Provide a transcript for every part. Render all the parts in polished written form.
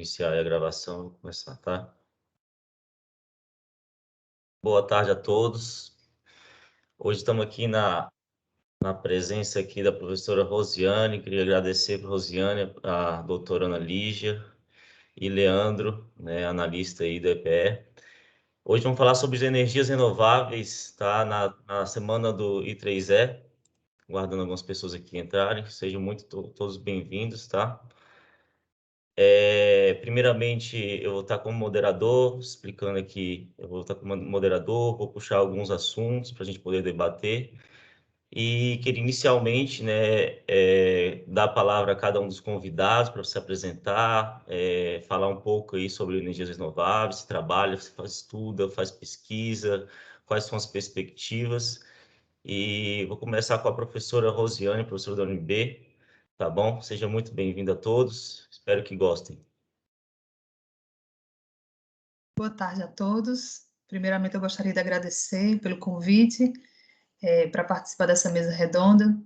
iniciar a gravação, vou começar, tá? Boa tarde a todos. Hoje estamos aqui na presença aqui da professora Rosiane. Queria agradecer para a Rosiane, a doutora Ana Lígia e Leandro, né, analista aí do EPE. Hoje vamos falar sobre as energias renováveis, tá? Na semana do I3E, guardando algumas pessoas aqui entrarem. Sejam todos bem-vindos, tá? Primeiramente, eu vou estar como moderador, explicando aqui, eu vou estar como moderador, vou puxar alguns assuntos para a gente poder debater. E queria inicialmente, né, dar a palavra a cada um dos convidados para se apresentar, falar um pouco aí sobre energias renováveis, se trabalha, se faz estuda, faz pesquisa, quais são as perspectivas. E vou começar com a professora Rosiane, professora da UNB, tá bom? Seja muito bem-vinda a todos, espero que gostem. Boa tarde a todos. Primeiramente, eu gostaria de agradecer pelo convite para participar dessa mesa redonda.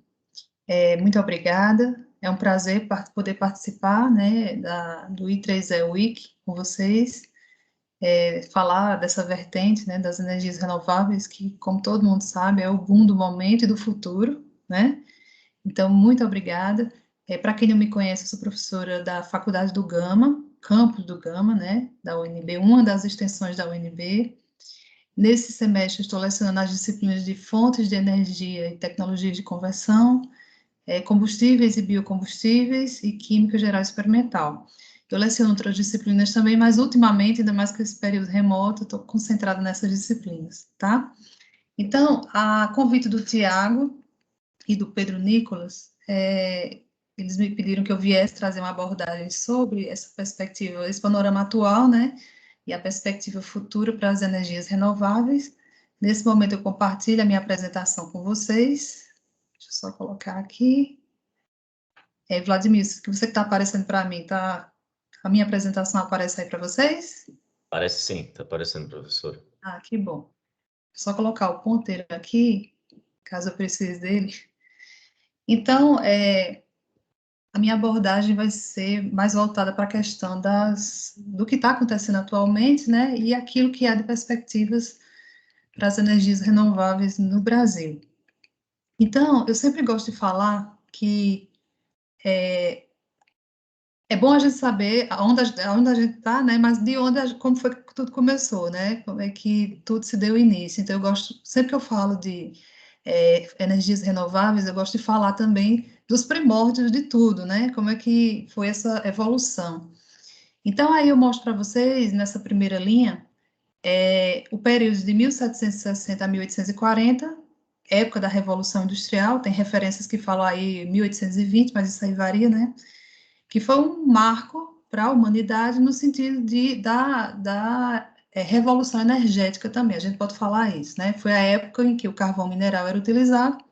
Muito obrigada. É um prazer poder participar, né, do I3E Week com vocês, falar dessa vertente, né, das energias renováveis, que, como todo mundo sabe, é o boom do momento e do futuro, né? Então, muito obrigada. Para quem não me conhece, eu sou professora da Faculdade do Gama, campus do Gama, né, da UNB, uma das extensões da UNB. Nesse semestre, estou lecionando as disciplinas de fontes de energia e tecnologias de conversão, combustíveis e biocombustíveis e química geral experimental. Eu leciono outras disciplinas também, mas ultimamente, ainda mais que esse período remoto, estou concentrada nessas disciplinas, tá? Então, a convite do Tiago e do Pedro Nicolas, eles me pediram que eu viesse trazer uma abordagem sobre essa perspectiva, esse panorama atual, né, e a perspectiva futura para as energias renováveis. Nesse momento, eu compartilho a minha apresentação com vocês. Deixa eu só colocar aqui. Vladimir, você que está aparecendo para mim, tá? A minha apresentação aparece aí para vocês? Parece sim, está aparecendo, professor. Ah, que bom. Só colocar o ponteiro aqui, caso eu precise dele. Então, a minha abordagem vai ser mais voltada para a questão do que está acontecendo atualmente, né, e aquilo que há de perspectivas para as energias renováveis no Brasil. Então, eu sempre gosto de falar que é bom a gente saber aonde a gente está, né, mas de onde, como foi que tudo começou, né, como é que tudo se deu início. Então, eu gosto, sempre que eu falo de energias renováveis, eu gosto de falar também dos primórdios de tudo, né, como é que foi essa evolução. Então, aí eu mostro para vocês, nessa primeira linha, o período de 1760 a 1840, época da Revolução Industrial, tem referências que falam aí 1820, mas isso aí varia, né? Que foi um marco para a humanidade no sentido da revolução energética também, a gente pode falar isso, né? Foi a época em que o carvão mineral era utilizado,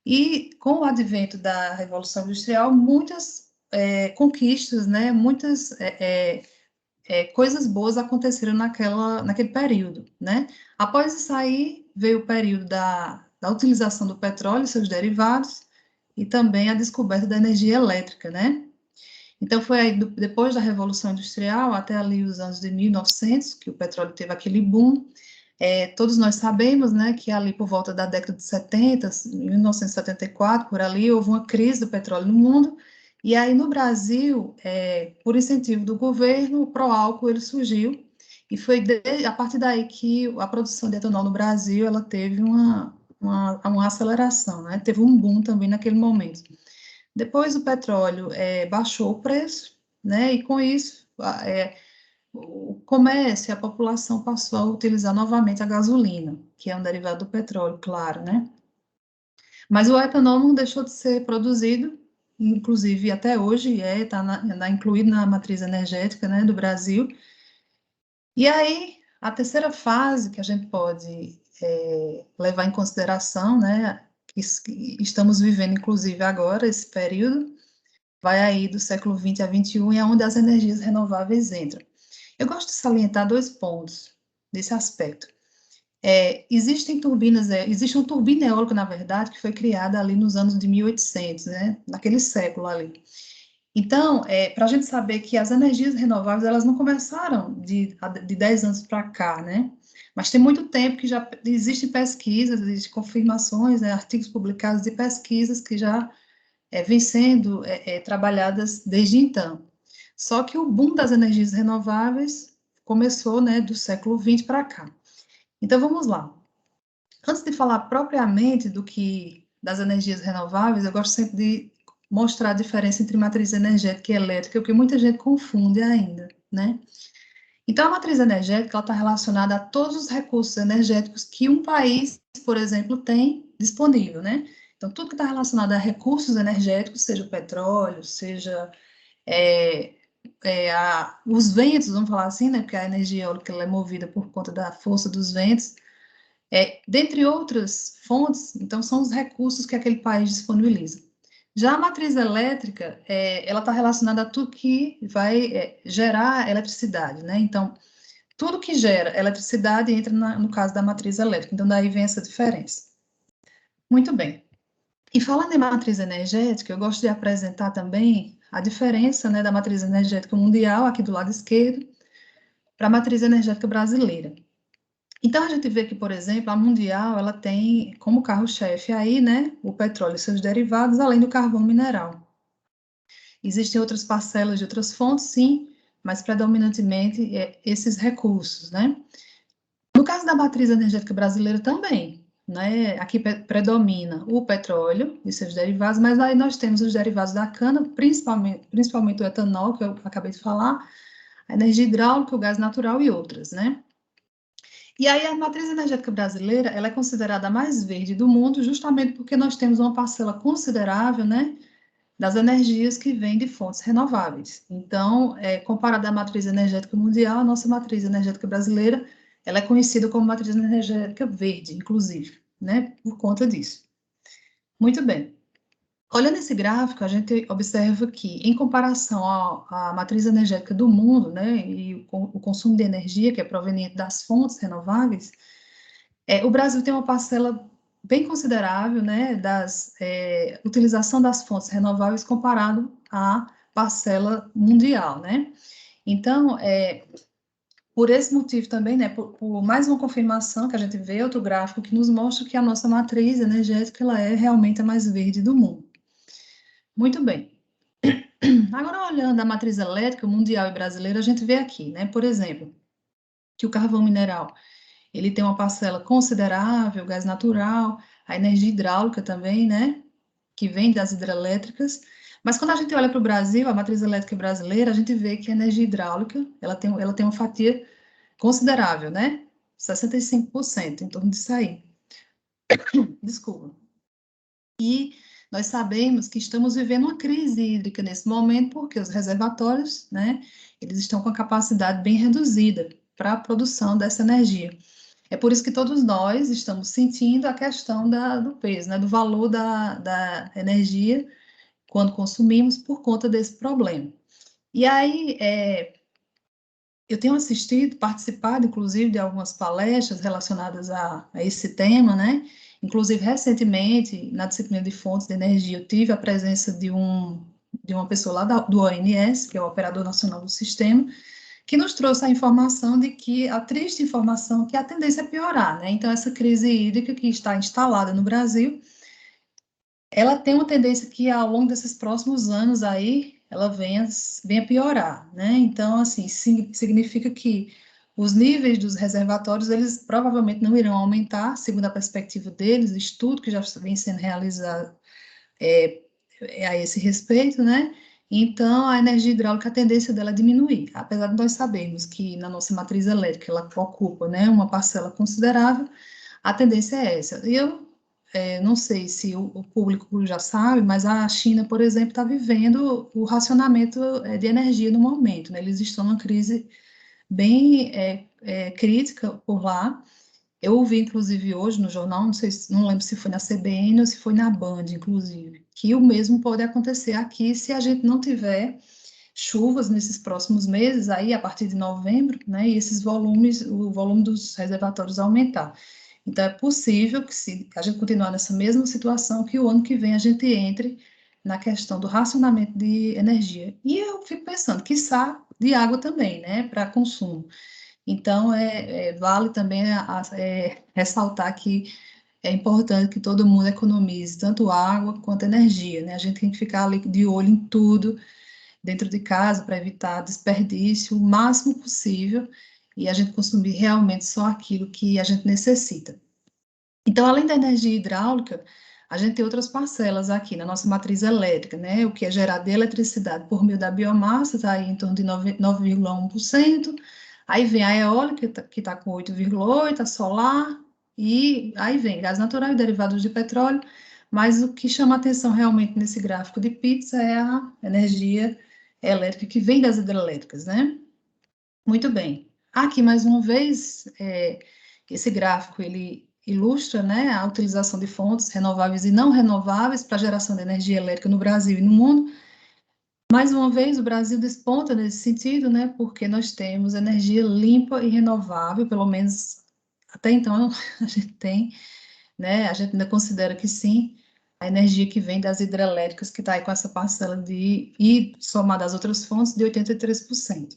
e com o advento da Revolução Industrial, muitas conquistas, né? Muitas coisas boas aconteceram naquele período, né? Após isso aí, veio o período da utilização do petróleo e seus derivados, e também a descoberta da energia elétrica, né? Então, foi aí, depois da Revolução Industrial, até ali os anos de 1900, que o petróleo teve aquele boom. Todos nós sabemos, né, que ali por volta da década de 70, 1974, por ali, houve uma crise do petróleo no mundo, e aí no Brasil, por incentivo do governo, o Proálcool ele surgiu, e foi a partir daí que a produção de etanol no Brasil, ela teve uma aceleração, né, teve um boom também naquele momento. Depois o petróleo baixou o preço, né, e com isso o comércio e a população passou a utilizar novamente a gasolina, que é um derivado do petróleo, claro, né? Mas o etanol não deixou de ser produzido, inclusive até hoje está incluído na matriz energética, né, do Brasil. E aí, a terceira fase que a gente pode levar em consideração, né, que estamos vivendo inclusive agora, esse período, vai aí do século XX a XXI, e é onde as energias renováveis entram. Eu gosto de salientar dois pontos nesse aspecto. Existe uma turbina eólica, na verdade, que foi criada ali nos anos de 1800, né, naquele século ali. Então, para a gente saber que as energias renováveis, elas não começaram de 10 anos para cá, né? Mas tem muito tempo que já existem pesquisas, existem confirmações, né, artigos publicados de pesquisas que já vêm sendo trabalhadas desde então. Só que o boom das energias renováveis começou, né, do século XX para cá. Então, vamos lá. Antes de falar propriamente das energias renováveis, eu gosto sempre de mostrar a diferença entre matriz energética e elétrica, porque muita gente confunde ainda, né? Então, a matriz energética está relacionada a todos os recursos energéticos que um país, por exemplo, tem disponível, né? Então, tudo que está relacionado a recursos energéticos, seja o petróleo, seja os ventos, vamos falar assim, né? Porque a energia eólica ela é movida por conta da força dos ventos, dentre outras fontes, então, são os recursos que aquele país disponibiliza. Já a matriz elétrica, ela está relacionada a tudo que vai gerar eletricidade, né? Então, tudo que gera eletricidade entra no caso da matriz elétrica, então daí vem essa diferença. Muito bem. E falando em matriz energética, eu gosto de apresentar também a diferença, né, da matriz energética mundial, aqui do lado esquerdo, para a matriz energética brasileira. Então, a gente vê que, por exemplo, a mundial, ela tem como carro-chefe aí, né, o petróleo e seus derivados, além do carvão mineral. Existem outras parcelas de outras fontes, sim, mas predominantemente esses recursos, né? No caso da matriz energética brasileira também, né? Aqui predomina o petróleo e seus derivados, mas aí nós temos os derivados da cana, principalmente o etanol, que eu acabei de falar, a energia hidráulica, o gás natural e outras, né? E aí a matriz energética brasileira, ela é considerada a mais verde do mundo, justamente porque nós temos uma parcela considerável, né, das energias que vêm de fontes renováveis. Então, comparada à matriz energética mundial, a nossa matriz energética brasileira, ela é conhecida como matriz energética verde, inclusive, né, por conta disso. Muito bem. Olhando esse gráfico, a gente observa que, em comparação à matriz energética do mundo, né, e o consumo de energia que é proveniente das fontes renováveis, o Brasil tem uma parcela bem considerável, né, utilização das fontes renováveis comparado à parcela mundial, né? Então, por esse motivo também, né, por mais uma confirmação que a gente vê, outro gráfico que nos mostra que a nossa matriz energética, ela é realmente a mais verde do mundo. Muito bem. Agora, olhando a matriz elétrica mundial e brasileira, a gente vê aqui, né, por exemplo, que o carvão mineral ele tem uma parcela considerável, gás natural, a energia hidráulica também, né, que vem das hidrelétricas. Mas quando a gente olha para o Brasil, a matriz elétrica brasileira, a gente vê que a energia hidráulica, ela tem uma fatia considerável, né, 65%, em torno disso aí. Desculpa. E nós sabemos que estamos vivendo uma crise hídrica nesse momento, porque os reservatórios, né, eles estão com a capacidade bem reduzida para a produção dessa energia. É por isso que todos nós estamos sentindo a questão do peso, né, do valor da energia quando consumimos por conta desse problema. E aí, eu tenho participado, inclusive, de algumas palestras relacionadas a esse tema, né? Inclusive, recentemente, na disciplina de fontes de energia, eu tive a presença de uma pessoa lá do ONS, que é o Operador Nacional do Sistema, que nos trouxe a informação de que, a triste informação, que a tendência é piorar, né? Então, essa crise hídrica que está instalada no Brasil, ela tem uma tendência que, ao longo desses próximos anos aí, ela venha piorar, né? Então, assim, significa que os níveis dos reservatórios, eles provavelmente não irão aumentar, segundo a perspectiva deles, o estudo que já vem sendo realizado a esse respeito, né? Então, a energia hidráulica, a tendência dela é diminuir, apesar de nós sabermos que na nossa matriz elétrica ela ocupa, né, uma parcela considerável, a tendência é essa. E eu não sei se o público já sabe, mas a China, por exemplo, está vivendo o racionamento de energia no momento, né? Eles estão numa crise bem crítica por lá. Eu ouvi, inclusive, hoje no jornal, não lembro se foi na CBN ou se foi na Band, inclusive, que o mesmo pode acontecer aqui se a gente não tiver chuvas nesses próximos meses, aí a partir de novembro, né, e o volume dos reservatórios aumentar. Então, é possível que, se a gente continuar nessa mesma situação, que o ano que vem a gente entre na questão do racionamento de energia. E eu fico pensando, quiçá de água também, né, para consumo. Então, vale também ressaltar que é importante que todo mundo economize tanto água quanto energia, né? A gente tem que ficar ali de olho em tudo dentro de casa para evitar desperdício o máximo possível e a gente consumir realmente só aquilo que a gente necessita. Então, além da energia hidráulica, a gente tem outras parcelas aqui na nossa matriz elétrica, né? O que é gerado de eletricidade por meio da biomassa está aí em torno de 9,1%. Aí vem a eólica, que está com 8,8%, a solar, e aí vem gás natural e derivados de petróleo. Mas o que chama atenção realmente nesse gráfico de pizza é a energia elétrica que vem das hidrelétricas, né? Muito bem. Aqui, mais uma vez, esse gráfico, ele ilustra, né, a utilização de fontes renováveis e não renováveis para geração de energia elétrica no Brasil e no mundo. Mais uma vez, o Brasil desponta nesse sentido, né, porque nós temos energia limpa e renovável, pelo menos até então a gente tem, né, a gente ainda considera que sim, a energia que vem das hidrelétricas, que está aí com essa parcela e somada às outras fontes, de 83%.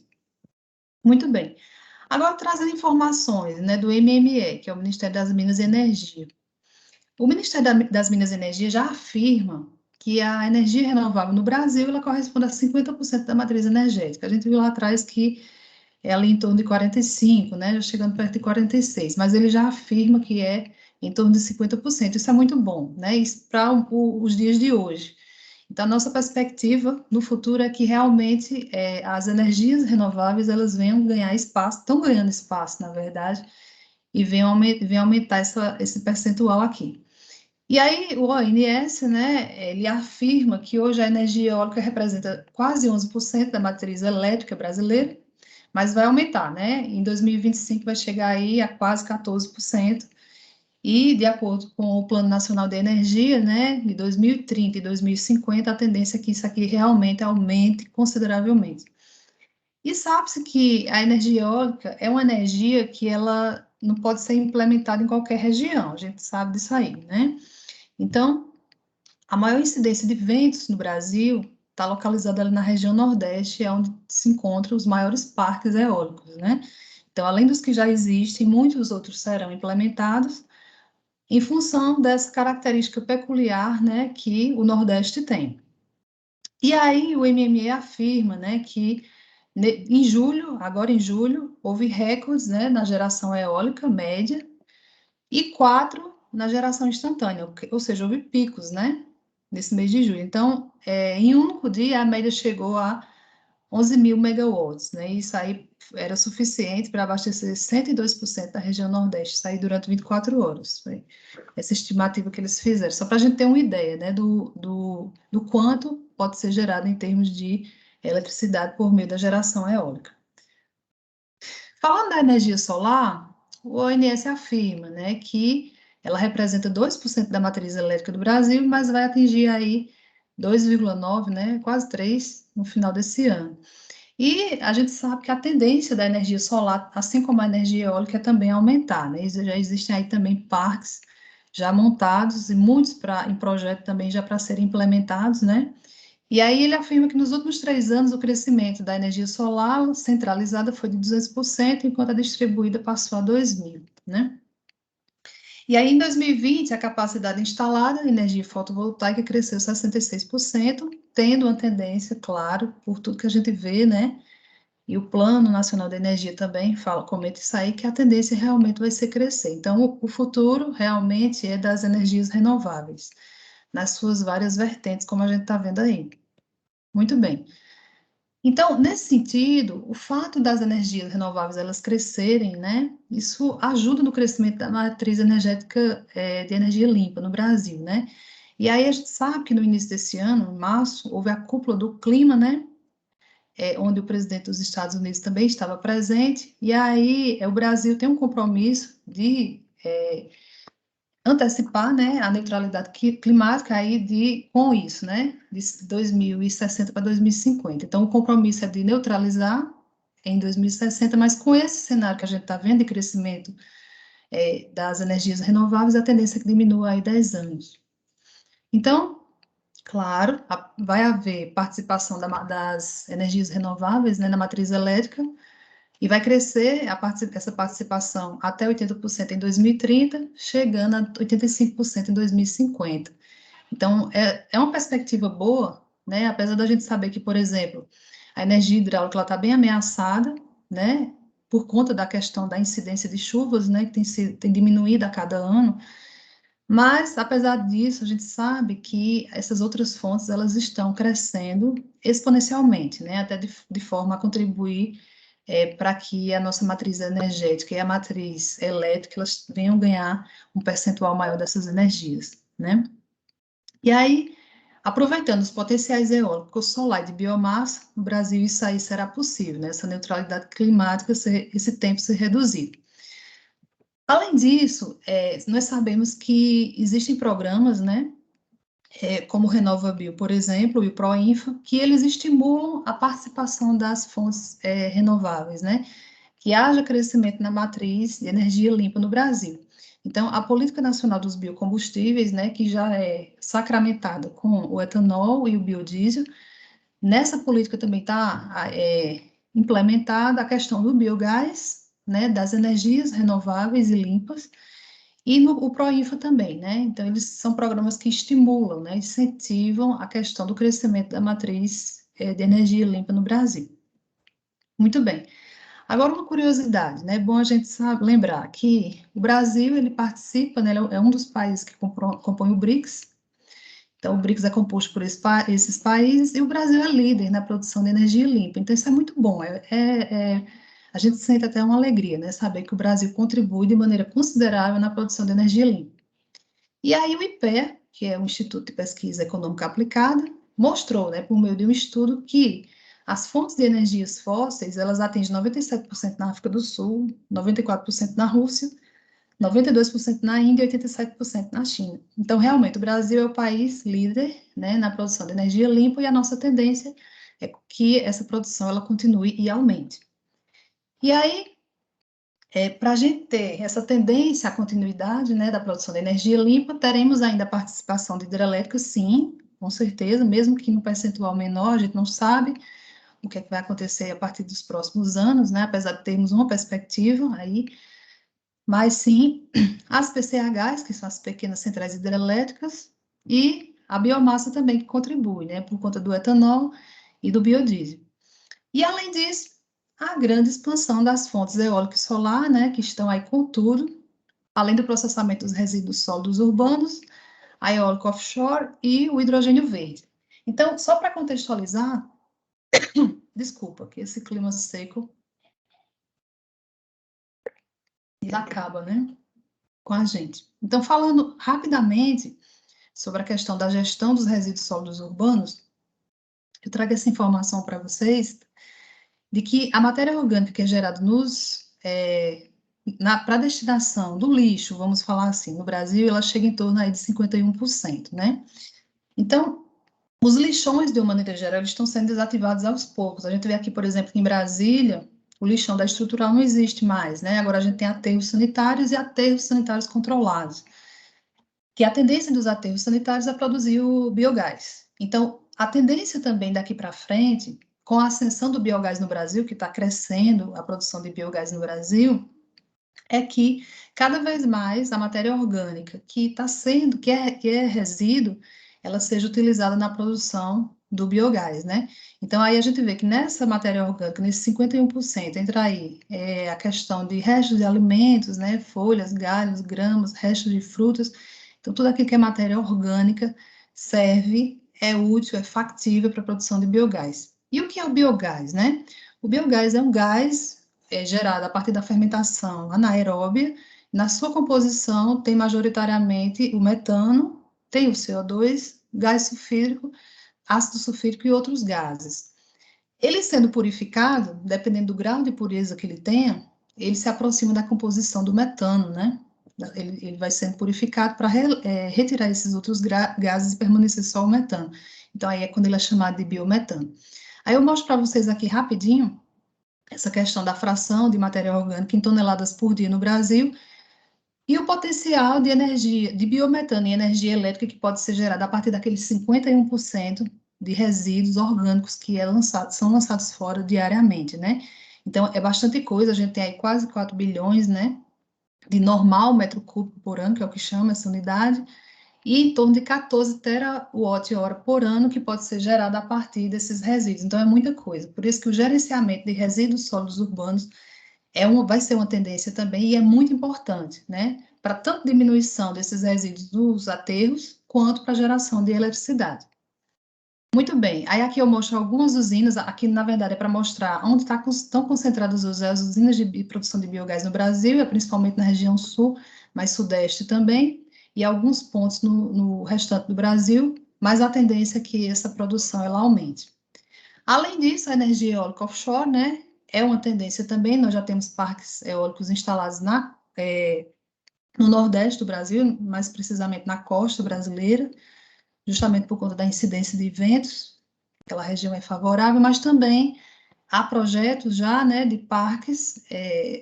Muito bem. Agora, trazendo informações, né, do MME, que é o Ministério das Minas e Energia. O Ministério das Minas e Energia já afirma que a energia renovável no Brasil ela corresponde a 50% da matriz energética. A gente viu lá atrás que é ali em torno de 45%, né, já chegando perto de 46%, mas ele já afirma que é em torno de 50%. Isso é muito bom, né, isso para os dias de hoje. Então, a nossa perspectiva no futuro é que realmente as energias renováveis elas venham ganhar espaço, estão ganhando espaço, na verdade, e venham aumentar esse percentual aqui. E aí, o ONS, né, ele afirma que hoje a energia eólica representa quase 11% da matriz elétrica brasileira, mas vai aumentar, né? Em 2025 vai chegar aí a quase 14%. E, de acordo com o Plano Nacional de Energia, né, de 2030 e 2050, a tendência é que isso aqui realmente aumente consideravelmente. E sabe-se que a energia eólica é uma energia que ela não pode ser implementada em qualquer região, a gente sabe disso aí, né? Então, a maior incidência de ventos no Brasil está localizada ali na região Nordeste, é onde se encontram os maiores parques eólicos, né? Então, além dos que já existem, muitos outros serão implementados, em função dessa característica peculiar, né, que o Nordeste tem. E aí o MME afirma, né, que em julho, agora em julho, houve recordes, né, na geração eólica média e 4 na geração instantânea, ou seja, houve picos, né, nesse mês de julho. Então, em um único dia, a média chegou a 11 mil megawatts, né? Isso aí era suficiente para abastecer 102% da região Nordeste, sair durante 24 horas. Foi essa estimativa que eles fizeram, só para a gente ter uma ideia, né, do quanto pode ser gerado em termos de eletricidade por meio da geração eólica. Falando da energia solar, o ONS afirma, né, que ela representa 2% da matriz elétrica do Brasil, mas vai atingir aí 2,9%, né, quase 3% no final desse ano. E a gente sabe que a tendência da energia solar, assim como a energia eólica, é também aumentar, né? Já existem aí também parques já montados e muitos em projeto também já para serem implementados, né? E aí ele afirma que nos últimos 3 anos o crescimento da energia solar centralizada foi de 200%, enquanto a distribuída passou a 2.000, né? E aí, em 2020, a capacidade instalada de energia fotovoltaica cresceu 66%, tendo uma tendência, claro, por tudo que a gente vê, né? E o Plano Nacional de Energia também comenta isso aí, que a tendência realmente vai ser crescer. Então, o futuro realmente é das energias renováveis, nas suas várias vertentes, como a gente está vendo aí. Muito bem. Então, nesse sentido, o fato das energias renováveis elas crescerem, né, isso ajuda no crescimento da matriz energética de energia limpa no Brasil, né? E aí a gente sabe que no início desse ano, em março, houve a cúpula do clima, né, onde o presidente dos Estados Unidos também estava presente, e aí o Brasil tem um compromisso de antecipar, né, a neutralidade climática aí com isso, né, de 2060 para 2050. Então, o compromisso é de neutralizar em 2060, mas com esse cenário que a gente está vendo de crescimento das energias renováveis, a tendência é que diminua aí 10 anos. Então, Claro, vai haver participação das energias renováveis, né, na matriz elétrica, e vai crescer essa participação até 80% em 2030, chegando a 85% em 2050. Então, é uma perspectiva boa, né? Apesar da gente saber que, por exemplo, a energia hidráulica está bem ameaçada, né? Por conta da questão da incidência de chuvas, né? Que tem diminuído a cada ano. Mas, apesar disso, a gente sabe que essas outras fontes, elas estão crescendo exponencialmente, né? Até de forma a contribuir para que a nossa matriz energética e a matriz elétrica, elas venham ganhar um percentual maior dessas energias, né? E aí, aproveitando os potenciais eólicos, solar e de biomassa, no Brasil isso aí será possível, né? Essa neutralidade climática, esse tempo ser reduzido. Além disso, nós sabemos que existem programas, né, como o RenovaBio, por exemplo, e o Proinfa, que eles estimulam a participação das fontes renováveis, né? Que haja crescimento na matriz de energia limpa no Brasil. Então, a Política Nacional dos Biocombustíveis, né, que já é sacramentada com o etanol e o biodiesel, nessa política também está implementada a questão do biogás, né, das energias renováveis e limpas, e o Proinfa também, né? Então, eles são programas que estimulam, né, incentivam a questão do crescimento da matriz de energia limpa no Brasil. Muito bem. Agora, uma curiosidade, né? É bom a gente lembrar que o Brasil, ele participa, né? Ele é um dos países que compõe o BRICS. Então, o BRICS é composto por esses países e o Brasil é líder na produção de energia limpa. Então, isso é muito bom. A gente sente até uma alegria, né? Saber que o Brasil contribui de maneira considerável na produção de energia limpa. E aí, o IPEA, que é o Instituto de Pesquisa Econômica Aplicada, mostrou, né, por meio de um estudo, que as fontes de energias fósseis, elas atingem 97% na África do Sul, 94% na Rússia, 92% na Índia e 87% na China. Então, realmente, o Brasil é o país líder, né, na produção de energia limpa e a nossa tendência é que essa produção ela continue e aumente. E aí, para a gente ter essa tendência à continuidade, né, da produção de energia limpa, teremos ainda a participação de hidrelétricas, sim, com certeza, mesmo que no percentual menor, a gente não sabe o que é que vai acontecer a partir dos próximos anos, né, apesar de termos uma perspectiva aí, mas sim, as PCHs, que são as pequenas centrais hidrelétricas, e a biomassa também que contribui, né, por conta do etanol e do biodiesel. E, além disso, a grande expansão das fontes eólica e solar, né, que estão aí com tudo, além do processamento dos resíduos sólidos urbanos, a eólica offshore e o hidrogênio verde. Então, só para contextualizar, desculpa, que esse clima seco, ele acaba, né, com a gente. Então, falando rapidamente sobre a questão da gestão dos resíduos sólidos urbanos, eu trago essa informação para vocês de que a matéria orgânica que é gerada para a destinação do lixo, vamos falar assim, no Brasil, ela chega em torno aí de 51%, né? Então, os lixões, de uma maneira geral, estão sendo desativados aos poucos. A gente vê aqui, por exemplo, em Brasília, o lixão da estrutural não existe mais, né? Agora a gente tem aterros sanitários e aterros sanitários controlados, que a tendência dos aterros sanitários é produzir o biogás. Então, a tendência também daqui para frente, com a ascensão do biogás no Brasil, que está crescendo a produção de biogás no Brasil, é que cada vez mais a matéria orgânica que é resíduo, ela seja utilizada na produção do biogás, né? Então, aí a gente vê que nessa matéria orgânica, nesse 51%, entra aí a questão de restos de alimentos, né? Folhas, galhos, grãos, restos de frutas. Então, tudo aquilo que é matéria orgânica serve, é útil, é factível para a produção de biogás. E o que é o biogás, né? O biogás é um gás gerado a partir da fermentação anaeróbia. Na sua composição, tem majoritariamente o metano, tem o CO2, gás sulfídrico, ácido sulfídrico e outros gases. Ele sendo purificado, dependendo do grau de pureza que ele tenha, ele se aproxima da composição do metano, né? Ele vai sendo purificado para retirar esses outros gases e permanecer só o metano. Então, aí é quando ele é chamado de biometano. Aí eu mostro para vocês aqui rapidinho essa questão da fração de matéria orgânica em toneladas por dia no Brasil. E o potencial de energia, de biometano e energia elétrica que pode ser gerada a partir daqueles 51% de resíduos orgânicos que são lançados fora diariamente, né? Então, é bastante coisa, a gente tem aí quase 4 bilhões, né, de normal metro cúbico por ano, que é o que chama essa unidade, e em torno de 14 terawatt-hora por ano que pode ser gerado a partir desses resíduos. Então, é muita coisa. Por isso que o gerenciamento de resíduos sólidos urbanos vai ser uma tendência também e é muito importante, né? Para tanto diminuição desses resíduos dos aterros, quanto para a geração de eletricidade. Muito bem, aí aqui eu mostro algumas usinas, aqui na verdade é para mostrar onde estão concentradas as usinas de produção de biogás no Brasil, principalmente na região sul, mas sudeste também, e alguns pontos no restante do Brasil, mas a tendência é que essa produção ela aumente. Além disso, a energia eólica offshore, né, é uma tendência também, nós já temos parques eólicos instalados no Nordeste do Brasil, mais precisamente na costa brasileira, justamente por conta da incidência de ventos, aquela região é favorável, mas também há projetos já, né, de parques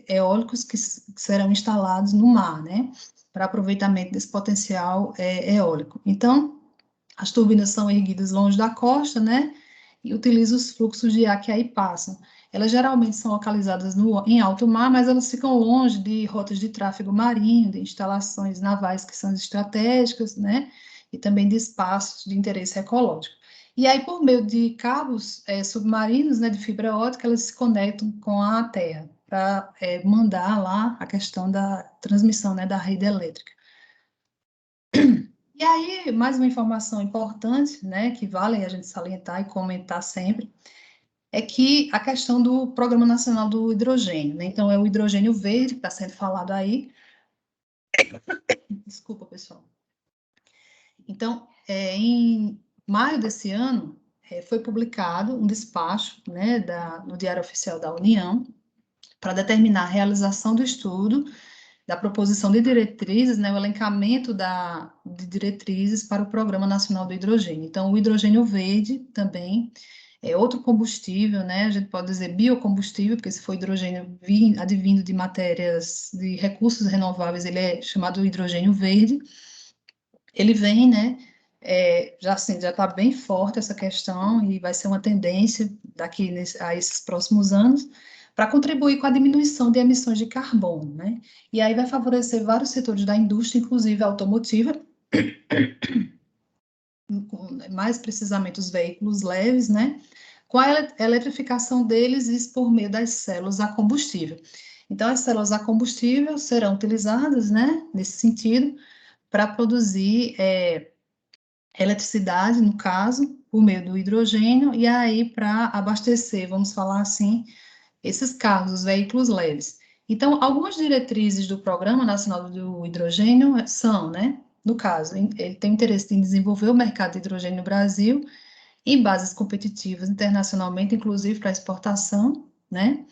eólicos que serão instalados no mar, né, para aproveitamento desse potencial eólico. Então, as turbinas são erguidas longe da costa, né, e utilizam os fluxos de ar que aí passam. Elas geralmente são localizadas em alto mar, mas elas ficam longe de rotas de tráfego marinho, de instalações navais que são estratégicas, né, e também de espaços de interesse ecológico. E aí, por meio de cabos submarinos, né, de fibra ótica, elas se conectam com a Terra para mandar lá a questão da transmissão, né, da rede elétrica. E aí, mais uma informação importante, né, que vale a gente salientar e comentar sempre, é que a questão do Programa Nacional do Hidrogênio, né? Então, é o hidrogênio verde que está sendo falado aí. Desculpa, pessoal. Então, em maio desse ano, foi publicado um despacho, né, no Diário Oficial da União, para determinar a realização do estudo da proposição de diretrizes, né, o elencamento de diretrizes para o Programa Nacional do Hidrogênio. Então, o hidrogênio verde também é outro combustível, né, a gente pode dizer biocombustível, porque se for hidrogênio advindo de matérias, de recursos renováveis, ele é chamado hidrogênio verde. Ele vem, né, já está bem forte essa questão e vai ser uma tendência daqui a esses próximos anos, para contribuir com a diminuição de emissões de carbono, né? E aí vai favorecer vários setores da indústria, inclusive a automotiva, mais precisamente os veículos leves, né? Com a eletrificação deles, isso por meio das células a combustível. Então, as células a combustível serão utilizadas, né, nesse sentido, para produzir eletricidade, no caso, por meio do hidrogênio, e aí para abastecer, vamos falar assim, esses carros, os veículos leves. Então, algumas diretrizes do Programa Nacional do Hidrogênio são, né, no caso, ele tem interesse em desenvolver o mercado de hidrogênio no Brasil em bases competitivas internacionalmente, inclusive para exportação, né,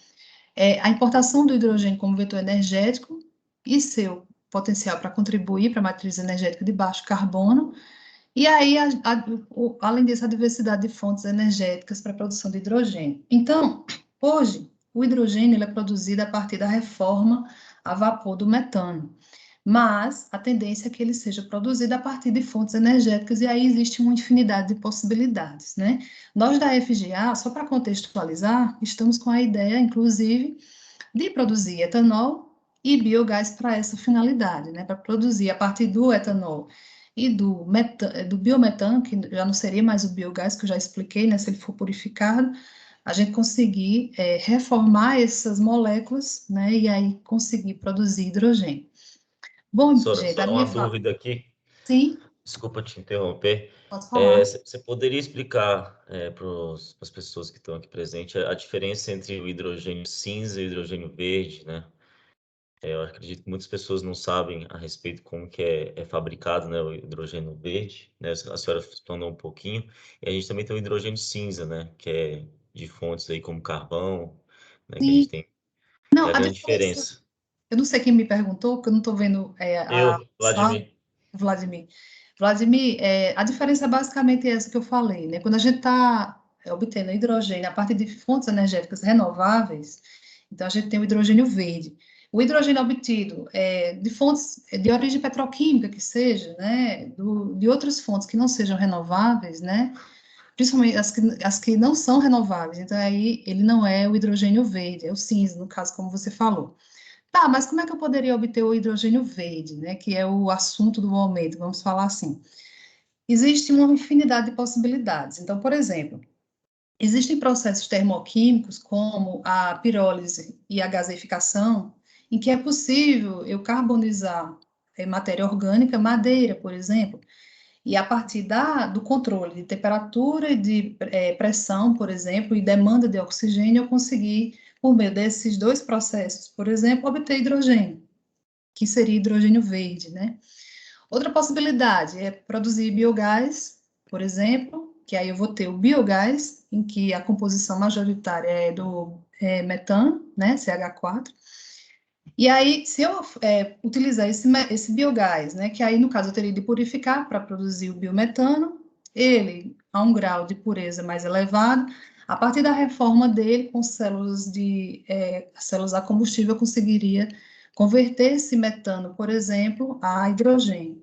a importação do hidrogênio como vetor energético e seu potencial para contribuir para a matriz energética de baixo carbono, e aí, além disso, a diversidade de fontes energéticas para a produção de hidrogênio. Então, hoje, o hidrogênio ele é produzido a partir da reforma a vapor do metano, mas a tendência é que ele seja produzido a partir de fontes energéticas, e aí existe uma infinidade de possibilidades, né? Nós da FGA, só para contextualizar, estamos com a ideia, inclusive, de produzir etanol e biogás para essa finalidade, né? Para produzir a partir do etanol e do biometano, que já não seria mais o biogás, que eu já expliquei, né? Se ele for purificado, a gente conseguir reformar essas moléculas, né? E aí conseguir produzir hidrogênio. Bom, gente, Só a uma minha fala. dúvida aqui, Sim, desculpa te interromper. pode falar. Você poderia explicar para as pessoas que estão aqui presentes a diferença entre o hidrogênio cinza e o hidrogênio verde, né? Eu acredito que muitas pessoas não sabem a respeito de como que é fabricado, né, o hidrogênio verde, né? A senhora explanou um pouquinho. E a gente também tem o hidrogênio cinza, né, que é de fontes aí como carvão, né, que a gente Sim. tem. Não, É a a grande diferença. diferença. Eu não sei quem me perguntou, porque eu não estou vendo a Eu, sala. Vladimir. Vladimir. Vladimir, a diferença é basicamente essa que eu falei, né? Quando a gente está obtendo hidrogênio a partir de fontes energéticas renováveis, então a gente tem o hidrogênio verde. o hidrogênio obtido de fontes de origem petroquímica, que seja, né, de outras fontes que não sejam renováveis, né, principalmente as que não são renováveis, então aí ele não é o hidrogênio verde, é o cinza, no caso, como você falou. Tá, mas como é que eu poderia obter o hidrogênio verde, né, que é o assunto do momento, vamos falar assim? Existe uma infinidade de possibilidades. Então, por exemplo, existem processos termoquímicos, como a pirólise e a gaseificação, em que é possível eu carbonizar matéria orgânica, madeira, por exemplo, e a partir do controle de temperatura e de pressão, por exemplo, e demanda de oxigênio, eu conseguir, por meio desses dois processos, por exemplo, obter hidrogênio, que seria hidrogênio verde, né? Outra possibilidade é produzir biogás, por exemplo, que aí eu vou ter o biogás, em que a composição majoritária é do metano, né, CH4. E aí, se eu utilizar esse biogás, né, que aí no caso eu teria de purificar para produzir o biometano, ele a um grau de pureza mais elevado, a partir da reforma dele com células a combustível, eu conseguiria converter esse metano, por exemplo, a hidrogênio.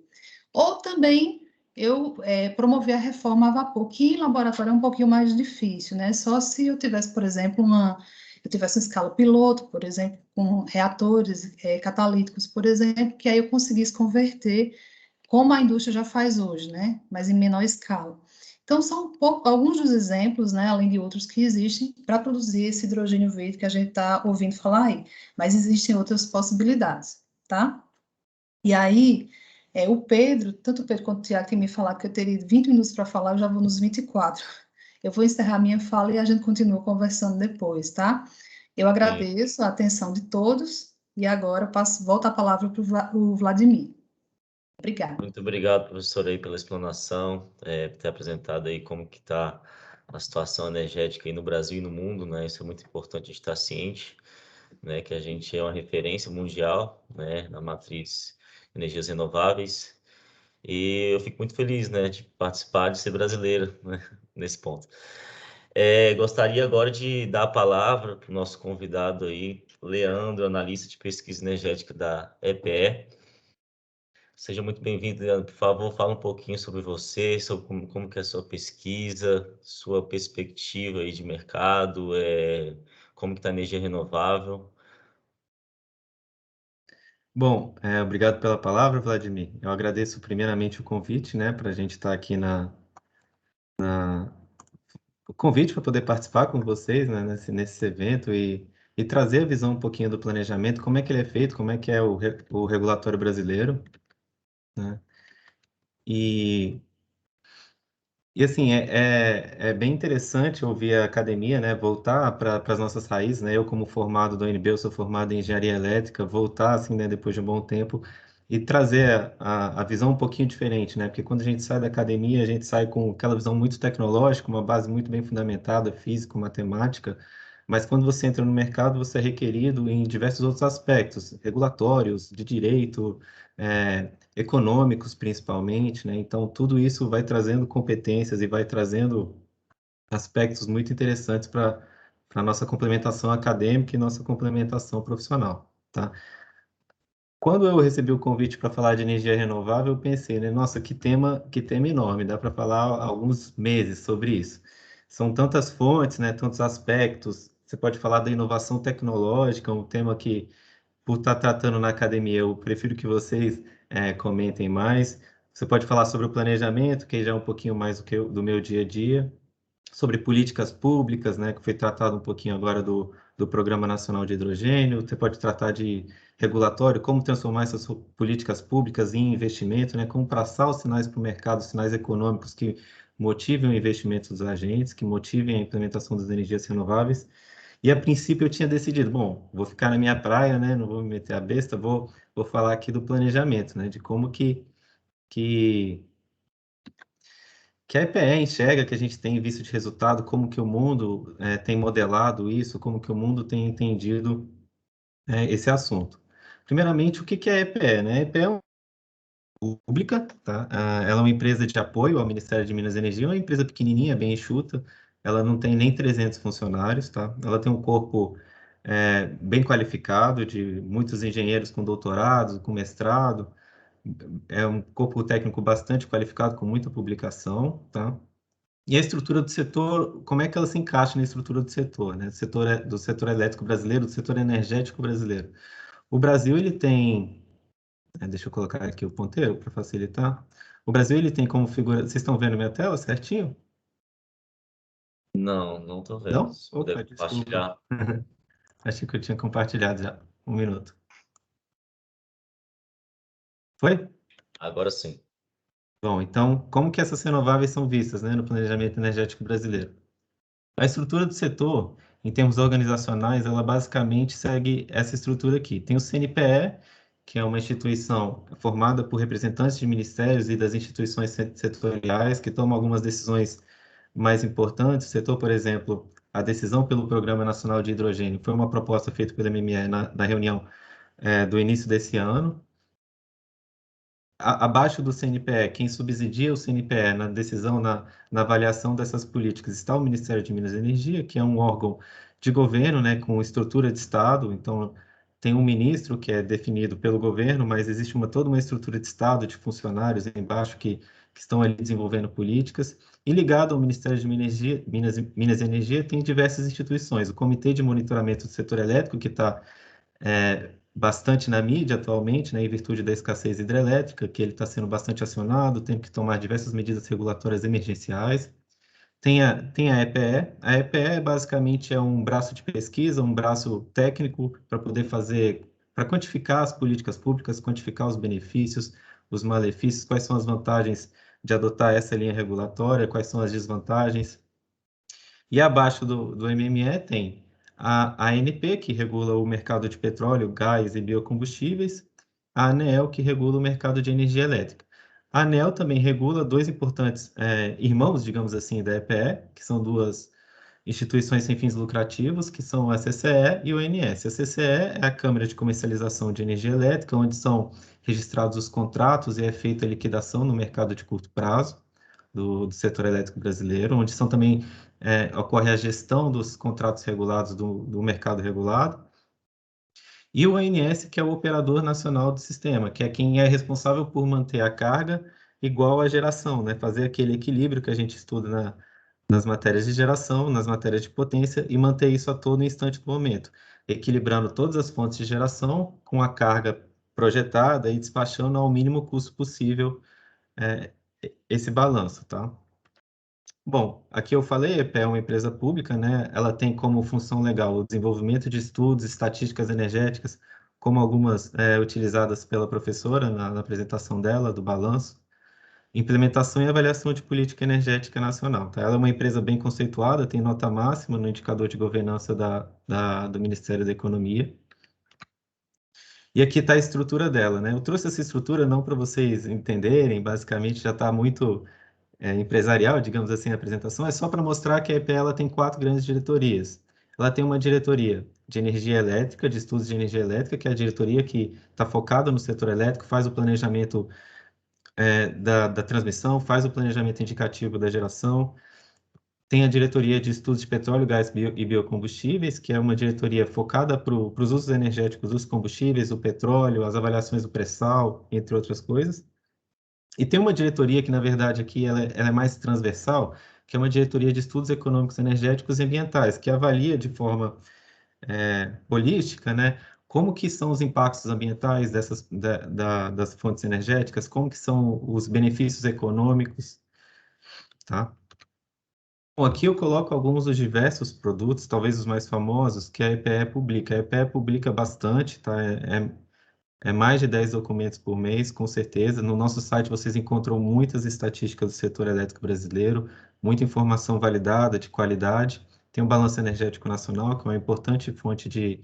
Ou também eu promover a reforma a vapor, que em laboratório é um pouquinho mais difícil, né? Só se eu tivesse, por exemplo, eu tivesse uma escala piloto, por exemplo, com reatores catalíticos, por exemplo, que aí eu conseguisse converter, como a indústria já faz hoje, né? Mas em menor escala. Então, são alguns dos exemplos, né, além de outros que existem, para produzir esse hidrogênio verde que a gente está ouvindo falar aí. Mas existem outras possibilidades, tá? E aí, o Pedro, tanto o Pedro quanto o Tiago, tem me falado que eu teria 20 minutos para falar, eu já vou nos 24. Eu vou encerrar minha fala e a gente continua conversando depois, tá? Eu Sim. agradeço a atenção de todos e agora volto a palavra para o Vladimir. Obrigada. Muito obrigado, professor, aí pela explanação, por ter apresentado aí como que está a situação energética aí no Brasil e no mundo, né? Isso é muito importante a gente estar ciente, né? Que a gente é uma referência mundial, né? Na matriz de energias renováveis. E eu fico muito feliz, né? De participar, de ser brasileiro, né? Nesse ponto. Gostaria agora de dar a palavra para o nosso convidado aí, Leandro, analista de pesquisa energética da EPE. Seja muito bem-vindo, Leandro. Por favor, fala um pouquinho sobre você, sobre como que é a sua pesquisa, sua perspectiva aí de mercado, como que está a energia renovável. Bom, obrigado pela palavra, Vladimir. Eu agradeço primeiramente o convite, né, para a gente estar aqui o convite para poder participar com vocês, né, nesse evento e trazer a visão um pouquinho do planejamento, como é que ele é feito, como é que é o regulatório brasileiro, né? E, e assim, é bem interessante ouvir a academia, né, voltar para as nossas raízes, né? Eu, como formado do UNB, eu sou formado em engenharia elétrica, voltar, assim, né, depois de um bom tempo e trazer a visão um pouquinho diferente, né? Porque quando a gente sai da academia, a gente sai com aquela visão muito tecnológica, uma base muito bem fundamentada, física, matemática, mas quando você entra no mercado, você é requerido em diversos outros aspectos, regulatórios, de direito, econômicos principalmente, né? Então, tudo isso vai trazendo competências e vai trazendo aspectos muito interessantes para a nossa complementação acadêmica e nossa complementação profissional, tá? Quando eu recebi o convite para falar de energia renovável, eu pensei, né? Nossa, que tema enorme, dá para falar alguns meses sobre isso. São tantas fontes, né? Tantos aspectos. Você pode falar da inovação tecnológica, um tema que por estar tratando na academia, eu prefiro que vocês comentem mais. Você pode falar sobre o planejamento, que já é um pouquinho mais do meu dia a dia, sobre políticas públicas, né, que foi tratado um pouquinho agora do Programa Nacional de Hidrogênio. Você pode tratar de regulatório, como transformar essas políticas públicas em investimento, né, como passar os sinais para o mercado, os sinais econômicos que motivem o investimento dos agentes, que motivem a implementação das energias renováveis. E a princípio eu tinha decidido, bom, vou ficar na minha praia, né? Não vou me meter a besta, vou falar aqui do planejamento, né? De como que, que a EPE enxerga, que a gente tem visto de resultado, como que o mundo tem modelado isso, como que o mundo tem entendido esse assunto. Primeiramente, o que é a EPE, né? A EPE é uma pública, tá? Ela é uma empresa de apoio ao Ministério de Minas e Energia, é uma empresa pequenininha, bem enxuta, ela não tem nem 300 funcionários, tá? Ela tem um corpo bem qualificado, de muitos engenheiros com doutorado, com mestrado. É um corpo técnico bastante qualificado, com muita publicação, tá? E a estrutura do setor, como é que ela se encaixa na estrutura do setor, né? Do setor elétrico brasileiro, do setor energético brasileiro. O Brasil, ele tem, deixa eu colocar aqui o ponteiro para facilitar. O Brasil, ele tem como figura, vocês estão vendo minha tela certinho? Não, não estou vendo. Não? Se Opa, puder desculpa. compartilhar. Achei que eu tinha compartilhado já. Um minuto. Foi? Agora sim. Bom, então, como que essas renováveis são vistas, né, no planejamento energético brasileiro? A estrutura do setor, em termos organizacionais, ela basicamente segue essa estrutura aqui. Tem o CNPE, que é uma instituição formada por representantes de ministérios e das instituições setoriais que tomam algumas decisões mais importantes. O setor, por exemplo, a decisão pelo Programa Nacional de Hidrogênio foi uma proposta feita pelo MME na reunião do início desse ano. Abaixo do CNPE, quem subsidia o CNPE na decisão, na avaliação dessas políticas, está o Ministério de Minas e Energia, que é um órgão de governo, né, com estrutura de Estado. Então, tem um ministro que é definido pelo governo, mas existe toda uma estrutura de Estado, de funcionários embaixo que estão ali desenvolvendo políticas. E ligado ao Ministério de Minas e Energia, tem diversas instituições. O Comitê de Monitoramento do Setor Elétrico, que está bastante na mídia atualmente, né, em virtude da escassez hidrelétrica, que ele está sendo bastante acionado, tem que tomar diversas medidas regulatórias emergenciais. Tem a EPE. A EPE basicamente é um braço de pesquisa, um braço técnico para poder para quantificar as políticas públicas, quantificar os benefícios, os malefícios, quais são as vantagens de adotar essa linha regulatória, quais são as desvantagens. E abaixo do MME tem a ANP, que regula o mercado de petróleo, gás e biocombustíveis, a ANEEL, que regula o mercado de energia elétrica. A ANEEL também regula dois importantes irmãos, digamos assim, da EPE, que são duas instituições sem fins lucrativos, que são a CCE e o ONS. A CCE é a Câmara de Comercialização de Energia Elétrica, onde são registrados os contratos e é feita a liquidação no mercado de curto prazo do setor elétrico brasileiro, onde são também ocorre a gestão dos contratos regulados do mercado regulado, e o ONS, que é o operador nacional do sistema, que é quem é responsável por manter a carga igual à geração, né? Fazer aquele equilíbrio que a gente estuda nas matérias de geração, nas matérias de potência, e manter isso a todo instante do momento, equilibrando todas as fontes de geração com a carga projetada e despachando ao mínimo custo possível é, esse balanço, tá? Bom, aqui eu falei, a EPE é uma empresa pública, né? Ela tem como função legal o desenvolvimento de estudos, estatísticas energéticas, como algumas utilizadas pela professora na apresentação dela, do balanço, implementação e avaliação de política energética nacional, tá? Ela é uma empresa bem conceituada, tem nota máxima no indicador de governança do Ministério da Economia. E aqui está a estrutura dela, né? Eu trouxe essa estrutura não para vocês entenderem, basicamente já está muito empresarial, digamos assim, a apresentação, é só para mostrar que a EPE ela tem quatro grandes diretorias. Ela tem uma diretoria de energia elétrica, de estudos de energia elétrica, que é a diretoria que está focada no setor elétrico, faz o planejamento da transmissão, faz o planejamento indicativo da geração. Tem a diretoria de estudos de petróleo, gás e biocombustíveis, que é uma diretoria focada para os usos energéticos dos combustíveis, o petróleo, as avaliações do pré-sal, entre outras coisas. E tem uma diretoria que, na verdade, aqui ela é mais transversal, que é uma diretoria de estudos econômicos, energéticos e ambientais, que avalia de forma holística, né, como que são os impactos ambientais das fontes energéticas, como que são os benefícios econômicos, tá? Bom, aqui eu coloco alguns dos diversos produtos, talvez os mais famosos, que a EPE publica. A EPE publica bastante, tá? É mais de 10 documentos por mês, com certeza. No nosso site vocês encontram muitas estatísticas do setor elétrico brasileiro, muita informação validada, de qualidade. Tem o Balanço Energético Nacional, que é uma importante fonte de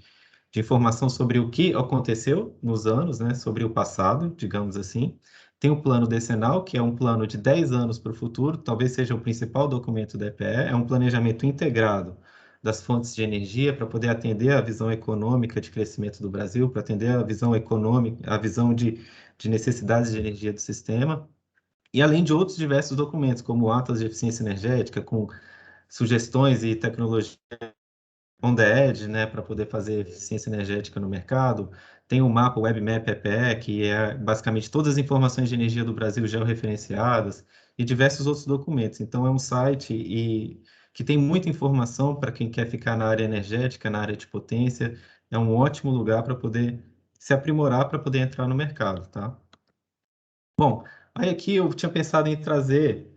informação sobre o que aconteceu nos anos, né, sobre o passado, digamos assim. Tem o Plano Decenal, que é um plano de 10 anos para o futuro, talvez seja o principal documento da EPE, é um planejamento integrado das fontes de energia para poder atender a visão econômica de crescimento do Brasil, para atender a visão econômica, a visão de necessidades de energia do sistema, e além de outros diversos documentos, como o Atlas de Eficiência Energética, com sugestões e tecnologias on the edge, né, para poder fazer eficiência energética no mercado. Tem o mapa, o WebMap EPE, que é basicamente todas as informações de energia do Brasil georreferenciadas, e diversos outros documentos. Então, é um site que tem muita informação para quem quer ficar na área energética, na área de potência. É um ótimo lugar para poder se aprimorar, para poder entrar no mercado, tá? Bom, aí aqui eu tinha pensado em trazer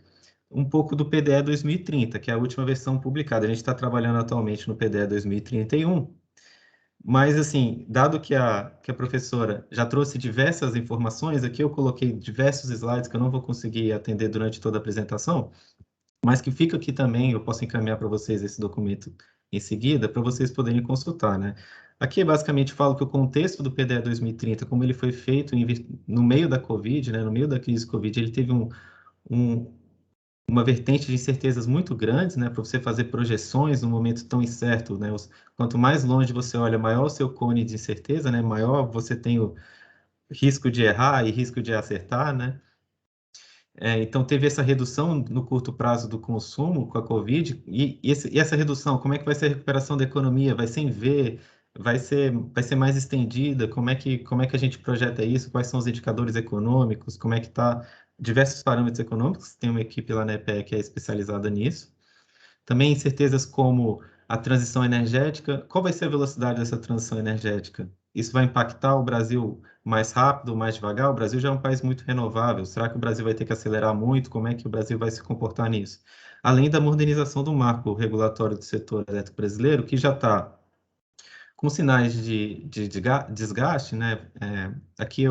um pouco do PDE 2030, que é a última versão publicada. A gente está trabalhando atualmente no PDE 2031, mas, assim, dado que a professora já trouxe diversas informações, aqui eu coloquei diversos slides que eu não vou conseguir atender durante toda a apresentação, mas que fica aqui também, eu posso encaminhar para vocês esse documento em seguida, para vocês poderem consultar, né? Aqui, basicamente, falo que o contexto do PDE 2030, como ele foi feito no meio da Covid, né, no meio da crise Covid, ele teve um, uma vertente de incertezas muito grandes, né, para você fazer projeções num momento tão incerto, né? Quanto mais longe você olha, maior o seu cone de incerteza, né? Maior você tem o risco de errar e risco de acertar, né? Então, teve essa redução no curto prazo do consumo com a Covid, e essa redução, como é que vai ser a recuperação da economia? Vai ser em V? Vai ser mais estendida? Como é que a gente projeta isso? Quais são os indicadores econômicos? Como é que está diversos parâmetros econômicos? Tem uma equipe lá na EPE que é especializada nisso. Também incertezas como a transição energética. Qual vai ser a velocidade dessa transição energética? Isso vai impactar o Brasil mais rápido, mais devagar? O Brasil já é um país muito renovável. Será que o Brasil vai ter que acelerar muito? Como é que o Brasil vai se comportar nisso? Além da modernização do marco regulatório do setor elétrico brasileiro, que já está com sinais de desgaste, né? Aqui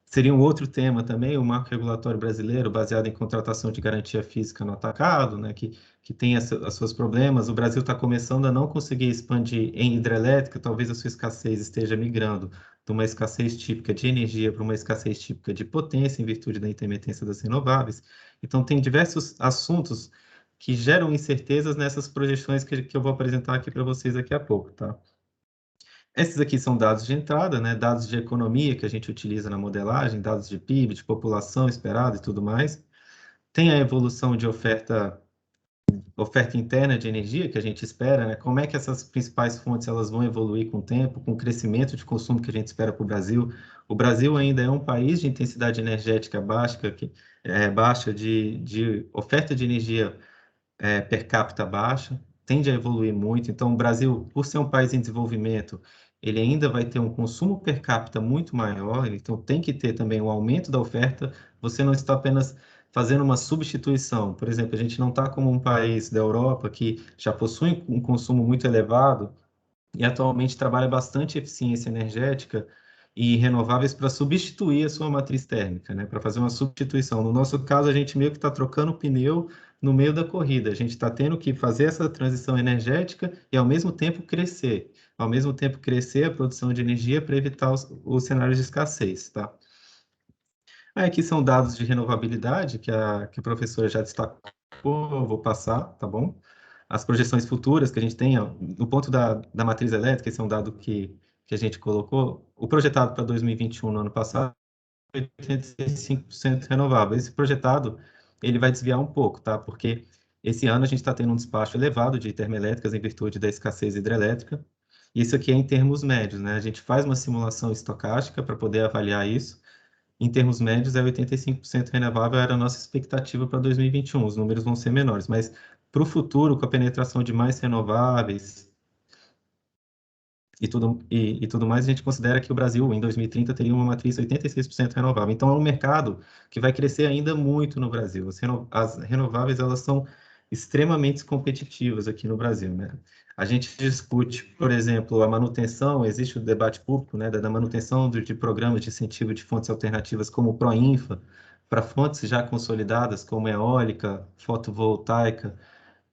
seria um outro tema também, o marco regulatório brasileiro, baseado em contratação de garantia física no atacado, né, que tem os seus problemas. O Brasil está começando a não conseguir expandir em hidrelétrica, talvez a sua escassez esteja migrando de uma escassez típica de energia para uma escassez típica de potência, em virtude da intermitência das renováveis. Então, tem diversos assuntos que geram incertezas nessas projeções que eu vou apresentar aqui para vocês daqui a pouco, tá? Esses aqui são dados de entrada, né? Dados de economia que a gente utiliza na modelagem, dados de PIB, de população esperada e tudo mais. Tem a evolução de oferta interna de energia que a gente espera, né? Como é que essas principais fontes elas vão evoluir com o tempo, com o crescimento de consumo que a gente espera para o Brasil. O Brasil ainda é um país de intensidade energética baixa, de oferta de energia per capita baixa, tende a evoluir muito. Então, o Brasil, por ser um país em desenvolvimento, ele ainda vai ter um consumo per capita muito maior, então tem que ter também um aumento da oferta. Você não está apenas fazendo uma substituição. Por exemplo, a gente não está como um país da Europa que já possui um consumo muito elevado e atualmente trabalha bastante eficiência energética e renováveis para substituir a sua matriz térmica, né? Para fazer uma substituição. No nosso caso, a gente meio que está trocando o pneu no meio da corrida. A gente está tendo que fazer essa transição energética e, ao mesmo tempo, crescer. Ao mesmo tempo, crescer a produção de energia para evitar os cenários de escassez, tá? Aí, aqui são dados de renovabilidade que a professora já destacou, eu vou passar, tá bom? As projeções futuras que a gente tem, ó, no ponto da matriz elétrica, esse é um dado que a gente colocou, o projetado para 2021, no ano passado, 85% renovável. Esse projetado, ele vai desviar um pouco, tá? Porque esse ano a gente está tendo um despacho elevado de termoelétricas em virtude da escassez hidrelétrica. Isso aqui é em termos médios, né? A gente faz uma simulação estocástica para poder avaliar isso. Em termos médios, 85% renovável era a nossa expectativa para 2021. Os números vão ser menores, mas para o futuro, com a penetração de mais renováveis e tudo mais, a gente considera que o Brasil, em 2030, teria uma matriz 86% renovável. Então, é um mercado que vai crescer ainda muito no Brasil. As renováveis, elas são extremamente competitivas aqui no Brasil, né? A gente discute, por exemplo, a manutenção, existe o debate público, né, da manutenção de programas de incentivo de fontes alternativas como o Proinfa, para fontes já consolidadas como eólica, fotovoltaica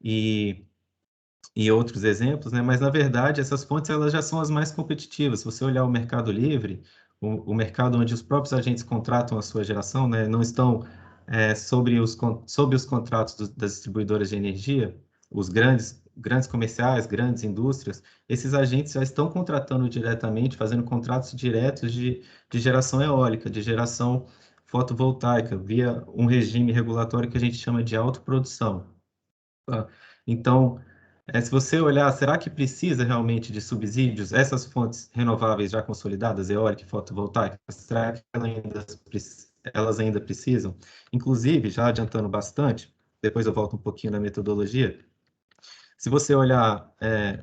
e outros exemplos, né? Mas na verdade essas fontes elas já são as mais competitivas. Se você olhar o Mercado Livre, o mercado onde os próprios agentes contratam a sua geração, né? Não estão sobre os contratos das distribuidoras de energia, os grandes comerciais, grandes indústrias, esses agentes já estão contratando diretamente, fazendo contratos diretos de geração eólica, de geração fotovoltaica, via um regime regulatório que a gente chama de autoprodução. Tá? Então, Se você olhar, será que precisa realmente de subsídios? Essas fontes renováveis já consolidadas, eólica e fotovoltaica, será que elas ainda precisam? Inclusive, já adiantando bastante, depois eu volto um pouquinho na metodologia, se você olhar,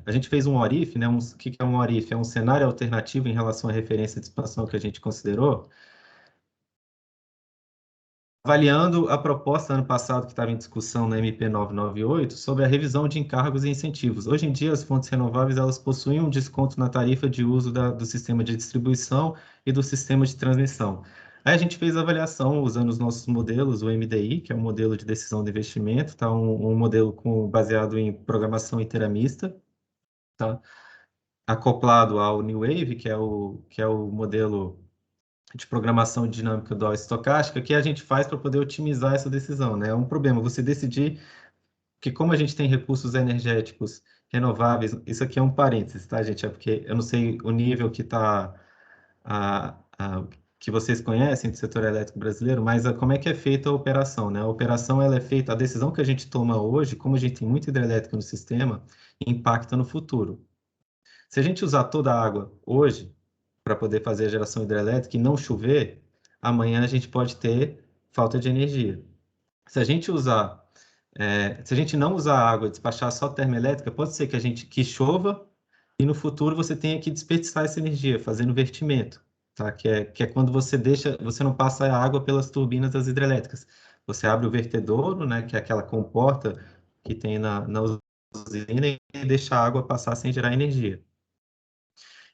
a gente fez um ORIF, né? O que é um ORIF? É um cenário alternativo em relação à referência de expansão que a gente considerou, avaliando a proposta ano passado que estava em discussão na MP 998 sobre a revisão de encargos e incentivos. Hoje em dia, as fontes renováveis elas possuem um desconto na tarifa de uso do sistema de distribuição e do sistema de transmissão. Aí a gente fez a avaliação usando os nossos modelos, o MDI, que é um modelo de decisão de investimento, tá? Um modelo baseado em programação interamista, tá? Acoplado ao New Wave, que é o modelo de programação dinâmica dual estocástica que a gente faz para poder otimizar essa decisão, né? É um problema você decidir que como a gente tem recursos energéticos renováveis, isso aqui é um parênteses, tá, gente? É porque eu não sei o nível que está que vocês conhecem do setor elétrico brasileiro, mas como é que é feita a operação, né? A operação ela é feita, a decisão que a gente toma hoje, como a gente tem muita hidrelétrica no sistema, impacta no futuro. Se a gente usar toda a água hoje, para poder fazer a geração hidrelétrica e não chover, amanhã a gente pode ter falta de energia. Se a gente usar, se a gente não usar água e despachar só termoelétrica, pode ser que chova e no futuro você tenha que desperdiçar essa energia fazendo vertimento, tá? Que é quando você não passa a água pelas turbinas das hidrelétricas. Você abre o vertedouro, né, que é aquela comporta que tem na usina e deixa a água passar sem gerar energia.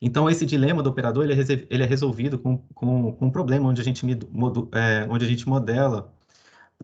Então, esse dilema do operador ele é resolvido com um problema onde onde a gente modela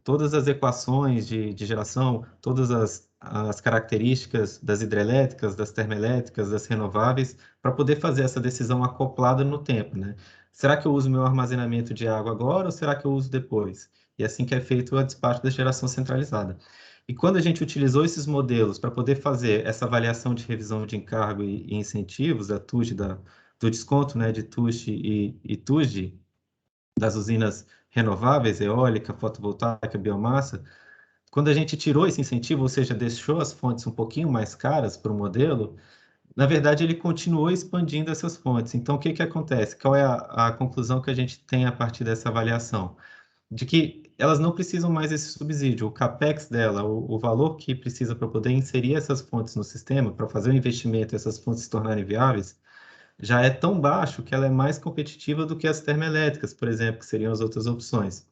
todas as equações de geração, todas as características das hidrelétricas, das termoelétricas, das renováveis, para poder fazer essa decisão acoplada no tempo, né? Será que eu uso meu armazenamento de água agora ou será que eu uso depois? E assim que é feito a despacho da geração centralizada. E quando a gente utilizou esses modelos para poder fazer essa avaliação de revisão de encargo e incentivos, da TUG, do desconto, né, de TUG e TUG, das usinas renováveis, eólica, fotovoltaica, biomassa, quando a gente tirou esse incentivo, ou seja, deixou as fontes um pouquinho mais caras para o modelo, na verdade ele continuou expandindo essas fontes. Então, o que que acontece? Qual é a conclusão que a gente tem a partir dessa avaliação? De que elas não precisam mais desse subsídio. O capex dela, o valor que precisa para poder inserir essas fontes no sistema, para fazer o investimento e essas fontes se tornarem viáveis, já é tão baixo que ela é mais competitiva do que as termoelétricas, por exemplo, que seriam as outras opções.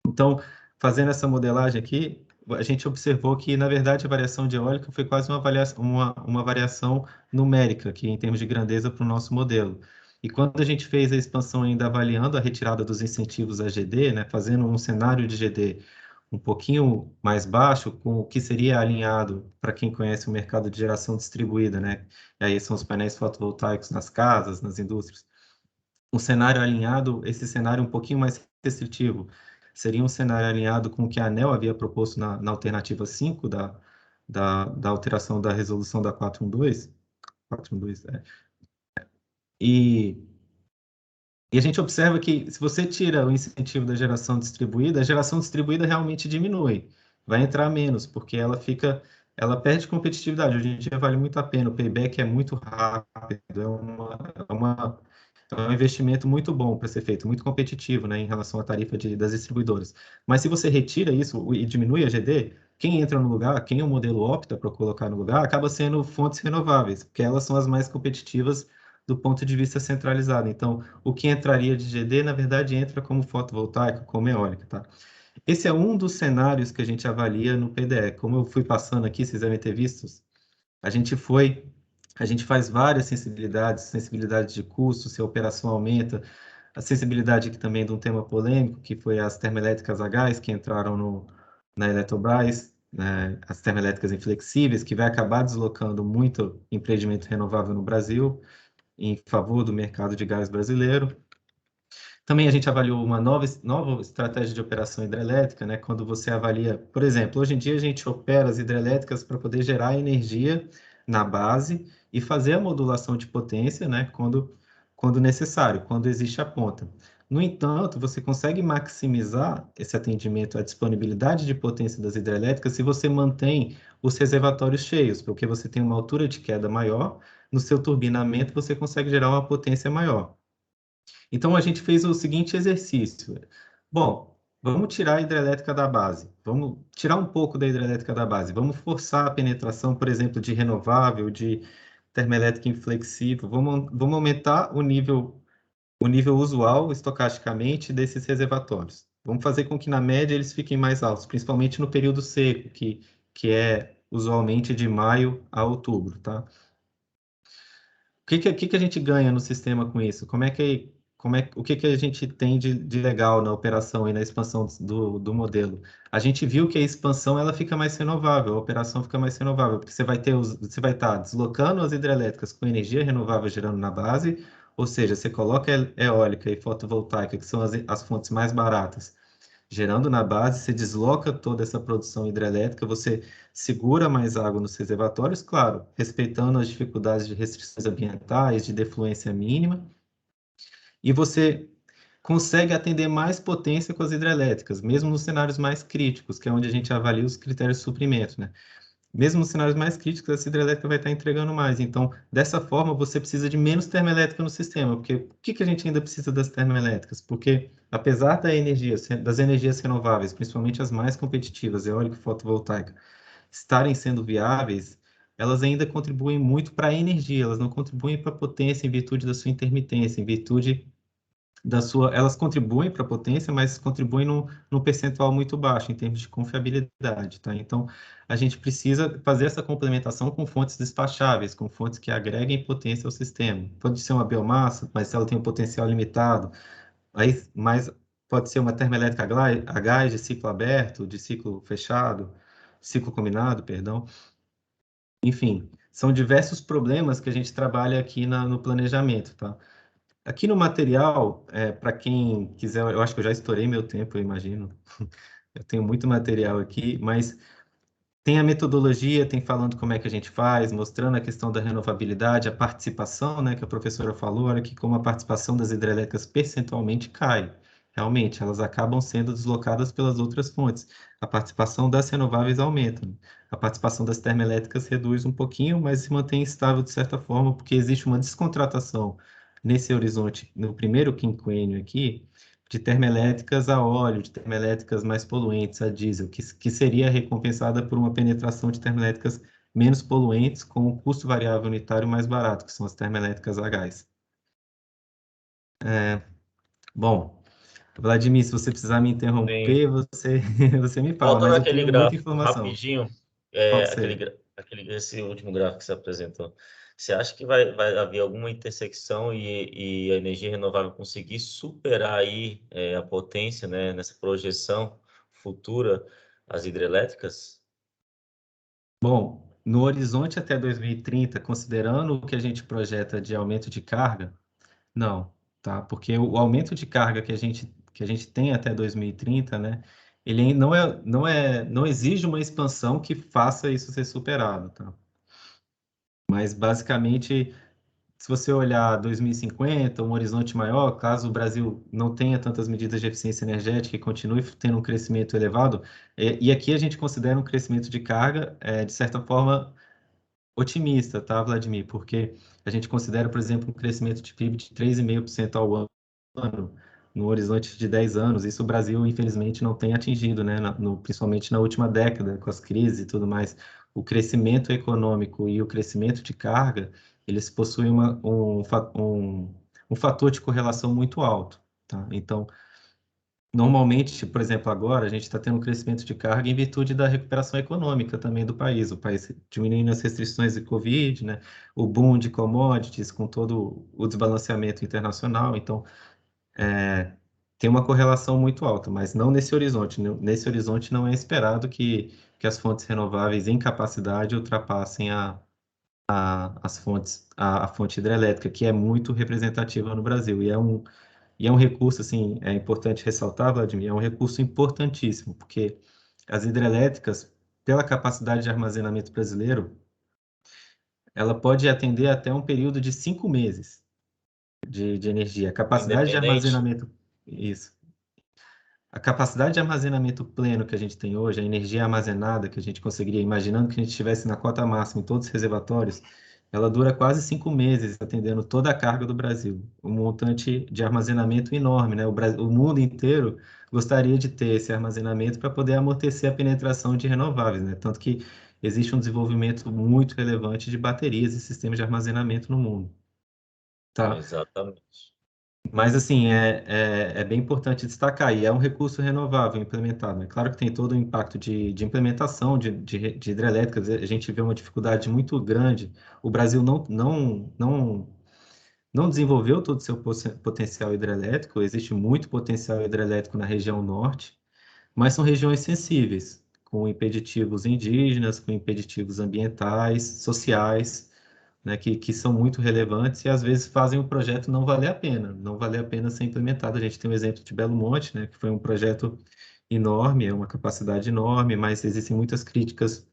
Então, fazendo essa modelagem aqui, a gente observou que, na verdade, a variação de eólica foi quase uma variação numérica, aqui, em termos de grandeza, para o nosso modelo. E quando a gente fez a expansão ainda avaliando a retirada dos incentivos a GD, né, fazendo um cenário de GD um pouquinho mais baixo, com o que seria alinhado para quem conhece o mercado de geração distribuída, né? E aí são os painéis fotovoltaicos nas casas, nas indústrias. Um cenário alinhado, esse cenário um pouquinho mais restritivo, seria um cenário alinhado com o que a ANEEL havia proposto na alternativa 5 da alteração da resolução da 412, 412, E, e a gente observa que se você tira o incentivo da geração distribuída, a geração distribuída realmente diminui, vai entrar menos, porque ela perde competitividade. Hoje em dia vale muito a pena, o payback é muito rápido, é um investimento muito bom para ser feito, muito competitivo, né, em relação à tarifa das distribuidoras. Mas se você retira isso e diminui a GD, quem entra no lugar, quem o modelo opta para colocar no lugar, acaba sendo fontes renováveis, porque elas são as mais competitivas do ponto de vista centralizado. Então, o que entraria de GD, na verdade, entra como fotovoltaica, como eólica, tá? Esse é um dos cenários que a gente avalia no PDE. Como eu fui passando aqui, vocês devem ter visto, a gente faz várias sensibilidade de custo, se a operação aumenta, a sensibilidade aqui também de um tema polêmico, que foi as termoelétricas a gás, que entraram na Eletrobras, né, as termoelétricas inflexíveis, que vai acabar deslocando muito empreendimento renovável no Brasil, em favor do mercado de gás brasileiro. Também a gente avaliou uma nova estratégia de operação hidrelétrica, né? Quando você avalia, por exemplo, hoje em dia a gente opera as hidrelétricas para poder gerar energia na base e fazer a modulação de potência, né? Quando necessário, quando existe a ponta. No entanto, você consegue maximizar esse atendimento à disponibilidade de potência das hidrelétricas se você mantém os reservatórios cheios, porque você tem uma altura de queda maior, no seu turbinamento você consegue gerar uma potência maior. Então, a gente fez o seguinte exercício. Bom, vamos tirar a hidrelétrica da base. Vamos tirar um pouco da hidrelétrica da base. Vamos forçar a penetração, por exemplo, de renovável, de termoelétrica inflexível. Vamos aumentar o nível usual, estocasticamente, desses reservatórios. Vamos fazer com que, na média, eles fiquem mais altos, principalmente no período seco, que é usualmente de maio a outubro, tá? O que a gente ganha no sistema com isso? O que a gente tem de legal na operação e na expansão do modelo? A gente viu que a expansão ela fica mais renovável, a operação fica mais renovável, porque você vai estar deslocando as hidrelétricas com energia renovável gerando na base, ou seja, você coloca eólica e fotovoltaica, que são as fontes mais baratas, gerando na base, você desloca toda essa produção hidrelétrica, você segura mais água nos reservatórios, claro, respeitando as dificuldades de restrições ambientais, de defluência mínima, e você consegue atender mais potência com as hidrelétricas, mesmo nos cenários mais críticos, que é onde a gente avalia os critérios de suprimento, né? Mesmo nos cenários mais críticos, essa hidrelétrica vai estar entregando mais. Então, dessa forma, você precisa de menos termoelétrica no sistema. Porque por que a gente ainda precisa das termoelétricas? Porque, apesar das energias renováveis, principalmente as mais competitivas, eólica e fotovoltaica, estarem sendo viáveis, elas ainda contribuem muito para a energia, elas não contribuem para a potência em virtude da sua intermitência, em virtude elas contribuem para a potência, mas contribuem num percentual muito baixo em termos de confiabilidade, tá? Então, a gente precisa fazer essa complementação com fontes despacháveis, com fontes que agreguem potência ao sistema. Pode ser uma biomassa, mas se ela tem um potencial limitado, mas pode ser uma termoelétrica a gás de ciclo aberto, de ciclo fechado, ciclo combinado, perdão. Enfim, são diversos problemas que a gente trabalha aqui no planejamento, tá? Aqui no material, para quem quiser, eu acho que eu já estourei meu tempo, eu imagino. Eu tenho muito material aqui, mas tem a metodologia, tem falando como é que a gente faz, mostrando a questão da renovabilidade, a participação, né, que a professora falou, olha que como a participação das hidrelétricas percentualmente cai. Realmente, elas acabam sendo deslocadas pelas outras fontes. A participação das renováveis aumenta. A participação das termoelétricas reduz um pouquinho, mas se mantém estável de certa forma, porque existe uma descontratação nesse horizonte, no primeiro quinquênio aqui, de termoelétricas a óleo, de termoelétricas mais poluentes a diesel, que seria recompensada por uma penetração de termoelétricas menos poluentes com um custo variável unitário mais barato, que são as termoelétricas a gás. Bom, Vladimir, se você precisar me Bem, interromper, você me fala, voltando mas eu àquele tenho muita gráfico informação. rapidinho, Qual seria? esse último gráfico que você apresentou, você acha que vai haver alguma intersecção e a energia renovável conseguir superar aí a potência, né, nessa projeção futura, as hidrelétricas? Bom, no horizonte até 2030, considerando o que a gente projeta de aumento de carga, não, tá? Porque o aumento de carga que a gente tem até 2030, né? Ele não exige uma expansão que faça isso ser superado, tá? Mas basicamente, se você olhar 2050, um horizonte maior, caso o Brasil não tenha tantas medidas de eficiência energética e continue tendo um crescimento elevado, e aqui a gente considera um crescimento de carga, de certa forma, otimista, tá, Vladimir? Porque a gente considera, por exemplo, um crescimento de PIB de 3,5% ao ano, no horizonte de 10 anos. Isso o Brasil, infelizmente, não tem atingido, né? Principalmente na última década, com as crises e tudo mais. O crescimento econômico e o crescimento de carga, eles possuem um fator de correlação muito alto, tá? Então, normalmente, por exemplo, agora a gente está tendo um crescimento de carga em virtude da recuperação econômica também do país. O país diminuindo as restrições de Covid, né? O boom de commodities com todo o desbalanceamento internacional. Então, tem uma correlação muito alta, mas não nesse horizonte. Nesse horizonte não é esperado que as fontes renováveis em capacidade ultrapassem a fonte hidrelétrica, que é muito representativa no Brasil. E é um recurso, assim, é importante ressaltar, Vladimir, é um recurso importantíssimo, porque as hidrelétricas, pela capacidade de armazenamento brasileiro, ela pode atender até um período de 5 meses de energia. A capacidade de Independente, armazenamento. Isso. A capacidade de armazenamento pleno que a gente tem hoje, a energia armazenada que a gente conseguiria, imaginando que a gente estivesse na cota máxima em todos os reservatórios, ela dura quase 5 meses, atendendo toda a carga do Brasil. Um montante de armazenamento enorme, né? O mundo inteiro gostaria de ter esse armazenamento para poder amortecer a penetração de renováveis, né? Tanto que existe um desenvolvimento muito relevante de baterias e sistemas de armazenamento no mundo, tá? Exatamente. Mas, assim, é bem importante destacar, e é um recurso renovável implementado. É claro que tem todo o impacto de implementação de hidrelétricas, a gente vê uma dificuldade muito grande. O Brasil não desenvolveu todo o seu potencial hidrelétrico, existe muito potencial hidrelétrico na região norte, mas são regiões sensíveis, com impeditivos indígenas, com impeditivos ambientais, sociais, né, que são muito relevantes e às vezes fazem o projeto não valer a pena ser implementado. A gente tem o exemplo de Belo Monte, né, que foi um projeto enorme, é uma capacidade enorme, mas existem muitas críticas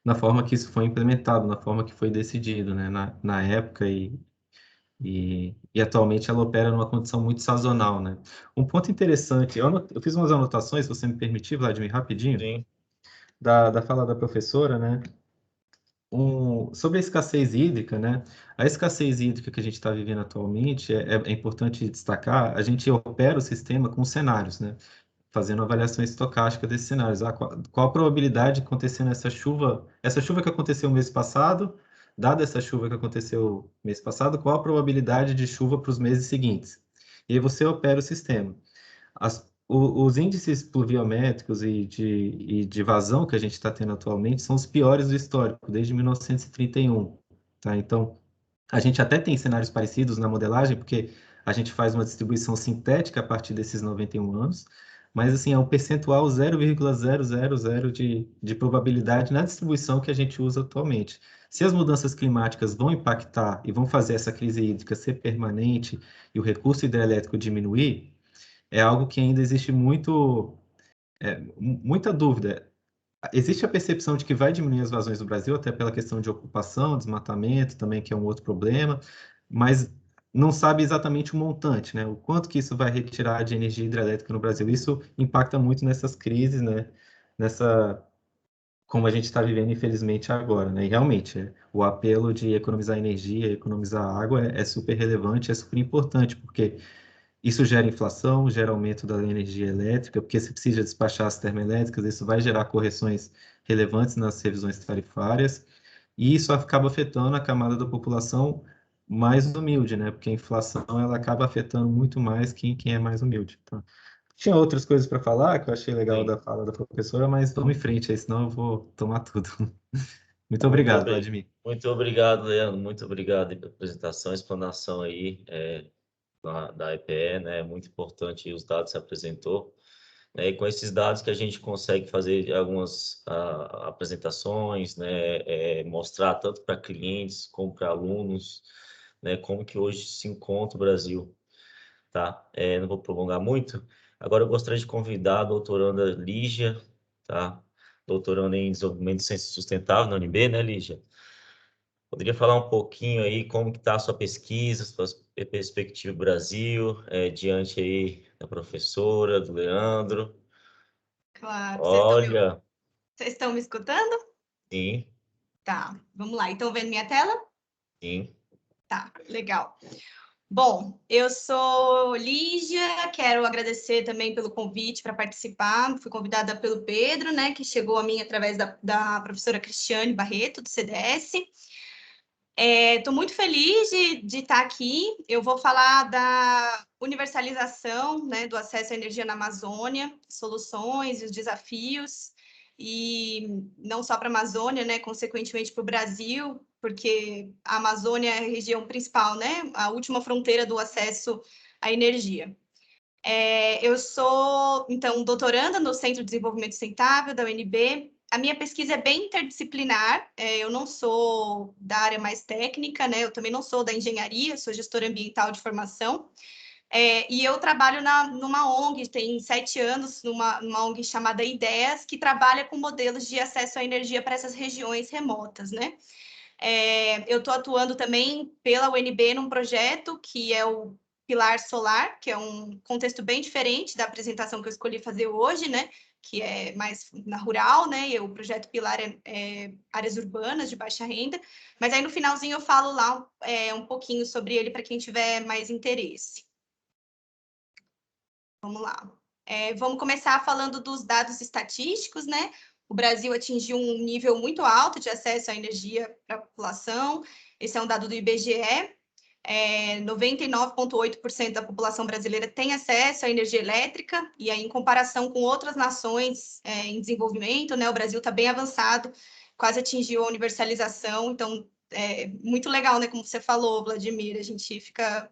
na forma que isso foi implementado, na forma que foi decidido, né, na época e atualmente ela opera numa condição muito sazonal, né. Um ponto interessante, eu fiz umas anotações, se você me permitir, Vladimir, rapidinho, Sim, da fala da professora, né, sobre a escassez hídrica, né? A escassez hídrica que a gente está vivendo atualmente é importante destacar. A gente opera o sistema com cenários, né? Fazendo avaliação estocástica desses cenários. Qual a probabilidade de acontecer essa chuva que aconteceu mês passado, dada essa chuva que aconteceu mês passado, qual a probabilidade de chuva para os meses seguintes? E aí você opera o sistema. Os índices pluviométricos e de vazão que a gente está tendo atualmente são os piores do histórico, desde 1931. Tá? Então, a gente até tem cenários parecidos na modelagem, porque a gente faz uma distribuição sintética a partir desses 91 anos, mas assim, é um percentual 0,000 de probabilidade na distribuição que a gente usa atualmente. Se as mudanças climáticas vão impactar e vão fazer essa crise hídrica ser permanente e o recurso hidrelétrico diminuir, é algo que ainda existe muita dúvida. Existe a percepção de que vai diminuir as vazões do Brasil, até pela questão de ocupação, desmatamento também, que é um outro problema, mas não sabe exatamente o montante, né? O quanto que isso vai retirar de energia hidrelétrica no Brasil. Isso impacta muito nessas crises, né? Como a gente está vivendo, infelizmente, agora, né? E realmente, o apelo de economizar energia, economizar água é super relevante, é super importante, porque isso gera inflação, gera aumento da energia elétrica, porque se precisa despachar as termoelétricas, isso vai gerar correções relevantes nas revisões tarifárias, e isso acaba afetando a camada da população mais humilde, né? Porque a inflação ela acaba afetando muito mais quem é mais humilde. Então, tinha outras coisas para falar que eu achei legal sim. da fala da professora, mas vamos em frente aí, senão eu vou tomar tudo. Muito Muito, obrigado, Vladimir. muito obrigado, Leandro. Muito obrigado aí pela apresentação, explanação aí da EPE, né? Muito importante os dados que você apresentou. Né? E com esses dados que a gente consegue fazer algumas apresentações, né? Mostrar tanto para clientes como para alunos, né? Como que hoje se encontra o Brasil, tá? Não vou prolongar muito. Agora eu gostaria de convidar a doutoranda Lígia, tá? Doutoranda em Desenvolvimento de Ciência Sustentável na UNB, né, Lígia? Poderia falar um pouquinho aí como que está a sua pesquisa, sua perspectiva Brasil, diante aí da professora, do Leandro. Claro. Olha, Vocês estão me escutando? sim, Tá, vamos lá. Estão vendo minha tela? sim, Tá, legal. Bom, eu sou Lígia, quero agradecer também pelo convite para participar. Fui convidada pelo Pedro, né, que chegou a mim através da professora Cristiane Barreto, do CDS. Estou muito feliz de estar aqui. Eu vou falar da universalização, né, do acesso à energia na Amazônia, soluções e os desafios, e não só para a Amazônia, né, consequentemente para o Brasil, porque a Amazônia é a região principal, né, a última fronteira do acesso à energia. Eu sou, então, doutoranda no Centro de Desenvolvimento Sustentável, da UNB. A minha pesquisa é bem interdisciplinar, eu não sou da área mais técnica, né? Eu também não sou da engenharia, sou gestora ambiental de formação. E eu trabalho numa ONG, tem 7 anos, numa ONG chamada Ideias, que trabalha com modelos de acesso à energia para essas regiões remotas, né? Eu estou atuando também pela UNB num projeto que é o pilar solar, que é um contexto bem diferente da apresentação que eu escolhi fazer hoje, né? Que é mais na rural, né? E o projeto Pilar é áreas urbanas de baixa renda. Mas aí no finalzinho eu falo lá um pouquinho sobre ele para quem tiver mais interesse. Vamos lá. Vamos começar falando dos dados estatísticos, né? O Brasil atingiu um nível muito alto de acesso à energia para a população. Esse é um dado do IBGE. 99,8% da população brasileira tem acesso à energia elétrica, e aí, em comparação com outras nações em desenvolvimento, né, o Brasil está bem avançado, quase atingiu a universalização. Então, muito legal, né, como você falou, Vladimir, a gente fica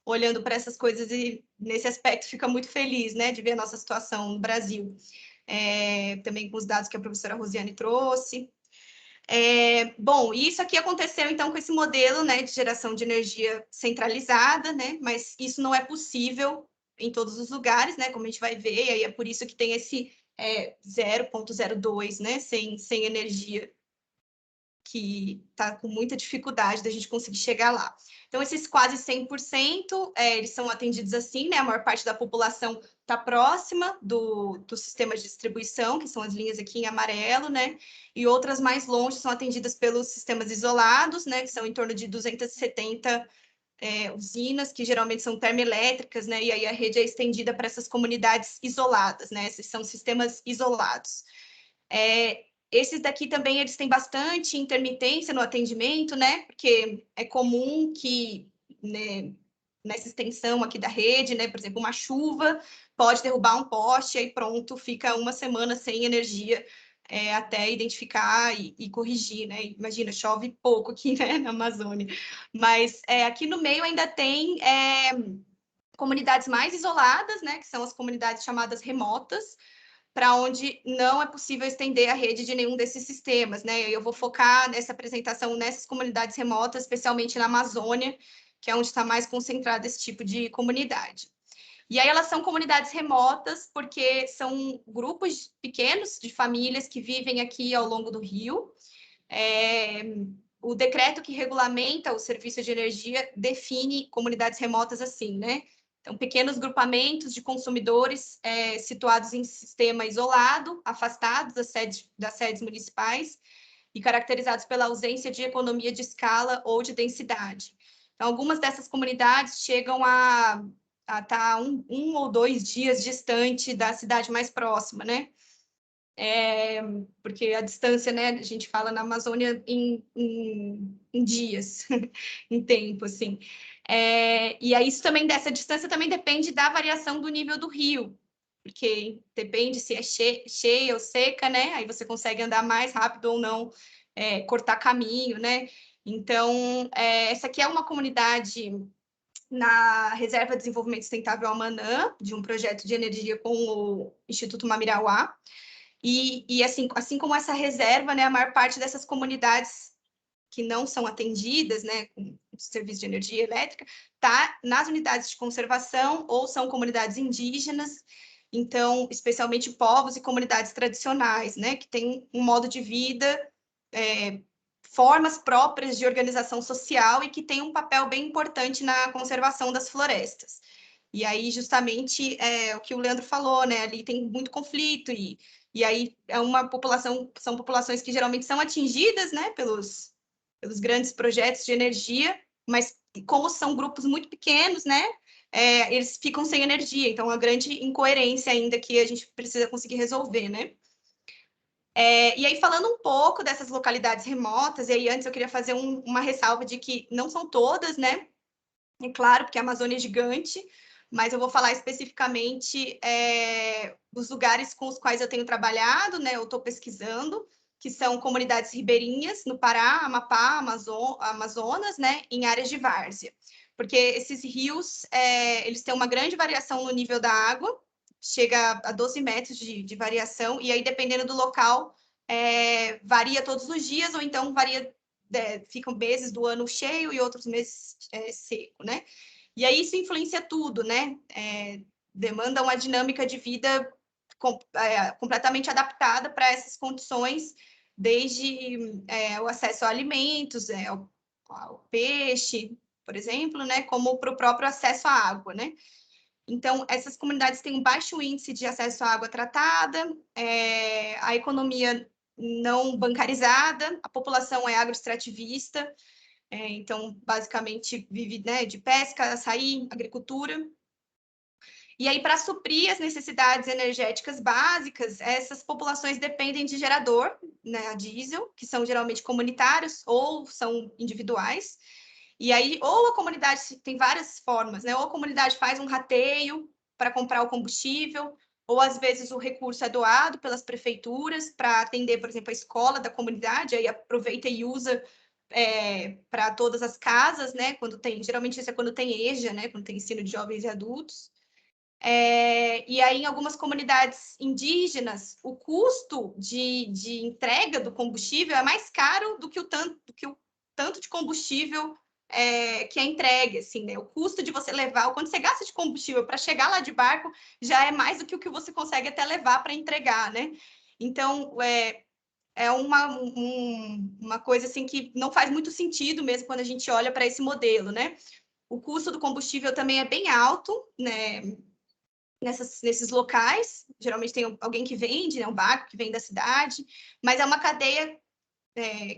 olhando para essas coisas e, nesse aspecto, fica muito feliz, né, de ver a nossa situação no Brasil. Também com os dados que a professora Rosiane trouxe. Bom, isso aqui aconteceu, então, com esse modelo, né, de geração de energia centralizada, né, mas isso não é possível em todos os lugares, né, como a gente vai ver, e aí é por isso que tem esse 0,02, né, sem energia, que está com muita dificuldade da gente conseguir chegar lá. Então, esses quase 100%, eles são atendidos assim, né? A maior parte da população está próxima do sistema de distribuição, que são as linhas aqui em amarelo, né? E outras mais longe são atendidas pelos sistemas isolados, né? Que são em torno de 270 usinas, que geralmente são termoelétricas, né? E aí a rede é estendida para essas comunidades isoladas, né? Esses são sistemas isolados. Esses daqui também, eles têm bastante intermitência no atendimento, né? Porque é comum que, né, nessa extensão aqui da rede, né? Por exemplo, uma chuva pode derrubar um poste, aí pronto, fica uma semana sem energia até identificar e corrigir, né? Imagina, chove pouco aqui, né, na Amazônia. Mas aqui no meio ainda tem comunidades mais isoladas, né? Que são as comunidades chamadas remotas, para onde não é possível estender a rede de nenhum desses sistemas, né? Eu vou focar nessa apresentação nessas comunidades remotas, especialmente na Amazônia, que é onde está mais concentrado esse tipo de comunidade. E aí elas são comunidades remotas porque são grupos pequenos de famílias que vivem aqui ao longo do rio. O decreto que regulamenta o serviço de energia define comunidades remotas assim, né? Então, pequenos grupamentos de consumidores situados em sistema isolado, afastados das sedes municipais e caracterizados pela ausência de economia de escala ou de densidade. Então, algumas dessas comunidades chegam a estar um ou 2 dias distante da cidade mais próxima, né? Porque a distância, né, a gente fala na Amazônia em dias, em tempo, assim. E aí, isso também, dessa distância também depende da variação do nível do rio, porque depende se é cheia ou seca, né? Aí você consegue andar mais rápido ou não, cortar caminho, né? Então, essa aqui é uma comunidade na Reserva de Desenvolvimento Sustentável Amanã, de um projeto de energia com o Instituto Mamirauá. E assim como essa reserva, né, a maior parte dessas comunidades que não são atendidas, né, com serviço de energia elétrica, está nas unidades de conservação ou são comunidades indígenas, então, especialmente povos e comunidades tradicionais, né, que têm um modo de vida, formas próprias de organização social e que têm um papel bem importante na conservação das florestas. E aí, justamente, o que o Leandro falou, né, ali tem muito conflito e aí é uma população, são populações que geralmente são atingidas, né, pelos grandes projetos de energia, mas como são grupos muito pequenos, né, eles ficam sem energia. Então, é uma grande incoerência ainda que a gente precisa conseguir resolver, né? E aí, falando um pouco dessas localidades remotas, e aí antes eu queria fazer uma ressalva de que não são todas, né? É claro, porque a Amazônia é gigante, mas eu vou falar especificamente dos lugares com os quais eu tenho trabalhado, né? Eu estou pesquisando, que são comunidades ribeirinhas no Pará, Amapá, Amazonas, né? Em áreas de várzea. Porque esses rios, eles têm uma grande variação no nível da água, chega a 12 metros de variação, e aí, dependendo do local, varia todos os dias, ou então varia, ficam meses do ano cheio e outros meses seco, né? E aí isso influencia tudo, né? Demanda uma dinâmica de vida completamente adaptada para essas condições, desde o acesso a alimentos, ao peixe, por exemplo, né, como para o próprio acesso à água, né? Então, essas comunidades têm um baixo índice de acesso à água tratada, a economia não bancarizada, a população é agroextrativista, então, basicamente, vive, né, de pesca, açaí, agricultura. E aí, para suprir as necessidades energéticas básicas, essas populações dependem de gerador, né, a diesel, que são geralmente comunitários ou são individuais. E aí, ou a comunidade tem várias formas, né? Ou a comunidade faz um rateio para comprar o combustível, ou às vezes o recurso é doado pelas prefeituras para atender, por exemplo, a escola da comunidade, aí aproveita e usa para todas as casas, né? Quando tem, geralmente isso é quando tem EJA, né? Quando tem ensino de jovens e adultos. E aí, em algumas comunidades indígenas, o custo de entrega do combustível é mais caro do que o tanto de combustível que é entregue, assim, né? O custo de você levar, quando você gasta de combustível para chegar lá de barco, já é mais do que o que você consegue até levar para entregar, né? Então, é uma coisa assim que não faz muito sentido mesmo quando a gente olha para esse modelo, né? O custo do combustível também é bem alto, né? Nesses locais, geralmente tem alguém que vende, né, um barco que vem da cidade, mas é uma cadeia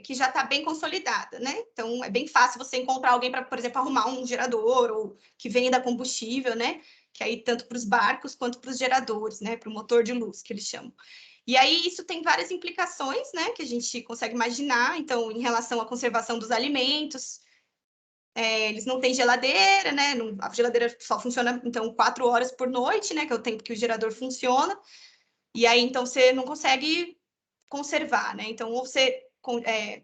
que já está bem consolidada, né? Então, é bem fácil você encontrar alguém para, por exemplo, arrumar um gerador ou que venda combustível, né? Que aí tanto para os barcos quanto para os geradores, né? Para o motor de luz, que eles chamam. E aí isso tem várias implicações, né? Que a gente consegue imaginar. Então, em relação à conservação dos alimentos, eles não têm geladeira, né? A geladeira só funciona, então, 4 horas por noite, né? Que é o tempo que o gerador funciona. E aí, então, você não consegue conservar, né? Então, ou você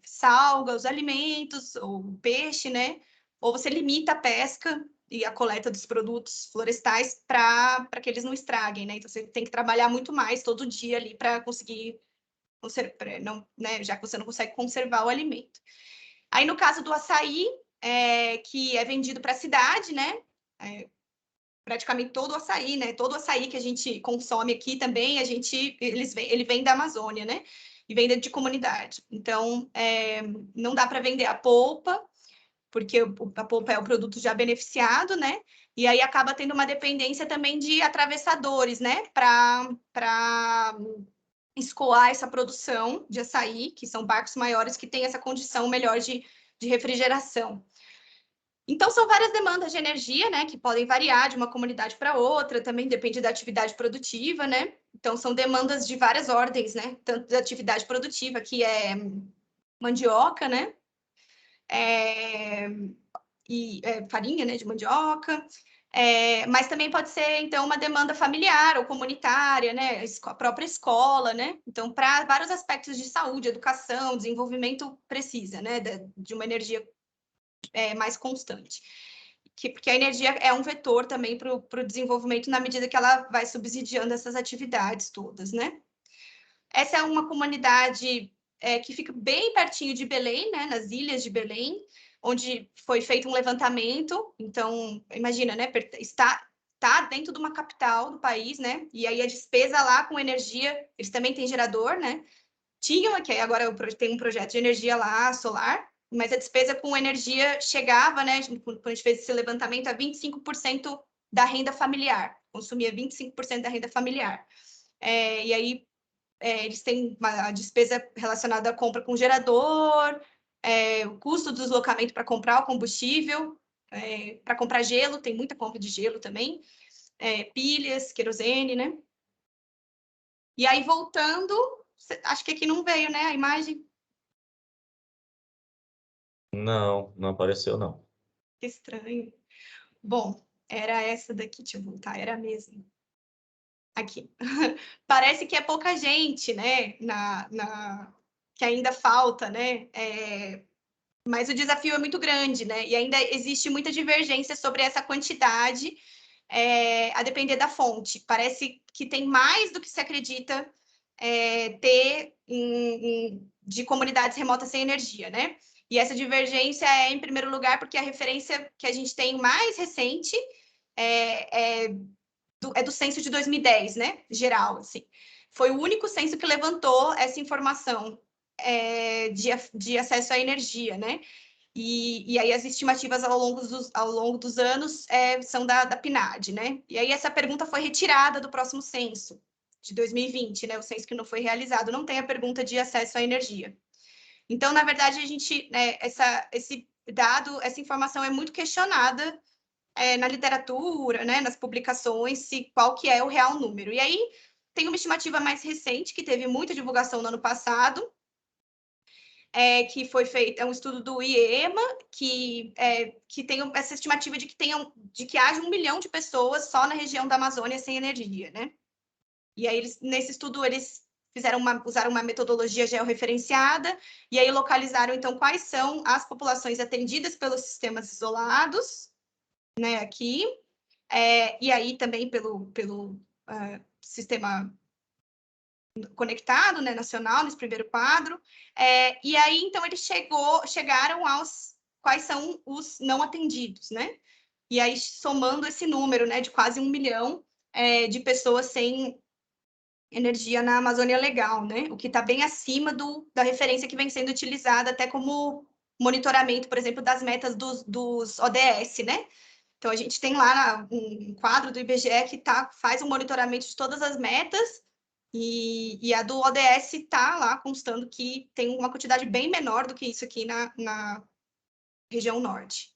salga os alimentos, ou o peixe, né? Ou você limita a pesca e a coleta dos produtos florestais para que eles não estraguem, né? Então, você tem que trabalhar muito mais todo dia ali para conseguir conservar, não, né? Já que você não consegue conservar o alimento. Aí, no caso do açaí, que é vendido para a cidade, né? Praticamente todo o açaí, né? Todo o açaí que a gente consome aqui também, ele vem da Amazônia, né? E vem de comunidade. Então, não dá para vender a polpa, porque a polpa é o produto já beneficiado, né? E aí acaba tendo uma dependência também de atravessadores, né? Para escoar essa produção de açaí, que são barcos maiores que têm essa condição melhor de refrigeração. Então, são várias demandas de energia, né, que podem variar de uma comunidade para outra, também depende da atividade produtiva, né? Então, são demandas de várias ordens, né? Tanto da atividade produtiva, que é mandioca, né? Farinha, né, de mandioca. Mas também pode ser, então, uma demanda familiar ou comunitária, né? A própria escola, né? Então, para vários aspectos de saúde, educação, desenvolvimento, precisa, né? De uma energia mais constante. Porque a energia é um vetor também para o desenvolvimento na medida que ela vai subsidiando essas atividades todas, né? Essa é uma comunidade que fica bem pertinho de Belém, né? Nas ilhas de Belém, onde foi feito um levantamento. Então, imagina, né? Está dentro de uma capital do país, né? E aí a despesa lá com energia, eles também têm gerador, né? Que agora tem um projeto de energia lá, solar, mas a despesa com energia chegava, né, quando a gente fez esse levantamento, a 25% da renda familiar, consumia 25% da renda familiar. E aí eles têm a despesa relacionada à compra com gerador, o custo do deslocamento para comprar o combustível, para comprar gelo, tem muita compra de gelo também, pilhas, querosene, né? E aí, voltando, acho que aqui não veio, né, a imagem. Não, não apareceu, não. Que estranho. Bom, era essa daqui, deixa eu voltar, era a mesma. Aqui. Parece que é pouca gente, né, que ainda falta, né, mas o desafio é muito grande, né, e ainda existe muita divergência sobre essa quantidade, a depender da fonte. Parece que tem mais do que se acredita ter de comunidades remotas sem energia, né? E essa divergência é, em primeiro lugar, porque a referência que a gente tem mais recente é do censo de 2010, né? Geral, assim. Foi o único censo que levantou essa informação de acesso à energia, né? E aí as estimativas ao longo dos anos são da PNAD, né? E aí essa pergunta foi retirada do próximo censo, de 2020, né? O censo que não foi realizado, não tem a pergunta de acesso à energia. Então, na verdade, a gente, né, esse dado, essa informação é muito questionada na literatura, né, nas publicações, qual que é o real número. E aí tem uma estimativa mais recente, que teve muita divulgação no ano passado, que foi feito, é um estudo do IEMA, que tem essa estimativa de que haja 1 milhão de pessoas só na região da Amazônia sem energia, né? E aí, nesse estudo, eles usaram uma metodologia georreferenciada, e aí localizaram, então, quais são as populações atendidas pelos sistemas isolados, né, aqui, e aí também pelo sistema conectado, né, nacional, nesse primeiro quadro, e aí, então, eles chegaram aos quais são os não atendidos, né? E aí, somando esse número, né, de quase 1 milhão de pessoas sem energia na Amazônia Legal, né? O que está bem acima da referência que vem sendo utilizada até como monitoramento, por exemplo, das metas dos ODS, né? Então, a gente tem lá um quadro do IBGE que faz um monitoramento de todas as metas, e a do ODS está lá constando que tem uma quantidade bem menor do que isso aqui na região norte.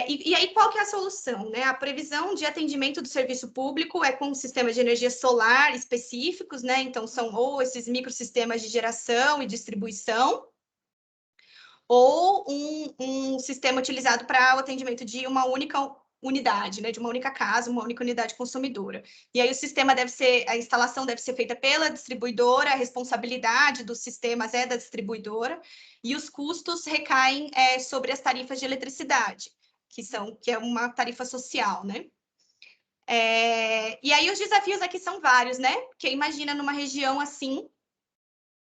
E aí, qual que é a solução, né? A previsão de atendimento do serviço público é com sistemas de energia solar específicos, né? Então, são ou esses microsistemas de geração e distribuição, ou um sistema utilizado para o atendimento de uma única unidade, né? De uma única casa, uma única unidade consumidora. E aí, a instalação deve ser feita pela distribuidora, a responsabilidade dos sistemas é da distribuidora, e os custos recaem sobre as tarifas de eletricidade, que é uma tarifa social, né? E aí os desafios aqui são vários, né? Porque imagina numa região assim,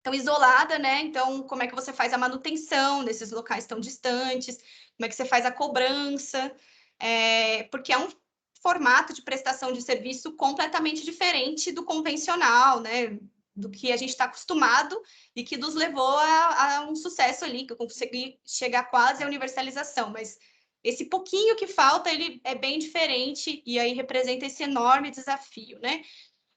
tão isolada, né? Então, como é que você faz a manutenção desses locais tão distantes? Como é que você faz a cobrança? Porque é um formato de prestação de serviço completamente diferente do convencional, né? Do que a gente está acostumado e que nos levou a um sucesso ali, que eu consegui chegar quase à universalização, mas esse pouquinho que falta, ele é bem diferente, e aí representa esse enorme desafio, né?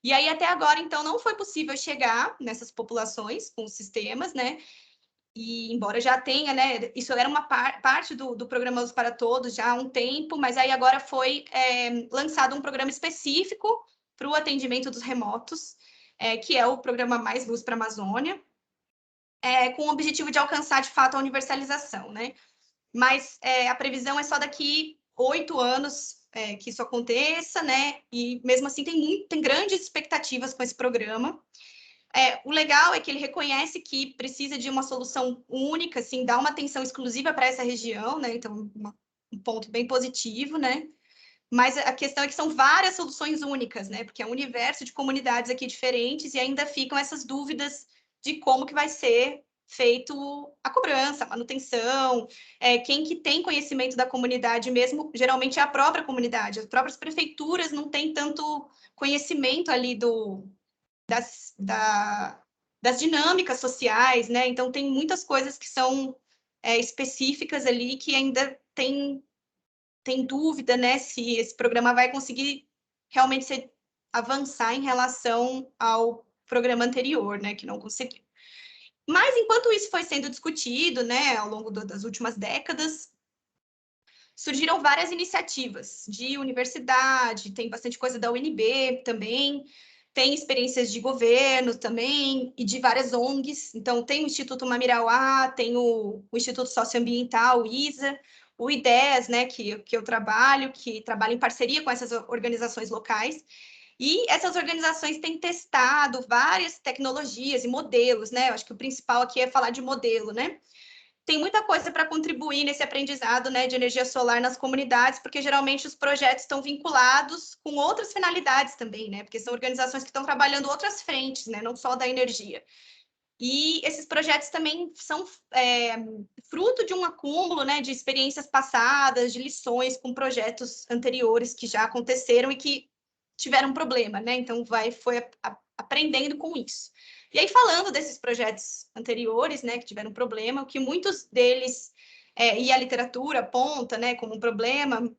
E aí, até agora, então, não foi possível chegar nessas populações com os sistemas, né? E embora já tenha, né? Isso era uma parte do programa Luz para Todos já há um tempo, mas aí agora foi lançado um programa específico para o atendimento dos remotos, que é o programa Mais Luz para a Amazônia, com o objetivo de alcançar, de fato, a universalização, né? Mas a previsão é só daqui 8 anos que isso aconteça, né? E mesmo assim tem grandes expectativas com esse programa. O legal é que ele reconhece que precisa de uma solução única, assim, dá uma atenção exclusiva para essa região, né? Então, um ponto bem positivo, né? Mas a questão é que são várias soluções únicas, né? Porque é um universo de comunidades aqui diferentes e ainda ficam essas dúvidas de como que vai ser feito a cobrança, a manutenção, quem que tem conhecimento da comunidade mesmo, geralmente é a própria comunidade, as próprias prefeituras não têm tanto conhecimento ali das dinâmicas sociais, né? Então, tem muitas coisas que são específicas ali que ainda tem dúvida, né, se esse programa vai conseguir realmente avançar em relação ao programa anterior, né, que não conseguiu. Mas, enquanto isso foi sendo discutido, né, ao longo das últimas décadas, surgiram várias iniciativas de universidade, tem bastante coisa da UNB também, tem experiências de governo também, e de várias ONGs. Então, tem o Instituto Mamirauá, tem o Instituto Socioambiental, o ISA, o IDEAS, né, que eu trabalho, que trabalha em parceria com essas organizações locais. E essas organizações têm testado várias tecnologias e modelos, né? Eu acho que o principal aqui é falar de modelo, né? Tem muita coisa para contribuir nesse aprendizado, né, de energia solar nas comunidades, porque geralmente os projetos estão vinculados com outras finalidades também, né? Porque são organizações que estão trabalhando outras frentes, né? Não só da energia. E esses projetos também são fruto de um acúmulo, né, de experiências passadas, de lições com projetos anteriores que já aconteceram e que tiveram problema, né? Então, foi aprendendo com isso. E aí, falando desses projetos anteriores, né, que tiveram problema, o que muitos deles, e a literatura aponta, né, como um problema,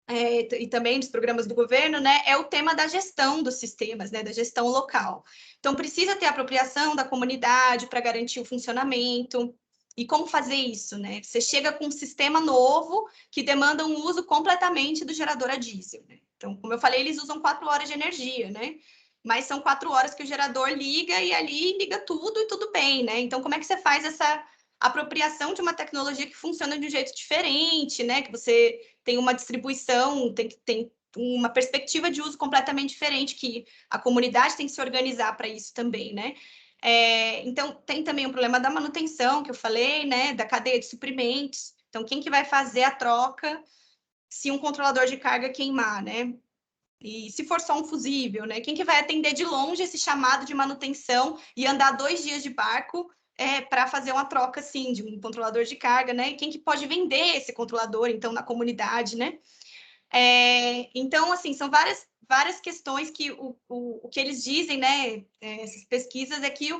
e também dos programas do governo, né, é o tema da gestão dos sistemas, né, da gestão local. Então, precisa ter apropriação da comunidade para garantir o funcionamento. E como fazer isso, né? Você chega com um sistema novo que demanda um uso completamente do gerador a diesel, né? Então, como eu falei, eles usam 4 horas de energia, né? Mas são 4 horas que o gerador liga e ali liga tudo e tudo bem, né? Então, como é que você faz essa apropriação de uma tecnologia que funciona de um jeito diferente, né? Que você tem uma distribuição, tem uma perspectiva de uso completamente diferente, que a comunidade tem que se organizar para isso também, né? Então, tem também o problema da manutenção, que eu falei, né? Da cadeia de suprimentos. Então, quem que vai fazer a troca se um controlador de carga queimar, né? E se for só um fusível, né? Quem que vai atender de longe esse chamado de manutenção e andar 2 dias de barco para fazer uma troca, assim, de um controlador de carga, né? E quem que pode vender esse controlador, então, na comunidade, né? Então, assim, são várias questões que o que eles dizem, né? Essas pesquisas é que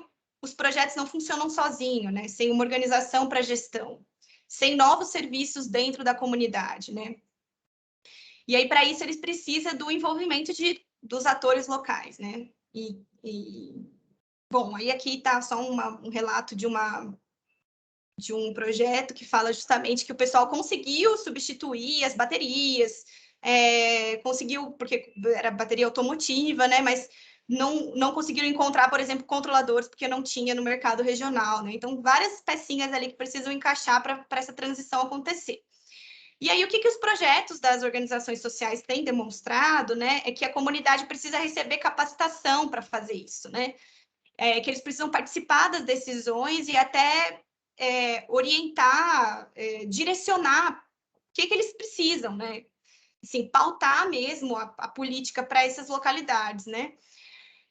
os projetos não funcionam sozinhos, né? Sem uma organização para gestão, sem novos serviços dentro da comunidade, né? E aí, para isso, eles precisam do envolvimento dos atores locais, né? Bom, aí aqui está só um relato de um projeto que fala justamente que o pessoal conseguiu substituir as baterias, conseguiu, porque era bateria automotiva, né? Mas não conseguiram encontrar, por exemplo, controladores, porque não tinha no mercado regional, né? Então, várias pecinhas ali que precisam encaixar para essa transição acontecer. E aí, o que os projetos das organizações sociais têm demonstrado, né, é que a comunidade precisa receber capacitação para fazer isso, né? Que eles precisam participar das decisões e até orientar, direcionar o que eles precisam, né? Assim, pautar mesmo a política para essas localidades, né?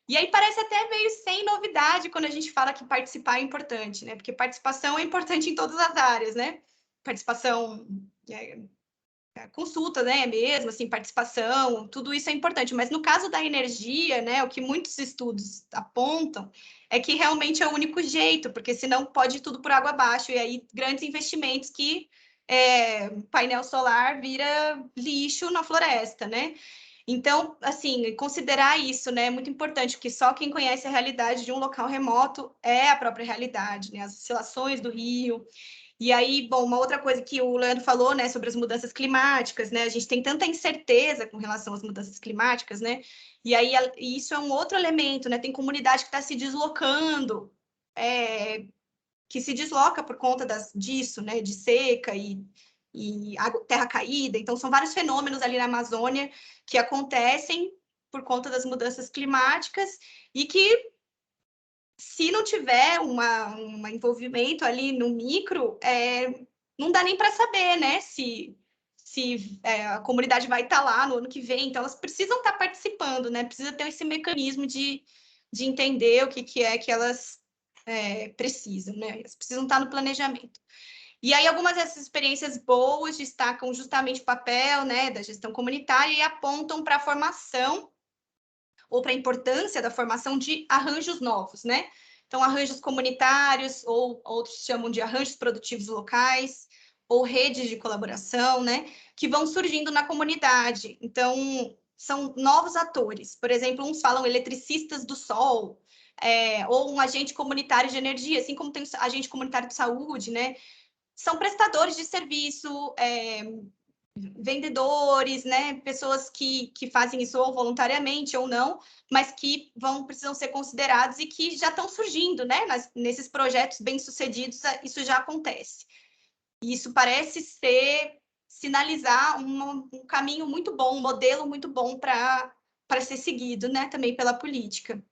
E aí parece até meio sem novidade quando a gente fala que participar é importante, né? Porque participação é importante em todas as áreas, né? Participação, consulta, né, mesmo, assim, participação, tudo isso é importante, mas no caso da energia, né, o que muitos estudos apontam é que realmente é o único jeito, porque senão pode ir tudo por água abaixo, e aí grandes investimentos que painel solar vira lixo na floresta, né? Então, assim, considerar isso, né, é muito importante, porque só quem conhece a realidade de um local remoto é a própria realidade, né, as oscilações do rio. E aí, bom, uma outra coisa que o Leandro falou, né, sobre as mudanças climáticas, né, a gente tem tanta incerteza com relação às mudanças climáticas, né, e aí isso é um outro elemento, né, tem comunidade que está se deslocando, que se desloca por conta disso, né, de seca e terra caída, então são vários fenômenos ali na Amazônia que acontecem por conta das mudanças climáticas e que se não tiver um envolvimento ali no micro, não dá nem para saber, né, se a comunidade vai estar lá no ano que vem. Então, elas precisam estar participando, né, precisa ter esse mecanismo de entender o que é que elas precisam, né, elas precisam estar no planejamento. E aí, algumas dessas experiências boas destacam justamente o papel, né, da gestão comunitária e apontam para a formação ou para a importância da formação de arranjos novos, né? Então, arranjos comunitários, ou outros chamam de arranjos produtivos locais, ou redes de colaboração, né? Que vão surgindo na comunidade. Então, são novos atores. Por exemplo, uns falam eletricistas do sol, ou um agente comunitário de energia, assim como tem o agente comunitário de saúde, né? São prestadores de serviço, vendedores, né, pessoas que fazem isso ou voluntariamente ou não, mas que precisam ser considerados e que já estão surgindo, né, nesses projetos bem-sucedidos, isso já acontece. E isso parece sinalizar um caminho muito bom, um modelo muito bom para ser seguido, né, também pela política.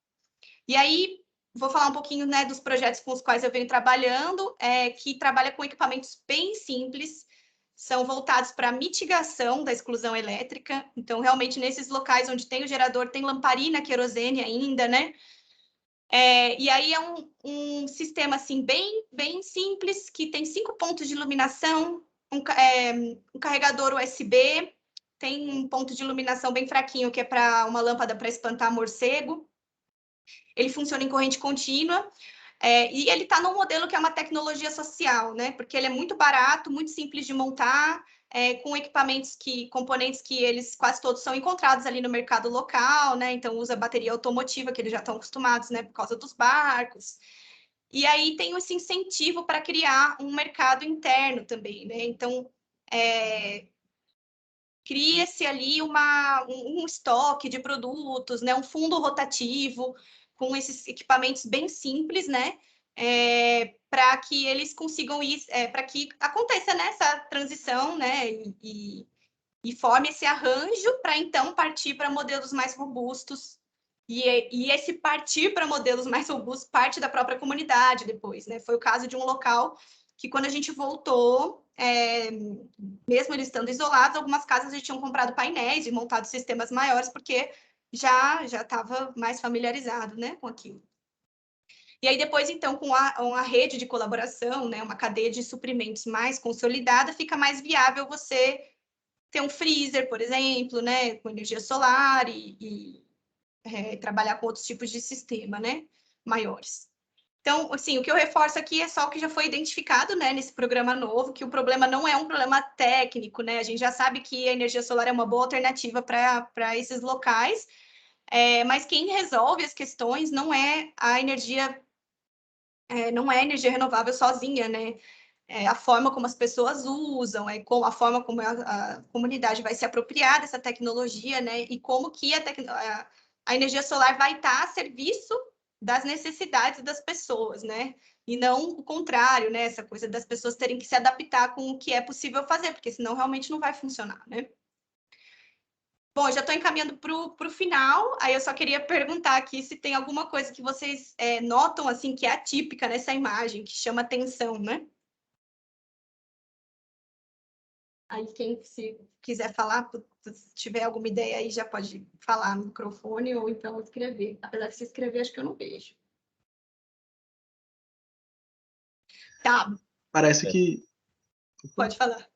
E aí, vou falar um pouquinho, né, dos projetos com os quais eu venho trabalhando, que trabalha com equipamentos bem simples, são voltados para a mitigação da exclusão elétrica. Então, realmente, nesses locais onde tem o gerador, tem lamparina, querosene ainda, né? E aí é um sistema, assim, bem simples, que tem 5 pontos de iluminação, um carregador USB, tem um ponto de iluminação bem fraquinho, que é para uma lâmpada para espantar morcego, Ele funciona em corrente contínua, e ele está num modelo que é uma tecnologia social, né? Porque ele é muito barato, muito simples de montar, com componentes que eles quase todos são encontrados ali no mercado local, né? Então usa bateria automotiva, que eles já estão acostumados, né? Por causa dos barcos. E aí tem esse incentivo para criar um mercado interno também, né? Então, cria-se ali um estoque de produtos, né? Um fundo rotativo com esses equipamentos bem simples, né? Para que eles consigam ir, para que aconteça nessa transição, né? E forme esse arranjo para então partir para modelos mais robustos. E esse partir para modelos mais robustos parte da própria comunidade depois, né? Foi o caso de um local que, quando a gente voltou, mesmo eles estando isolados, algumas casas já tinham comprado painéis e montado sistemas maiores, porque já estava mais familiarizado, né, com aquilo. E aí depois, então, com uma rede de colaboração, né, uma cadeia de suprimentos mais consolidada, fica mais viável você ter um freezer, por exemplo, né, com energia solar e trabalhar com outros tipos de sistema, né, maiores. Então, assim, o que eu reforço aqui é só o que já foi identificado, né, nesse programa novo, que o problema não é um problema técnico, né, a gente já sabe que a energia solar é uma boa alternativa para esses locais, mas quem resolve as questões não é a energia, não é a energia renovável sozinha, né, a forma como as pessoas usam, a forma como a comunidade vai se apropriar dessa tecnologia, né, e como que a energia solar vai estar a serviço das necessidades das pessoas, né, e não o contrário, né, essa coisa das pessoas terem que se adaptar com o que é possível fazer, porque senão realmente não vai funcionar, né. Bom, já estou encaminhando para o final, aí eu só queria perguntar aqui se tem alguma coisa que vocês notam, assim, que é atípica nessa imagem, que chama atenção, né? Aí, quem se quiser falar, se tiver alguma ideia aí, já pode falar no microfone ou então escrever. Apesar de se escrever, acho que eu não vejo. Tá. Parece que... Pode falar.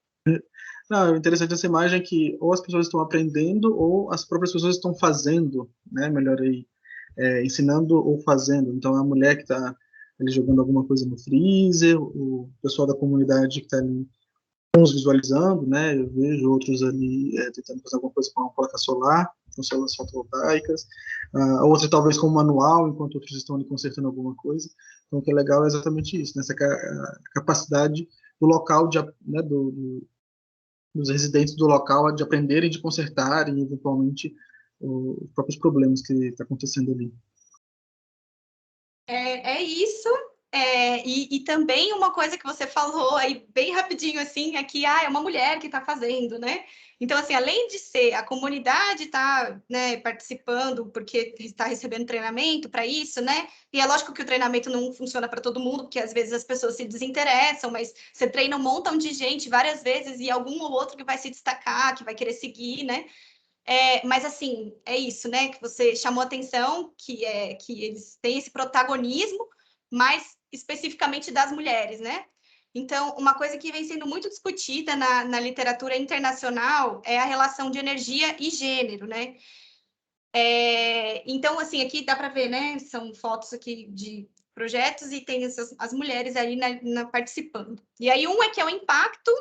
Não, o interessante dessa imagem é que ou as pessoas estão aprendendo ou as próprias pessoas estão fazendo, né? Melhor aí, ensinando ou fazendo. Então, a mulher que está ali jogando alguma coisa no freezer, o pessoal da comunidade que está ali, uns visualizando, né? Eu vejo outros ali tentando fazer alguma coisa com uma placa solar, com células fotovoltaicas, outros talvez com um manual, enquanto outros estão ali consertando alguma coisa. Então, o que é legal é exatamente isso, né? Essa capacidade do local, né, dos residentes do local de aprenderem, de consertarem, eventualmente, os próprios problemas que está acontecendo ali. É isso. E também uma coisa que você falou aí bem rapidinho, assim, é que é uma mulher que está fazendo, né? Então, assim, além de ser a comunidade está, né, participando porque está recebendo treinamento para isso, né? E é lógico que o treinamento não funciona para todo mundo, porque às vezes as pessoas se desinteressam, mas você treina um montão de gente várias vezes e algum ou outro que vai se destacar, que vai querer seguir, né? Mas, assim, é isso, né? Que você chamou atenção, que eles têm esse protagonismo, mas especificamente das mulheres, né? Então, uma coisa que vem sendo muito discutida na literatura internacional é a relação de energia e gênero, né? Então, assim, aqui dá para ver, né? São fotos aqui de projetos e tem as mulheres aí participando. E aí, um é que é o impacto,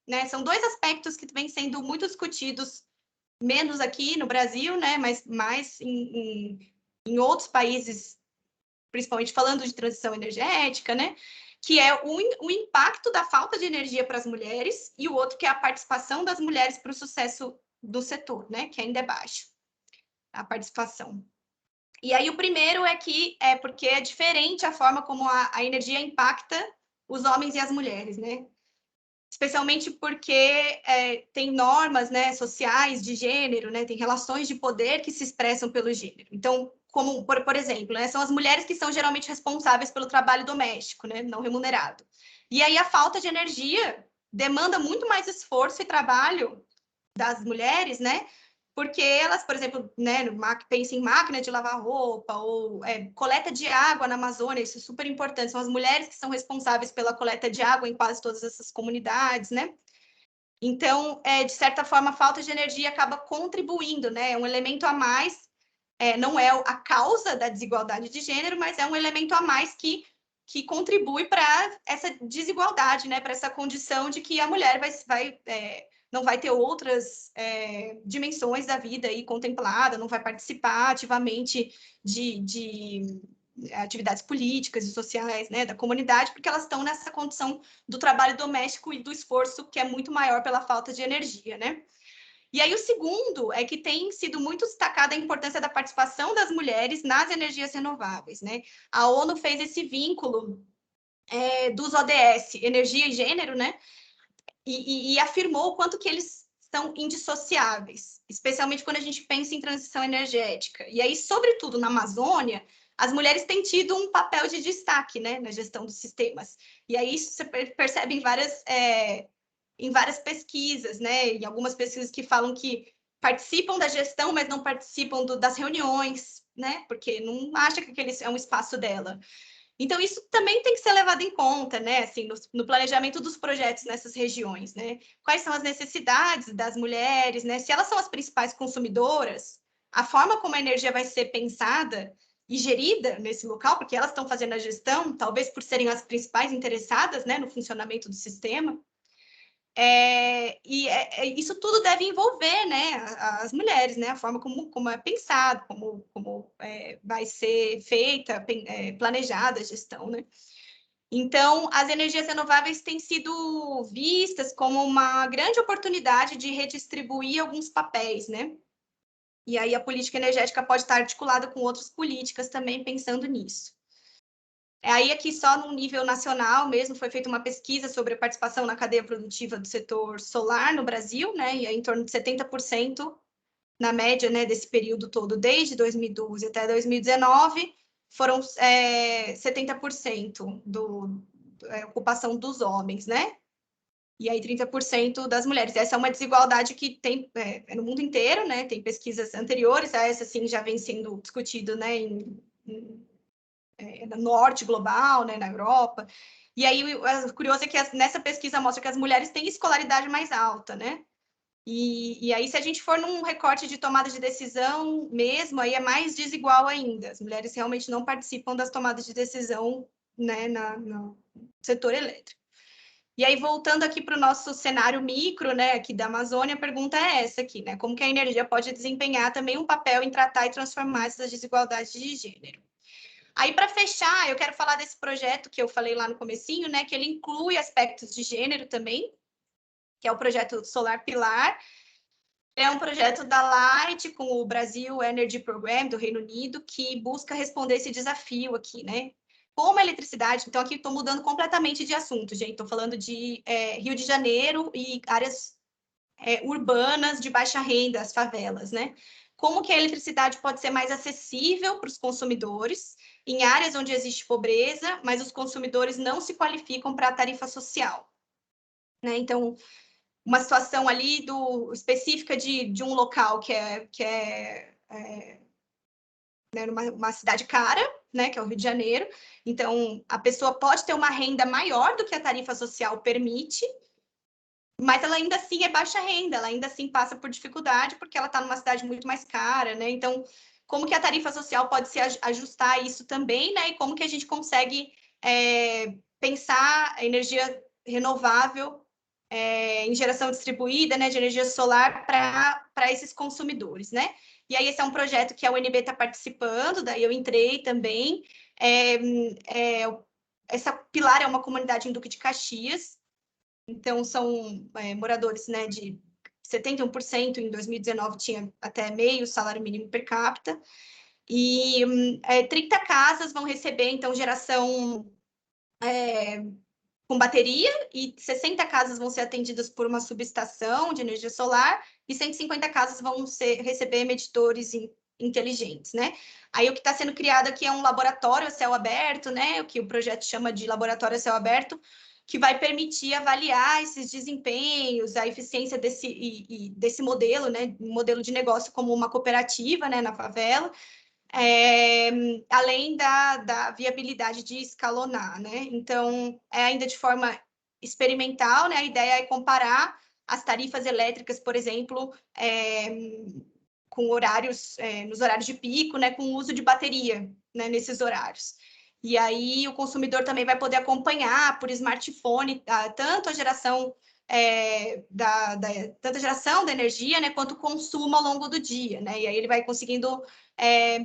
né? São dois aspectos que vêm sendo muito discutidos, menos aqui no Brasil, né? Mas mais em outros países, principalmente falando de transição energética, né? Que é o impacto da falta de energia para as mulheres, e o outro que é a participação das mulheres para o sucesso do setor, né? Que ainda é baixo, a participação. E aí o primeiro é que porque é diferente a forma como a energia impacta os homens e as mulheres, né? Especialmente porque tem normas, né, sociais de gênero, né? Tem relações de poder que se expressam pelo gênero. Então, como, por exemplo, né, são as mulheres que são geralmente responsáveis pelo trabalho doméstico, né, não remunerado. E aí a falta de energia demanda muito mais esforço e trabalho das mulheres, né? Porque elas, por exemplo, né, pensam em máquina de lavar roupa ou coleta de água na Amazônia, isso é super importante. São as mulheres que são responsáveis pela coleta de água em quase todas essas comunidades, né? Então, de certa forma, a falta de energia acaba contribuindo, né? É um elemento a mais não é a causa da desigualdade de gênero, mas é um elemento a mais que contribui para essa desigualdade, né? Para essa condição de que a mulher não vai ter outras dimensões da vida aí contemplada, não vai participar ativamente de atividades políticas e sociais, né, da comunidade, porque elas estão nessa condição do trabalho doméstico e do esforço que é muito maior pela falta de energia, né? E aí o segundo é que tem sido muito destacada a importância da participação das mulheres nas energias renováveis, né? A ONU fez esse vínculo dos ODS, energia e gênero, né? E afirmou o quanto que eles são indissociáveis, especialmente quando a gente pensa em transição energética. E aí, sobretudo na Amazônia, as mulheres têm tido um papel de destaque, né, na gestão dos sistemas. E aí isso você percebe em várias pesquisas, né, em algumas pesquisas que falam que participam da gestão, mas não participam das reuniões, né, porque não acha que aquele é um espaço dela. Então, isso também tem que ser levado em conta, né, assim, no planejamento dos projetos nessas regiões, né? Quais são as necessidades das mulheres, né? Se elas são as principais consumidoras, a forma como a energia vai ser pensada e gerida nesse local, porque elas estão fazendo a gestão, talvez por serem as principais interessadas, né, no funcionamento do sistema, isso tudo deve envolver, né, as mulheres, né, a forma como é pensado, como vai ser feita, planejada a gestão, né. Então, as energias renováveis têm sido vistas como uma grande oportunidade de redistribuir alguns papéis, né. E aí a política energética pode estar articulada com outras políticas também pensando nisso. Aí aqui só no nível nacional mesmo foi feita uma pesquisa sobre a participação na cadeia produtiva do setor solar no Brasil, né, e é em torno de 70% na média, né, desse período todo, desde 2012 até 2019, foram 70% ocupação dos homens, né, e aí 30% das mulheres. Essa é uma desigualdade que tem no mundo inteiro, né, tem pesquisas anteriores a essa, assim, já vem sendo discutido, né, no norte global, né, na Europa. E aí, o curioso é que nessa pesquisa mostra que as mulheres têm escolaridade mais alta, né? E aí, se a gente for num recorte de tomada de decisão mesmo, aí é mais desigual ainda. As mulheres realmente não participam das tomadas de decisão, né, no setor elétrico. E aí, voltando aqui para o nosso cenário micro, né, aqui da Amazônia, a pergunta é essa aqui, né? Como que a energia pode desempenhar também um papel em tratar e transformar essas desigualdades de gênero? Aí, para fechar, eu quero falar desse projeto que eu falei lá no comecinho, né, que ele inclui aspectos de gênero também, que é o projeto Solar Pilar. É um projeto da Light com o Brasil Energy Program do Reino Unido, que busca responder esse desafio aqui, né? Como a eletricidade, então aqui estou mudando completamente de assunto, gente, estou falando de Rio de Janeiro e áreas urbanas de baixa renda, as favelas, né? Como que a eletricidade pode ser mais acessível para os consumidores em áreas onde existe pobreza, mas os consumidores não se qualificam para a tarifa social, né? Então, uma situação ali específica de um local que é né, uma cidade cara, né, que é o Rio de Janeiro. Então, a pessoa pode ter uma renda maior do que a tarifa social permite, mas ela ainda assim é baixa renda, ela ainda assim passa por dificuldade, porque ela está numa cidade muito mais cara, né? Então, como que a tarifa social pode se ajustar a isso também, né? E como que a gente consegue pensar a energia renovável em geração distribuída, né, de energia solar para esses consumidores, né? E aí esse é um projeto que a UNB está participando, daí eu entrei também. Essa Pilar é uma comunidade em Duque de Caxias, então são moradores, né, de 71%, em 2019 tinha até meio salário mínimo per capita, e 30 casas vão receber, então, geração com bateria, e 60 casas vão ser atendidas por uma subestação de energia solar, e 150 casas vão receber medidores inteligentes, né? Aí o que está sendo criado aqui é um laboratório a céu aberto, né? O que o projeto chama de laboratório a céu aberto, que vai permitir avaliar esses desempenhos, a eficiência desse modelo, né? Um modelo de negócio como uma cooperativa, né? Na favela, além da viabilidade de escalonar, né? Então, ainda de forma experimental, né? A ideia é comparar as tarifas elétricas, por exemplo, com horários, nos horários de pico, né, com o uso de bateria, né, nesses horários. E aí o consumidor também vai poder acompanhar por smartphone tanto a geração tanto a geração da energia, né, quanto o consumo ao longo do dia, né? E aí ele vai conseguindo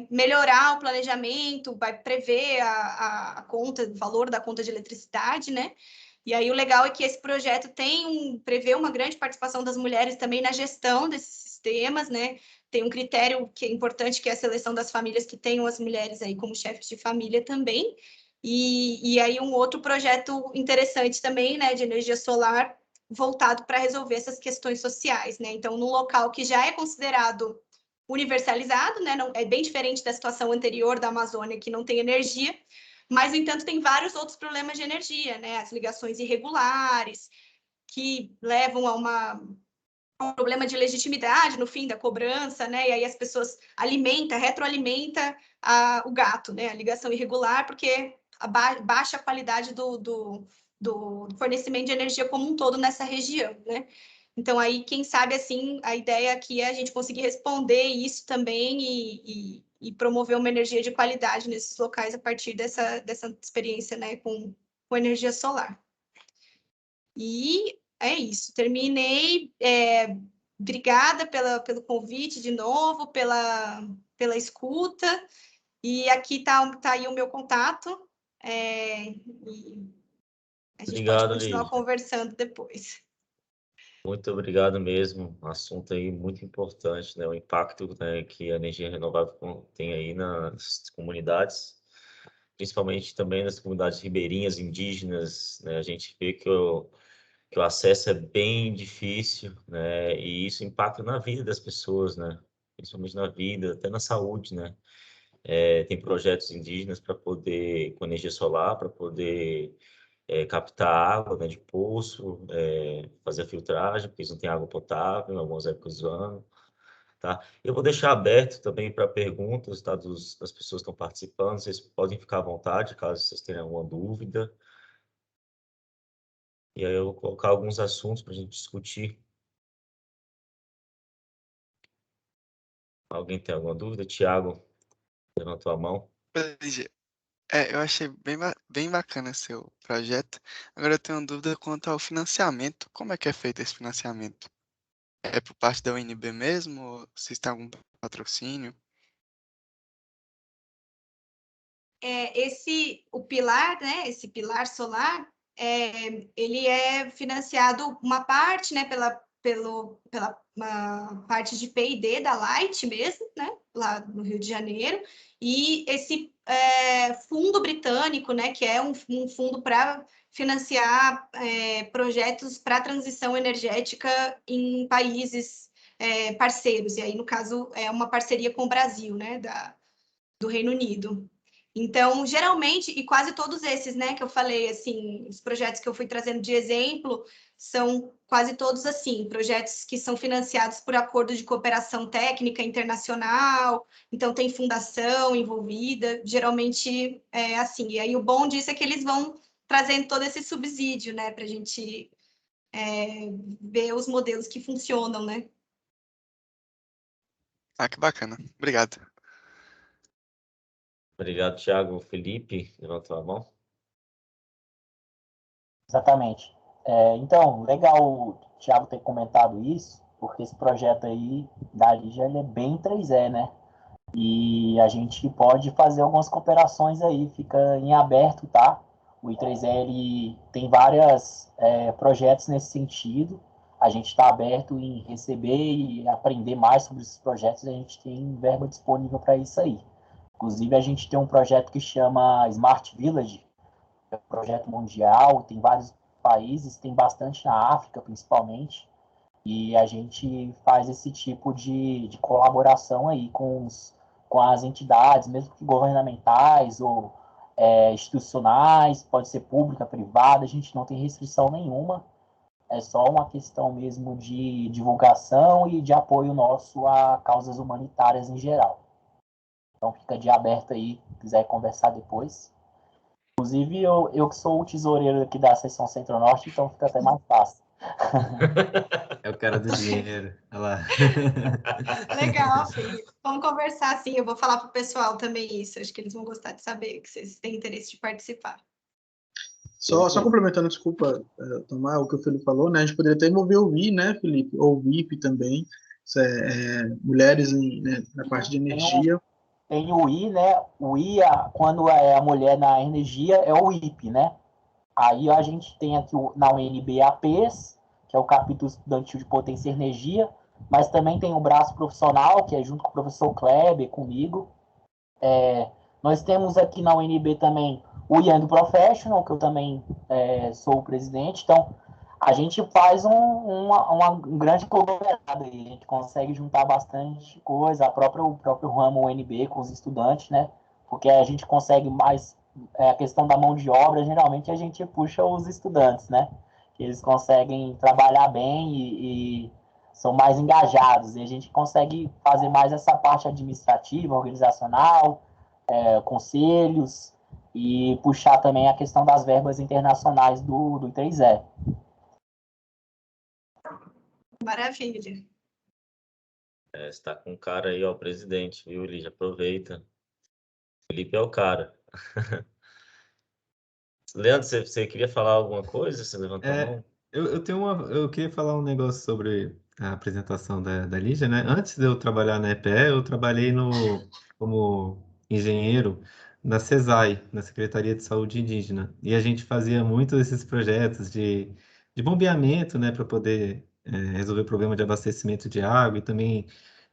melhorar o planejamento, vai prever a conta, o valor da conta de eletricidade, né? E aí o legal é que esse projeto prevê uma grande participação das mulheres também na gestão desses sistemas, né? Tem um critério que é importante, que é a seleção das famílias que tenham as mulheres aí como chefes de família também. E aí um outro projeto interessante também, né, de energia solar, voltado para resolver essas questões sociais, né? Então, num local que já é considerado universalizado, né? Não, é bem diferente da situação anterior da Amazônia, que não tem energia, mas, no entanto, tem vários outros problemas de energia, né? As ligações irregulares, que levam a um problema de legitimidade no fim da cobrança, né? E aí as pessoas retroalimenta o gato, né? A ligação irregular, porque baixa a qualidade do fornecimento de energia como um todo nessa região, né? Então, aí, quem sabe, assim, a ideia aqui é a gente conseguir responder isso também e promover uma energia de qualidade nesses locais a partir dessa experiência, né, com energia solar. E é isso, terminei. Obrigada pelo convite de novo, pela escuta. E aqui tá aí o meu contato. E a gente pode continuar Lígia. conversando depois. Muito obrigado mesmo. Assunto aí muito importante, né? O impacto, né, que a energia renovável tem aí nas comunidades, principalmente também nas comunidades ribeirinhas, indígenas, né? A gente vê que o acesso é bem difícil, né? E isso impacta na vida das pessoas, né? Principalmente na vida, até na saúde, né? Tem projetos indígenas para poder, com energia solar, para poder captar água, né, de poço, fazer a filtragem, porque eles não têm água potável em algumas épocas do ano, tá? Eu vou deixar aberto também para perguntas, tá, das pessoas que estão participando, vocês podem ficar à vontade, caso vocês tenham alguma dúvida. E aí eu vou colocar alguns assuntos para a gente discutir. Alguém tem alguma dúvida? Tiago, levantou a mão. Eu achei bem bacana seu projeto. Agora eu tenho uma dúvida quanto ao financiamento. Como é que é feito esse financiamento? É por parte da UNB mesmo? Ou vocês têm algum patrocínio? O pilar, né, esse pilar solar, ele é financiado uma parte, né, pela parte de P&D da Light mesmo, né, lá no Rio de Janeiro, e esse fundo britânico, né, que é um fundo para financiar projetos para transição energética em países parceiros, e aí, no caso, é uma parceria com o Brasil, né, do Reino Unido. Então, geralmente, e quase todos esses, né, que eu falei, assim, os projetos que eu fui trazendo de exemplo, são quase todos assim, projetos que são financiados por acordo de cooperação técnica internacional, então tem fundação envolvida, geralmente é assim. E aí o bom disso é que eles vão trazendo todo esse subsídio, né, para a gente ver os modelos que funcionam, né? Ah, que bacana. Obrigado. Obrigado, Tiago. Felipe, levantou a mão. Exatamente. Então, legal o Thiago ter comentado isso, porque esse projeto aí da Lígia, ele é bem 3E, né? E a gente pode fazer algumas cooperações aí, fica em aberto, tá? O I3E, ele tem vários projetos nesse sentido. A gente está aberto em receber e aprender mais sobre esses projetos, a gente tem verba disponível para isso aí. Inclusive, a gente tem um projeto que chama Smart Village, é um projeto mundial, tem vários países, tem bastante na África, principalmente, e a gente faz esse tipo de colaboração aí com as entidades, mesmo que governamentais ou institucionais, pode ser pública, privada, a gente não tem restrição nenhuma, é só uma questão mesmo de divulgação e de apoio nosso a causas humanitárias em geral. Então fica de aberto aí, se quiser conversar depois. Inclusive, eu que sou o tesoureiro aqui da seção Centro-Norte, então fica até mais fácil. É o cara do dinheiro. Olha lá. Legal, Felipe. Vamos conversar, sim. Eu vou falar para o pessoal também isso. Acho que eles vão gostar de saber que vocês têm interesse de participar. Só complementando, desculpa, Tomar, o que o Felipe falou, né? A gente poderia até envolver o WI, né, Felipe? Ou o VIP também. Isso mulheres né, na parte de energia. Tem o I, né? O I, quando é a mulher na energia, é o IP, né? Aí a gente tem aqui na UNB APs, que é o capítulo estudantil de potência e energia, mas também tem o braço profissional, que é junto com o professor Kleber, comigo. Nós temos aqui na UNB também o Young Professional, que eu também sou o presidente. Então, a gente faz um grande conglomerado aí. A gente consegue juntar bastante coisa, o próprio ramo UNB com os estudantes, né? Porque a gente consegue mais a questão da mão de obra, geralmente a gente puxa os estudantes, né? Que eles conseguem trabalhar bem e são mais engajados. E a gente consegue fazer mais essa parte administrativa, organizacional, conselhos, e puxar também a questão das verbas internacionais do I3E. Maravilha. Você está com o cara aí, ó, o presidente, viu, Lígia? Aproveita. Felipe é o cara. Leandro, você queria falar alguma coisa? Você levantou a mão? Eu queria falar um negócio sobre a apresentação da Lígia, né? Antes de eu trabalhar na EPE, eu trabalhei como engenheiro na CESAI, na Secretaria de Saúde Indígena. E a gente fazia muito esses projetos de bombeamento, né, para poder resolver o problema de abastecimento de água e também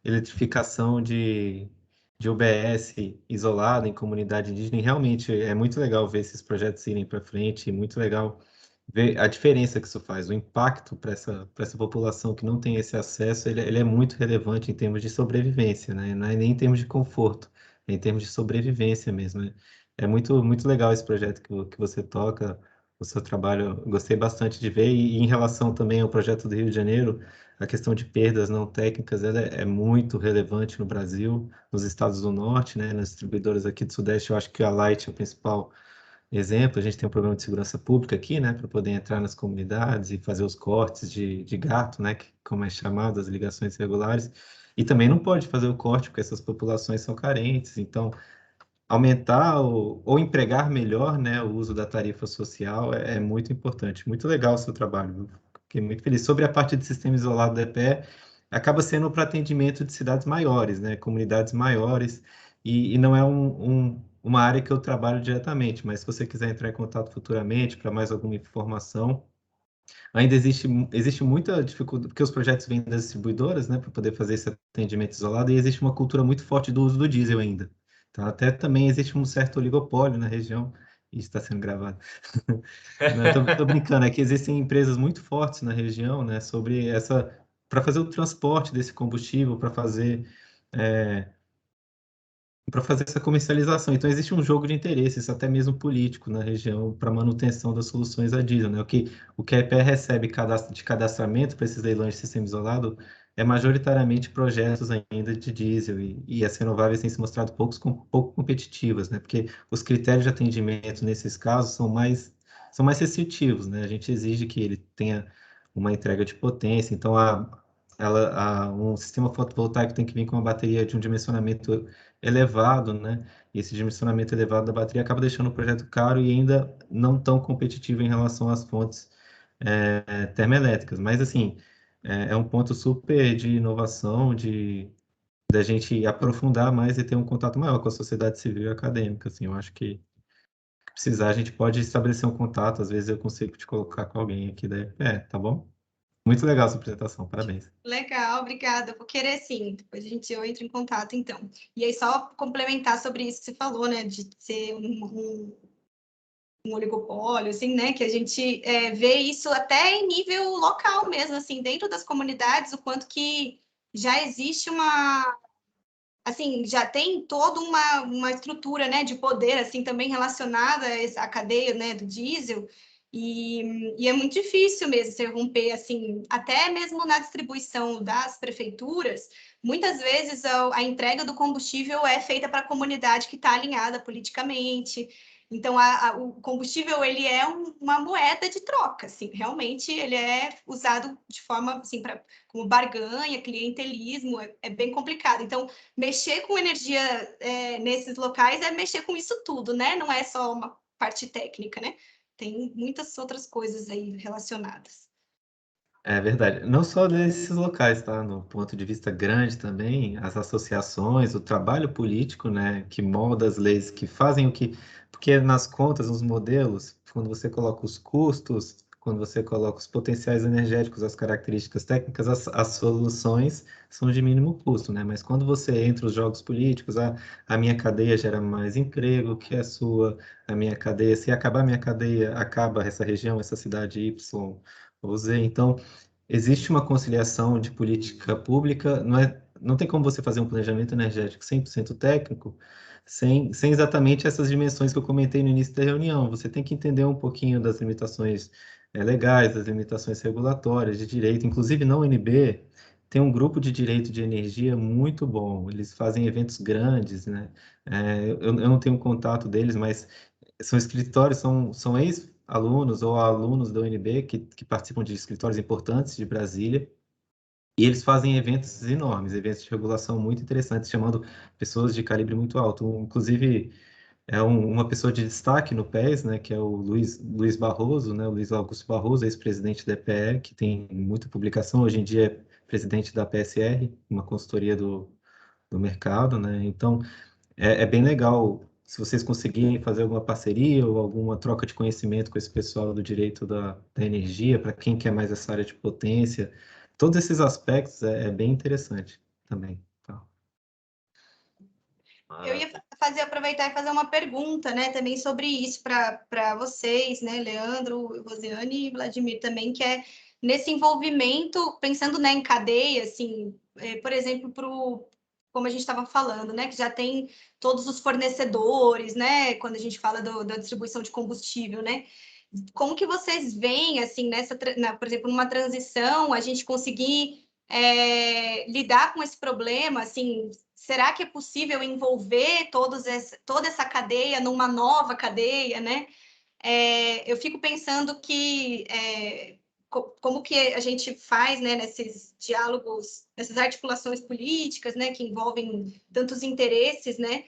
eletrificação de UBS isolado em comunidade indígena. E realmente é muito legal ver esses projetos irem para frente, muito legal ver a diferença que isso faz, o impacto para essa população que não tem esse acesso, ele é muito relevante em termos de sobrevivência, né? Não é nem em termos de conforto, é em termos de sobrevivência mesmo, né? É muito legal esse projeto que você toca, o seu trabalho, eu gostei bastante de ver, e em relação também ao projeto do Rio de Janeiro, a questão de perdas não técnicas, ela é muito relevante no Brasil, nos estados do Norte, né? Nas distribuidoras aqui do Sudeste, eu acho que a Light é o principal exemplo. A gente tem um problema de segurança pública aqui, né, para poder entrar nas comunidades e fazer os cortes de gato, né, como é chamado, as ligações irregulares, e também não pode fazer o corte porque essas populações são carentes. Então, aumentar ou empregar melhor, né, o uso da tarifa social é muito importante. Muito legal o seu trabalho, viu? Fiquei muito feliz. Sobre a parte de sistema isolado da EPE, acaba sendo para atendimento de cidades maiores, né, comunidades maiores, e não é uma área que eu trabalho diretamente, mas se você quiser entrar em contato futuramente para mais alguma informação, ainda existe muita dificuldade, porque os projetos vêm das distribuidoras, né, para poder fazer esse atendimento isolado, e existe uma cultura muito forte do uso do diesel ainda. Tá? Até também existe um certo oligopólio na região, e está sendo gravado. Não, tô brincando, é que existem empresas muito fortes na região, né, sobre para fazer o transporte desse combustível, para fazer essa comercialização. Então, existe um jogo de interesses, até mesmo político, na região, para manutenção das soluções a diesel, né? O que a EPE recebe de cadastramento para esses leilões de sistema isolado é majoritariamente projetos ainda de diesel, e as renováveis têm se mostrado pouco competitivas, né? Porque os critérios de atendimento nesses casos são mais restritivos, né? A gente exige que ele tenha uma entrega de potência, então um sistema fotovoltaico tem que vir com uma bateria de um dimensionamento elevado, né? E esse dimensionamento elevado da bateria acaba deixando o projeto caro e ainda não tão competitivo em relação às fontes termoelétricas. Mas, assim, é um ponto super de inovação, da gente aprofundar mais e ter um contato maior com a sociedade civil e acadêmica. Assim, eu acho que precisar, a gente pode estabelecer um contato, às vezes eu consigo te colocar com alguém aqui da EPE, tá bom? Muito legal essa apresentação, parabéns. Legal, obrigada. Vou querer sim. Depois eu entro em contato, então. E aí, só complementar sobre isso que você falou, né? De ser um oligopólio, assim, né? Que a gente vê isso até em nível local mesmo, assim, dentro das comunidades, o quanto que já existe assim, já tem toda uma estrutura, né, de poder, assim, também relacionada à cadeia, né, do diesel, e é muito difícil mesmo você romper, assim, até mesmo na distribuição das prefeituras, muitas vezes a entrega do combustível é feita para a comunidade que está alinhada politicamente, Então, o combustível, ele é uma moeda de troca, assim, realmente ele é usado de forma, assim, como barganha, clientelismo, é bem complicado. Então, mexer com energia nesses locais é mexer com isso tudo, né? Não é só uma parte técnica, né? Tem muitas outras coisas aí relacionadas. É verdade. Não só nesses locais, tá? No ponto de vista grande também, as associações, o trabalho político, né, que molda as leis, que fazem o que. Porque nas contas, nos modelos, quando você coloca os custos, quando você coloca os potenciais energéticos, as características técnicas, as soluções são de mínimo custo, né? Mas quando você entra os jogos políticos, a minha cadeia gera mais emprego que a sua, a minha cadeia, se acabar a minha cadeia, acaba essa região, essa cidade Y ou Z. Então, existe uma conciliação de política pública, não tem como você fazer um planejamento energético 100% técnico sem exatamente essas dimensões que eu comentei no início da reunião. Você tem que entender um pouquinho das limitações legais, das limitações regulatórias, de direito. Inclusive, na UNB, tem um grupo de direito de energia muito bom. Eles fazem eventos grandes, né? Eu não tenho contato deles, mas são escritórios, são ex-alunos ou alunos da UNB que participam de escritórios importantes de Brasília, e eles fazem eventos enormes, eventos de regulação muito interessantes, chamando pessoas de calibre muito alto. Inclusive, uma pessoa de destaque no PES, né, que é o Luiz Barroso, né, o Luiz Augusto Barroso, ex-presidente da EPE, que tem muita publicação, hoje em dia é presidente da PSR, uma consultoria do mercado, né? Então, é bem legal se vocês conseguirem fazer alguma parceria ou alguma troca de conhecimento com esse pessoal do direito da energia, para quem quer mais essa área de potência. Todos esses aspectos é bem interessante também. Tá? Eu ia aproveitar e fazer uma pergunta, né, também sobre isso para vocês, né, Leandro, Rosiane e Vladimir também, que é nesse envolvimento, pensando, né, em cadeia, assim, por exemplo, como a gente estava falando, né, que já tem todos os fornecedores, né, quando a gente fala da distribuição de combustível, né, como que vocês veem, assim, por exemplo, numa transição, a gente conseguir lidar com esse problema, assim, será que é possível envolver toda essa cadeia numa nova cadeia, né? Eu fico pensando que como que a gente faz, né, nesses diálogos, nessas articulações políticas, né, que envolvem tantos interesses, né,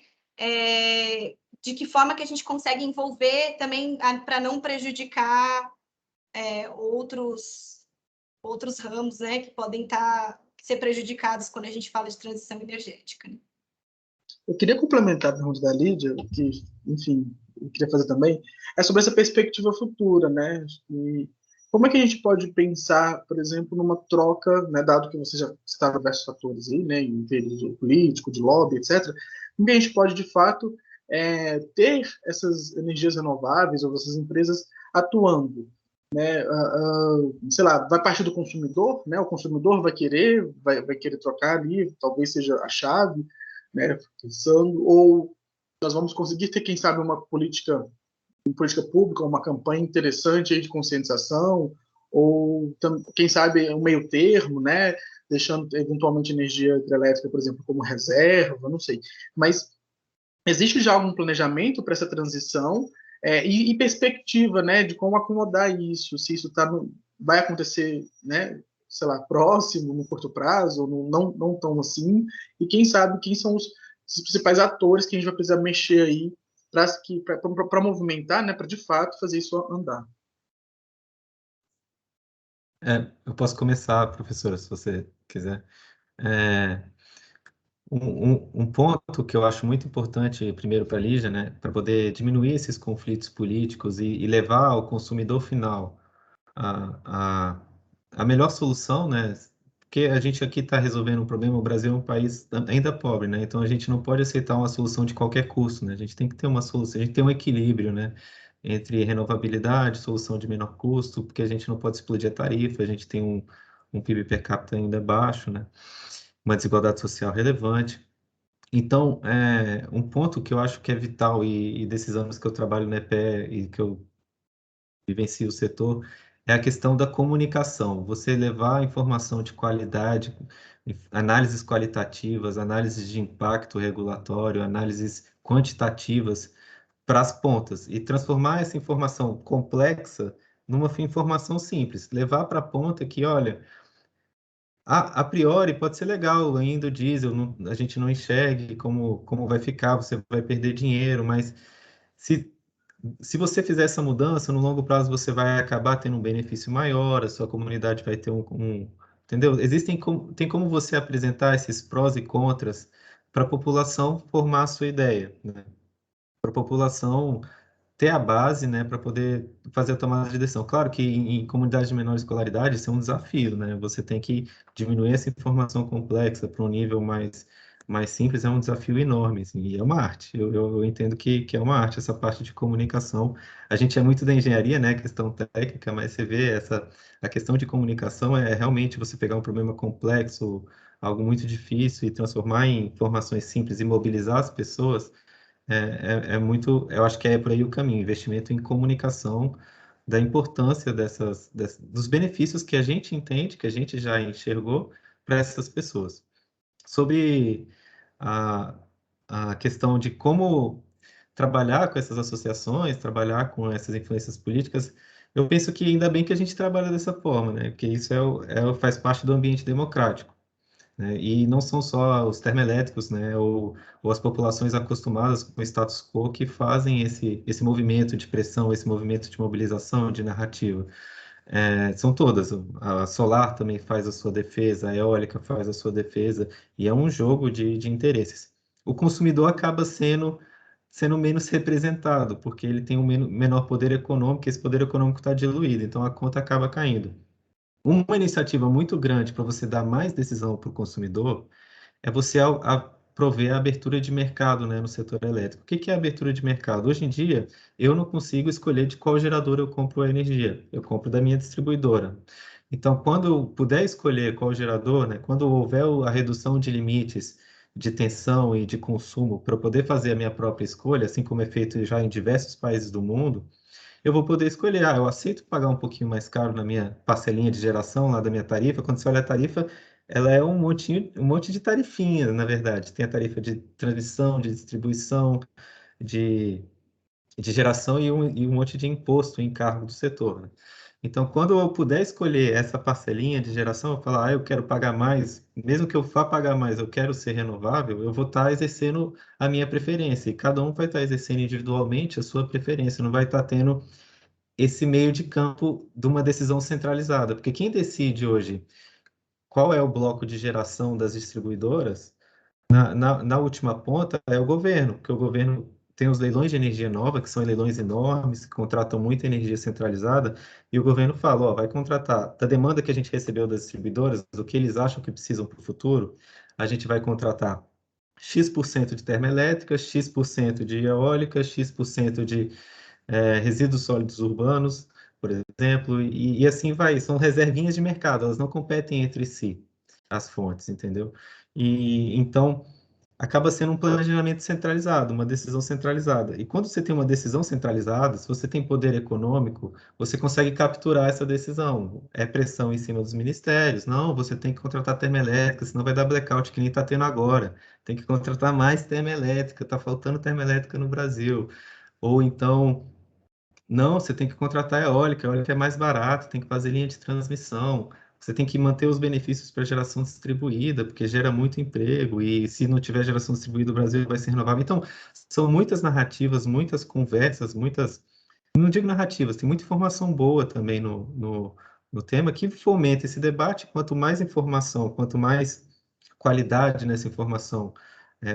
de que forma que a gente consegue envolver também para não prejudicar outros ramos, né, que podem ser prejudicados quando a gente fala de transição energética. Né? Eu queria complementar a pergunta da Lídia, que, enfim, eu queria fazer também, é sobre essa perspectiva futura, né? E como é que a gente pode pensar, por exemplo, numa troca, né, dado que você já citava diversos fatores aí, né, em período político, de lobby, etc., como que a gente pode, de fato, ter essas energias renováveis ou essas empresas atuando, né, sei lá, vai partir do consumidor, né, o consumidor vai querer trocar ali, talvez seja a chave, né, pensando, ou nós vamos conseguir ter, quem sabe, uma política pública, uma campanha interessante aí de conscientização, ou, quem sabe, um meio termo, né, deixando eventualmente energia hidrelétrica, por exemplo, como reserva, não sei. Mas existe já algum planejamento para essa transição e perspectiva, né, de como acomodar isso, se isso vai acontecer, né, sei lá, próximo, no curto prazo, ou não tão assim, e quem sabe quem são os principais atores que a gente vai precisar mexer aí para movimentar, né, para de fato fazer isso andar. Eu posso começar, professora, se você quiser. Um ponto que eu acho muito importante, primeiro para a Lígia, né, para poder diminuir esses conflitos políticos e levar ao consumidor final a melhor solução, né, porque a gente aqui está resolvendo um problema, o Brasil é um país ainda pobre, né, então a gente não pode aceitar uma solução de qualquer custo, né, a gente tem que ter uma solução, a gente tem um equilíbrio, né, entre renovabilidade, solução de menor custo, porque a gente não pode explodir a tarifa, a gente tem um PIB per capita ainda baixo, né, uma desigualdade social relevante. Então, um ponto que eu acho que é vital, e desses anos que eu trabalho na EPE e que eu vivencio o setor, é a questão da comunicação. Você levar informação de qualidade, análises qualitativas, análises de impacto regulatório, análises quantitativas para as pontas e transformar essa informação complexa numa informação simples. Levar para a ponta que, olha, a priori pode ser legal ainda o diesel, a gente não enxergue como vai ficar, você vai perder dinheiro, mas se, se você fizer essa mudança, no longo prazo você vai acabar tendo um benefício maior, a sua comunidade vai ter entendeu? Tem como você apresentar esses prós e contras para a população formar a sua ideia, né? Para a população ter a base, né, para poder fazer a tomada de decisão. Claro que em comunidades de menor escolaridade isso é um desafio, né? Você tem que diminuir essa informação complexa para um nível mais simples, é um desafio enorme, assim, e é uma arte. Eu entendo que é uma arte essa parte de comunicação. A gente é muito da engenharia, né, questão técnica, mas você vê a questão de comunicação é realmente você pegar um problema complexo, algo muito difícil e transformar em informações simples e mobilizar as pessoas é muito, eu acho que é por aí o caminho, investimento em comunicação, da importância dos benefícios que a gente entende, que a gente já enxergou para essas pessoas. Sobre a, a questão de como trabalhar com essas associações, trabalhar com essas influências políticas, eu penso que ainda bem que a gente trabalha dessa forma, né? Porque isso faz parte do ambiente democrático, né? E não são só os termoelétricos, né, ou as populações acostumadas com o status quo que fazem esse movimento de pressão, esse movimento de mobilização, de narrativa. São todas. A solar também faz a sua defesa, a eólica faz a sua defesa, e é um jogo de interesses. O consumidor acaba sendo menos representado, porque ele tem um menor poder econômico, e esse poder econômico está diluído, então a conta acaba caindo. Uma iniciativa muito grande para você dar mais decisão para o consumidor é você prover a abertura de mercado, né, no setor elétrico. O que que é abertura de mercado? Hoje em dia, eu não consigo escolher de qual gerador eu compro a energia. Eu compro da minha distribuidora. Então, quando eu puder escolher qual gerador, né, quando houver a redução de limites de tensão e de consumo para eu poder fazer a minha própria escolha, assim como é feito já em diversos países do mundo, eu vou poder escolher, eu aceito pagar um pouquinho mais caro na minha parcelinha de geração lá da minha tarifa. Quando você olha a tarifa, ela é um monte de tarifinha, na verdade. Tem a tarifa de transmissão, de distribuição, de, de geração e um monte de imposto em encargo do setor, né? Então, quando eu puder escolher essa parcelinha de geração, eu falar, eu quero pagar mais, mesmo que eu vá pagar mais, eu quero ser renovável, eu vou estar exercendo a minha preferência. E cada um vai estar exercendo individualmente a sua preferência, não vai estar tendo esse meio de campo de uma decisão centralizada, porque quem decide hoje qual é o bloco de geração das distribuidoras, na última ponta, é o governo, porque o governo tem os leilões de energia nova, que são leilões enormes, que contratam muita energia centralizada, e o governo fala, ó, vai contratar, da demanda que a gente recebeu das distribuidoras, do que eles acham que precisam para o futuro, a gente vai contratar X% de termoelétrica, X% de eólica, X% de resíduos sólidos urbanos, por exemplo, e assim vai. São reservinhas de mercado, elas não competem entre si, as fontes, entendeu? E então acaba sendo um planejamento centralizado, uma decisão centralizada. E quando você tem uma decisão centralizada, se você tem poder econômico, você consegue capturar essa decisão. É pressão em cima dos ministérios. Não, você tem que contratar termoelétrica, senão vai dar blackout que nem está tendo agora. Tem que contratar mais termoelétrica, está faltando termoelétrica no Brasil. Ou então não, você tem que contratar a eólica é mais barato, tem que fazer linha de transmissão, você tem que manter os benefícios para geração distribuída, porque gera muito emprego, e se não tiver geração distribuída, o Brasil vai ser renovável. Então, são muitas narrativas, muitas conversas, não digo narrativas, tem muita informação boa também no tema que fomenta esse debate. Quanto mais informação, quanto mais qualidade nessa informação,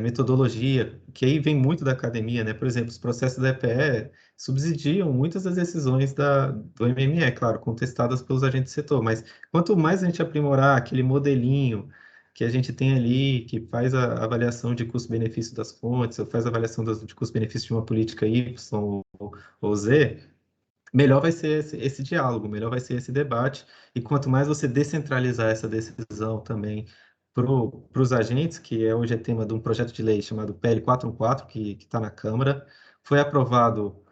metodologia, que aí vem muito da academia, né? Por exemplo, os processos da EPE subsidiam muitas das decisões do MME, claro, contestadas pelos agentes do setor, mas quanto mais a gente aprimorar aquele modelinho que a gente tem ali, que faz a avaliação de custo-benefício das fontes, ou faz a avaliação de custo-benefício de uma política Y ou Z, melhor vai ser esse diálogo, melhor vai ser esse debate, e quanto mais você descentralizar essa decisão também para os agentes, que hoje é tema de um projeto de lei chamado PL 414, que está na Câmara, foi aprovado,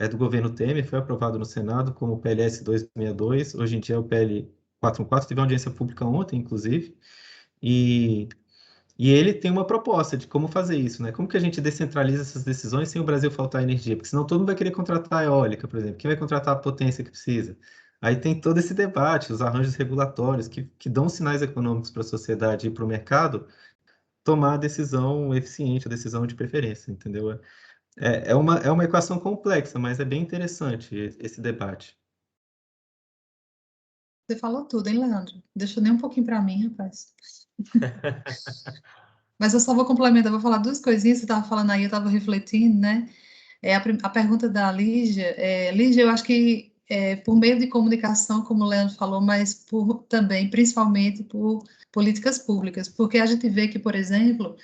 do governo Temer, foi aprovado no Senado como PLS 262, hoje em dia é o PL 414, teve uma audiência pública ontem, inclusive, e E ele tem uma proposta de como fazer isso, né? Como que a gente descentraliza essas decisões sem o Brasil faltar energia? Porque senão todo mundo vai querer contratar a eólica, por exemplo. Quem vai contratar a potência que precisa? Aí tem todo esse debate, os arranjos regulatórios que dão sinais econômicos para a sociedade e para o mercado tomar a decisão eficiente, a decisão de preferência, entendeu? É uma equação complexa, mas é bem interessante esse debate. Você falou tudo, hein, Leandro? Deixa nem um pouquinho para mim, rapaz. Mas eu só vou complementar, vou falar duas coisinhas. Você estava falando aí, eu estava refletindo, né? A pergunta da Lígia. Lígia, eu acho que por meio de comunicação, como o Leandro falou, mas também, principalmente, por políticas públicas. Porque a gente vê que, por exemplo,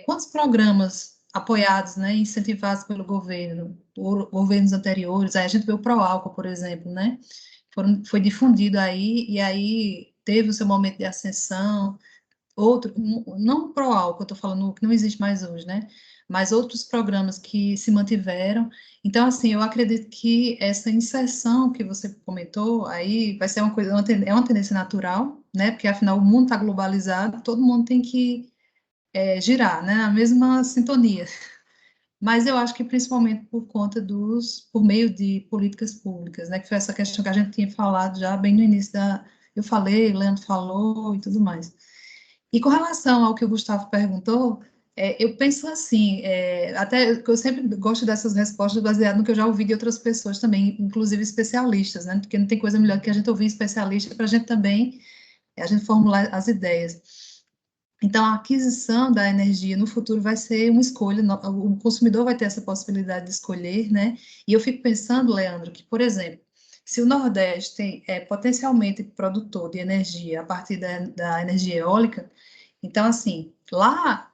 quantos programas apoiados, né, incentivados pelo governo, por governos anteriores, aí a gente vê o Proálcool, por exemplo, né? Foi difundido aí, e aí teve o seu momento de ascensão, outro, não pro álcool, eu estou falando que não existe mais hoje, né? Mas outros programas que se mantiveram. Então, assim, eu acredito que essa inserção que você comentou aí vai ser uma coisa, é uma tendência natural, né? Porque afinal o mundo está globalizado, todo mundo tem que girar, né? Na mesma sintonia. Mas eu acho que principalmente por meio de políticas públicas, né? Que foi essa questão que a gente tinha falado já bem no início eu falei, o Leandro falou e tudo mais. E com relação ao que o Gustavo perguntou, eu penso assim, até eu sempre gosto dessas respostas baseadas no que eu já ouvi de outras pessoas também, inclusive especialistas, né? Porque não tem coisa melhor que a gente ouvir especialista para a gente também, a gente formular as ideias. Então, a aquisição da energia no futuro vai ser uma escolha, o consumidor vai ter essa possibilidade de escolher, né? E eu fico pensando, Leandro, que, por exemplo, se o Nordeste é potencialmente produtor de energia a partir da energia eólica, então, assim, lá,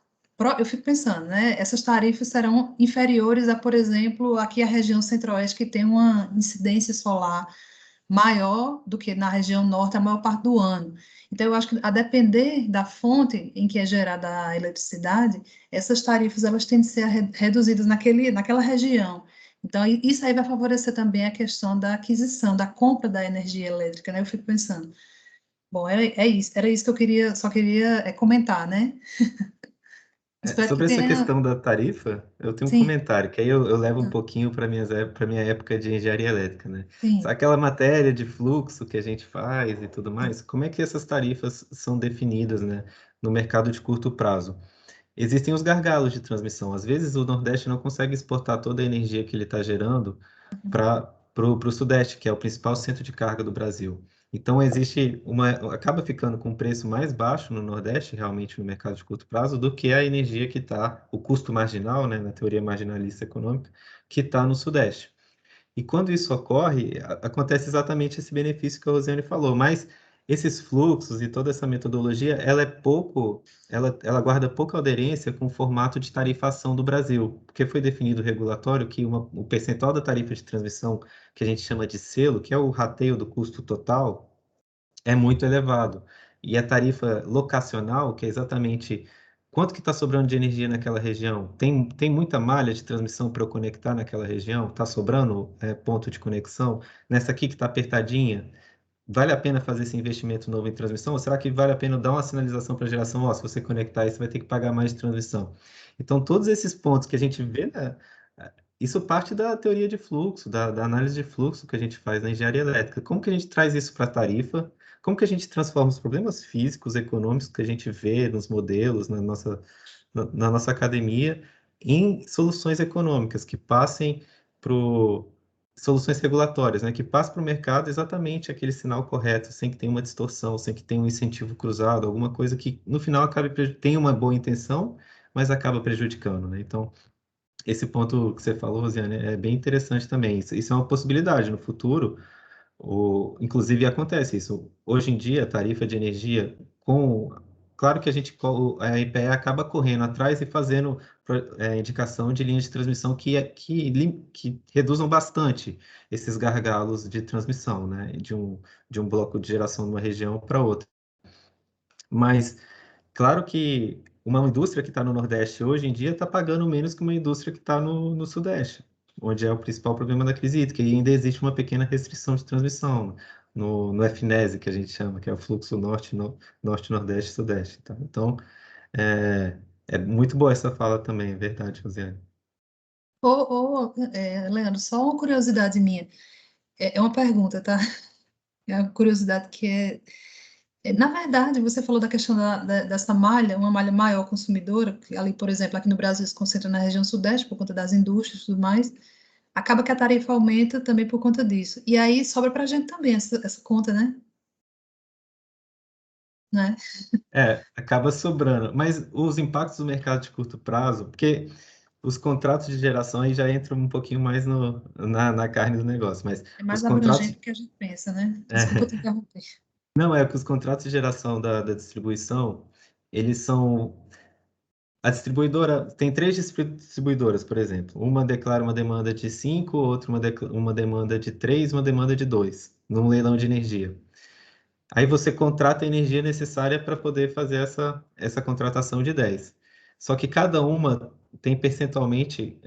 eu fico pensando, né? Essas tarifas serão inferiores a, por exemplo, aqui a região centro-oeste, que tem uma incidência solar maior do que na região norte a maior parte do ano. Então, eu acho que a depender da fonte em que é gerada a eletricidade, essas tarifas elas têm de ser reduzidas naquela região. Então, isso aí vai favorecer também a questão da aquisição, da compra da energia elétrica, né? Eu fico pensando. Bom, é isso, era isso que eu só queria comentar, né? Espero que Sobre essa tenha. questão da tarifa, eu tenho um Sim, comentário, que aí eu levo um pouquinho para minha época de engenharia elétrica, né? sim. Sabe aquela matéria de fluxo que a gente faz e tudo mais? Como é que essas tarifas são definidas, né, no mercado de curto prazo? Existem os gargalos de transmissão. Às vezes o Nordeste não consegue exportar toda a energia que ele está gerando para o Sudeste, que é o principal centro de carga do Brasil. Então acaba ficando com um preço mais baixo no Nordeste, realmente no mercado de curto prazo, do que a energia que está, o custo marginal, né, na teoria marginalista econômica, que está no Sudeste. E quando isso ocorre, acontece exatamente esse benefício que a Rosiane falou, mas esses fluxos e toda essa metodologia, ela guarda pouca aderência com o formato de tarifação do Brasil, porque foi definido regulatório que o percentual da tarifa de transmissão, que a gente chama de selo, que é o rateio do custo total, é muito elevado. E a tarifa locacional, que é exatamente quanto que está sobrando de energia naquela região, tem muita malha de transmissão para eu conectar naquela região? Está sobrando ponto de conexão? Nessa aqui que está apertadinha, vale a pena fazer esse investimento novo em transmissão? Ou será que vale a pena dar uma sinalização para a geração? Ó, se você conectar aí, você vai ter que pagar mais de transmissão. Então, todos esses pontos que a gente vê, né, isso parte da teoria de fluxo, da análise de fluxo que a gente faz na engenharia elétrica. Como que a gente traz isso para a tarifa? Como que a gente transforma os problemas físicos, econômicos que a gente vê nos modelos, na nossa academia, em soluções econômicas que passem para soluções regulatórias, né, que passem para o mercado exatamente aquele sinal correto, sem que tenha uma distorção, sem que tenha um incentivo cruzado, alguma coisa que no final tenha uma boa intenção, mas acaba prejudicando, né? Então, esse ponto que você falou, Rosiane, é bem interessante também. Isso é uma possibilidade no futuro. Inclusive acontece isso. Hoje em dia, a tarifa de energia Claro que a EPE acaba correndo atrás e fazendo indicação de linhas de transmissão que reduzam bastante esses gargalos de transmissão, né? De um bloco de geração de uma região para outra. Mas claro que uma indústria que está no Nordeste hoje em dia está pagando menos que uma indústria que está no Sudeste, onde é o principal problema da crise hídrica, e ainda existe uma pequena restrição de transmissão no FNESE, que a gente chama, que é o fluxo norte, nordeste, sudeste. Tá? Então, É muito boa essa fala também, é verdade, Rosiane. Leandro, só uma curiosidade minha. É uma pergunta, tá? É uma curiosidade que na verdade, você falou da questão dessa malha, uma malha maior consumidora, que ali, por exemplo, aqui no Brasil se concentra na região sudeste por conta das indústrias e tudo mais, acaba que a tarifa aumenta também por conta disso. E aí sobra para a gente também essa conta, né? Acaba sobrando. Mas os impactos do mercado de curto prazo, porque os contratos de geração aí já entram um pouquinho mais na carne do negócio, mas É os mais contratos. abrangente do que a gente pensa, né? Desculpa te interromper. Não, é que os contratos de geração da distribuição, eles são. A distribuidora tem três distribuidoras, por exemplo. Uma declara uma demanda de 5, outra uma demanda de 3, uma demanda de 2, num leilão de energia. Aí você contrata a energia necessária para poder fazer essa contratação de 10. Só que cada uma tem percentualmente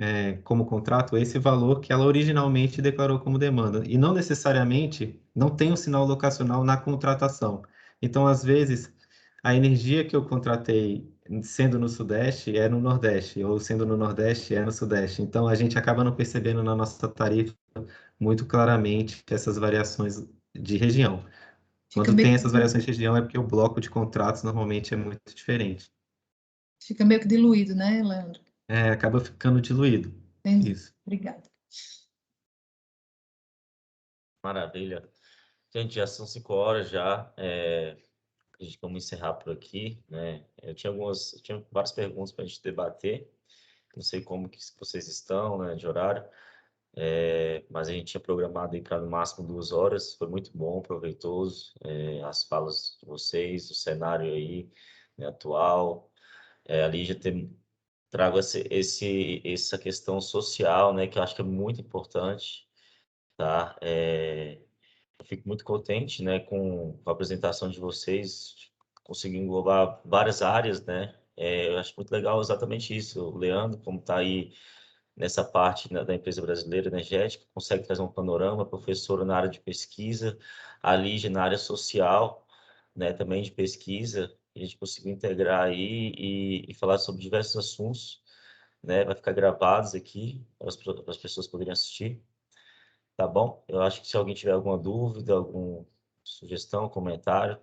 como contrato esse valor que ela originalmente declarou como demanda. E não necessariamente não tem um sinal locacional na contratação. Então, às vezes, a energia que eu contratei sendo no Sudeste é no Nordeste, ou sendo no Nordeste é no Sudeste. Então, a gente acaba não percebendo na nossa tarifa muito claramente essas variações de região. Fica Quando meio tem que, essas variações de região é porque o bloco de contratos normalmente é muito diferente. fica meio que diluído, né, Leandro? Acaba ficando diluído. Entendi. Isso. Obrigada. Maravilha. Gente, já são 5 horas já. A gente vamos encerrar por aqui, né? Eu tinha várias perguntas para a gente debater. Não sei como que vocês estão, né, de horário. Mas a gente tinha programado aí para no máximo 2 horas. Foi muito bom, proveitoso. As falas de vocês, o cenário aí, né, atual. A Lígia trago essa questão social, né, que eu acho que é muito importante, tá? Eu fico muito contente, né, com a apresentação de vocês, conseguindo englobar várias áreas, né? Eu acho muito legal exatamente isso. O Leandro, como está aí nessa parte, né, da empresa brasileira energética, consegue trazer um panorama, professora na área de pesquisa, a Lígia na área social, né, também de pesquisa, a gente conseguiu integrar aí e falar sobre diversos assuntos, né, vai ficar gravados aqui para as pessoas poderem assistir, tá bom? Eu acho que se alguém tiver alguma dúvida, alguma sugestão, comentário,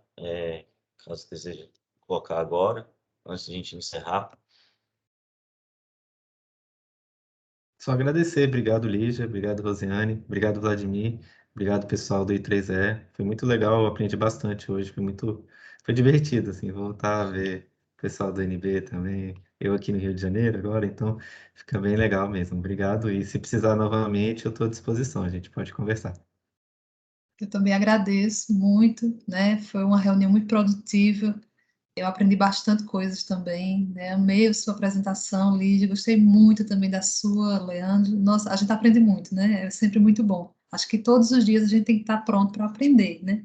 caso deseje colocar agora, antes de a gente encerrar. Só agradecer. Obrigado, Lígia. Obrigado, Rosiane. Obrigado, Vladimir. Obrigado, pessoal do I3E. Foi muito legal, eu aprendi bastante hoje. Foi divertido, assim, voltar a ver o pessoal do NB também. Eu aqui no Rio de Janeiro agora, então fica bem legal mesmo. Obrigado. E se precisar novamente, eu estou à disposição. A gente pode conversar. Eu também agradeço muito, né? Foi uma reunião muito produtiva. Eu aprendi bastante coisas também, né? Amei a sua apresentação, Lídia. Gostei muito também da sua, Leandro. Nossa, a gente aprende muito, né? É sempre muito bom. Acho que todos os dias a gente tem que estar pronto para aprender, né?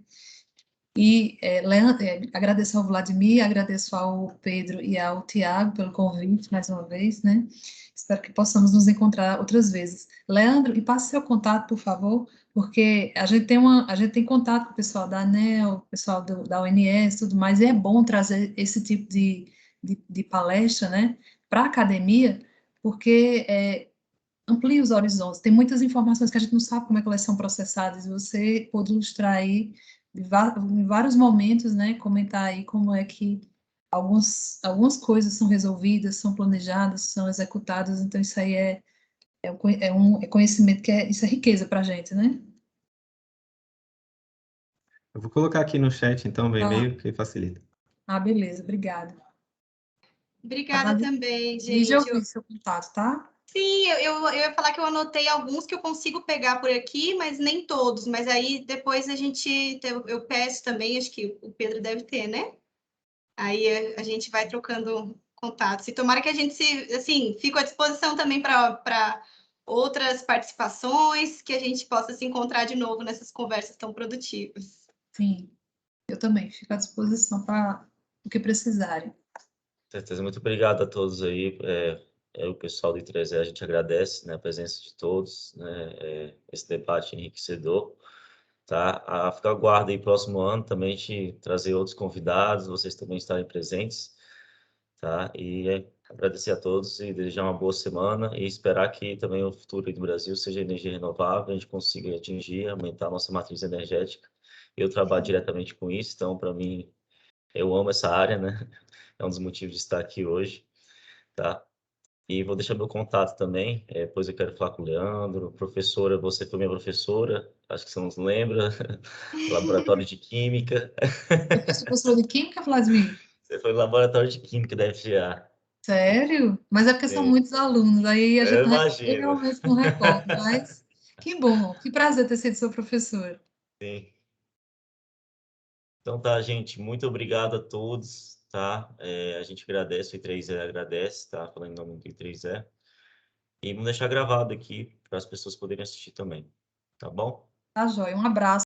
E, Leandro, agradeço ao Vladimir, agradeço ao Pedro e ao Tiago pelo convite, mais uma vez, né? Espero que possamos nos encontrar outras vezes. Leandro, e passe seu contato, por favor, porque a gente tem contato com o pessoal da ANEEL, o pessoal da ONS e tudo mais, e é bom trazer esse tipo de palestra, né, para a academia, porque amplia os horizontes. Tem muitas informações que a gente não sabe como é que elas são processadas. Você pode ilustrar aí em vários momentos, né? Comentar aí como é que algumas coisas são resolvidas, são planejadas, são executadas. Então isso aí é conhecimento isso é riqueza para a gente, né? Eu vou colocar aqui no chat, então, meu Ah, e-mail, que facilita. beleza, obrigada. Obrigada também, Lígia, eu gente. vi seu contato, tá? Sim, eu ia falar que eu anotei alguns que eu consigo pegar por aqui, mas nem todos. Mas aí depois eu peço também, acho que o Pedro deve ter, né? Aí a gente vai trocando contatos. E tomara que a gente fique à disposição também para outras participações, que a gente possa se encontrar de novo nessas conversas tão produtivas. Sim, eu também fico à disposição para o que precisarem. Certeza, muito obrigado a todos aí. O pessoal do I3E, a gente agradece, né, a presença de todos, né, esse debate enriquecedor, tá? Fica aguardo aí próximo ano também a gente trazer outros convidados, vocês também estarem presentes, tá? tá? E agradecer a todos e desejar uma boa semana e esperar que também o futuro do Brasil seja energia renovável, a gente consiga atingir, aumentar a nossa matriz energética. Eu trabalho diretamente com isso, então, para mim, eu amo essa área, né? É um dos motivos de estar aqui hoje, tá? E vou deixar meu contato também, depois eu quero falar com o Leandro. Professora, você foi minha professora, acho que você não se lembra, laboratório de Química. Eu sou professora de Química, Vladimir? Você foi no laboratório de Química da FGA. Sério? Mas é porque são muitos alunos, aí a Eu gente eu imagino. realmente não recordo, mas que bom, que prazer ter sido sua professora. Sim. Então tá, gente, muito obrigado a todos, tá? A gente agradece, o I3E agradece, tá? Falando em nome do I3E. E vamos deixar gravado aqui para as pessoas poderem assistir também, tá bom? Tá, joia. Um abraço.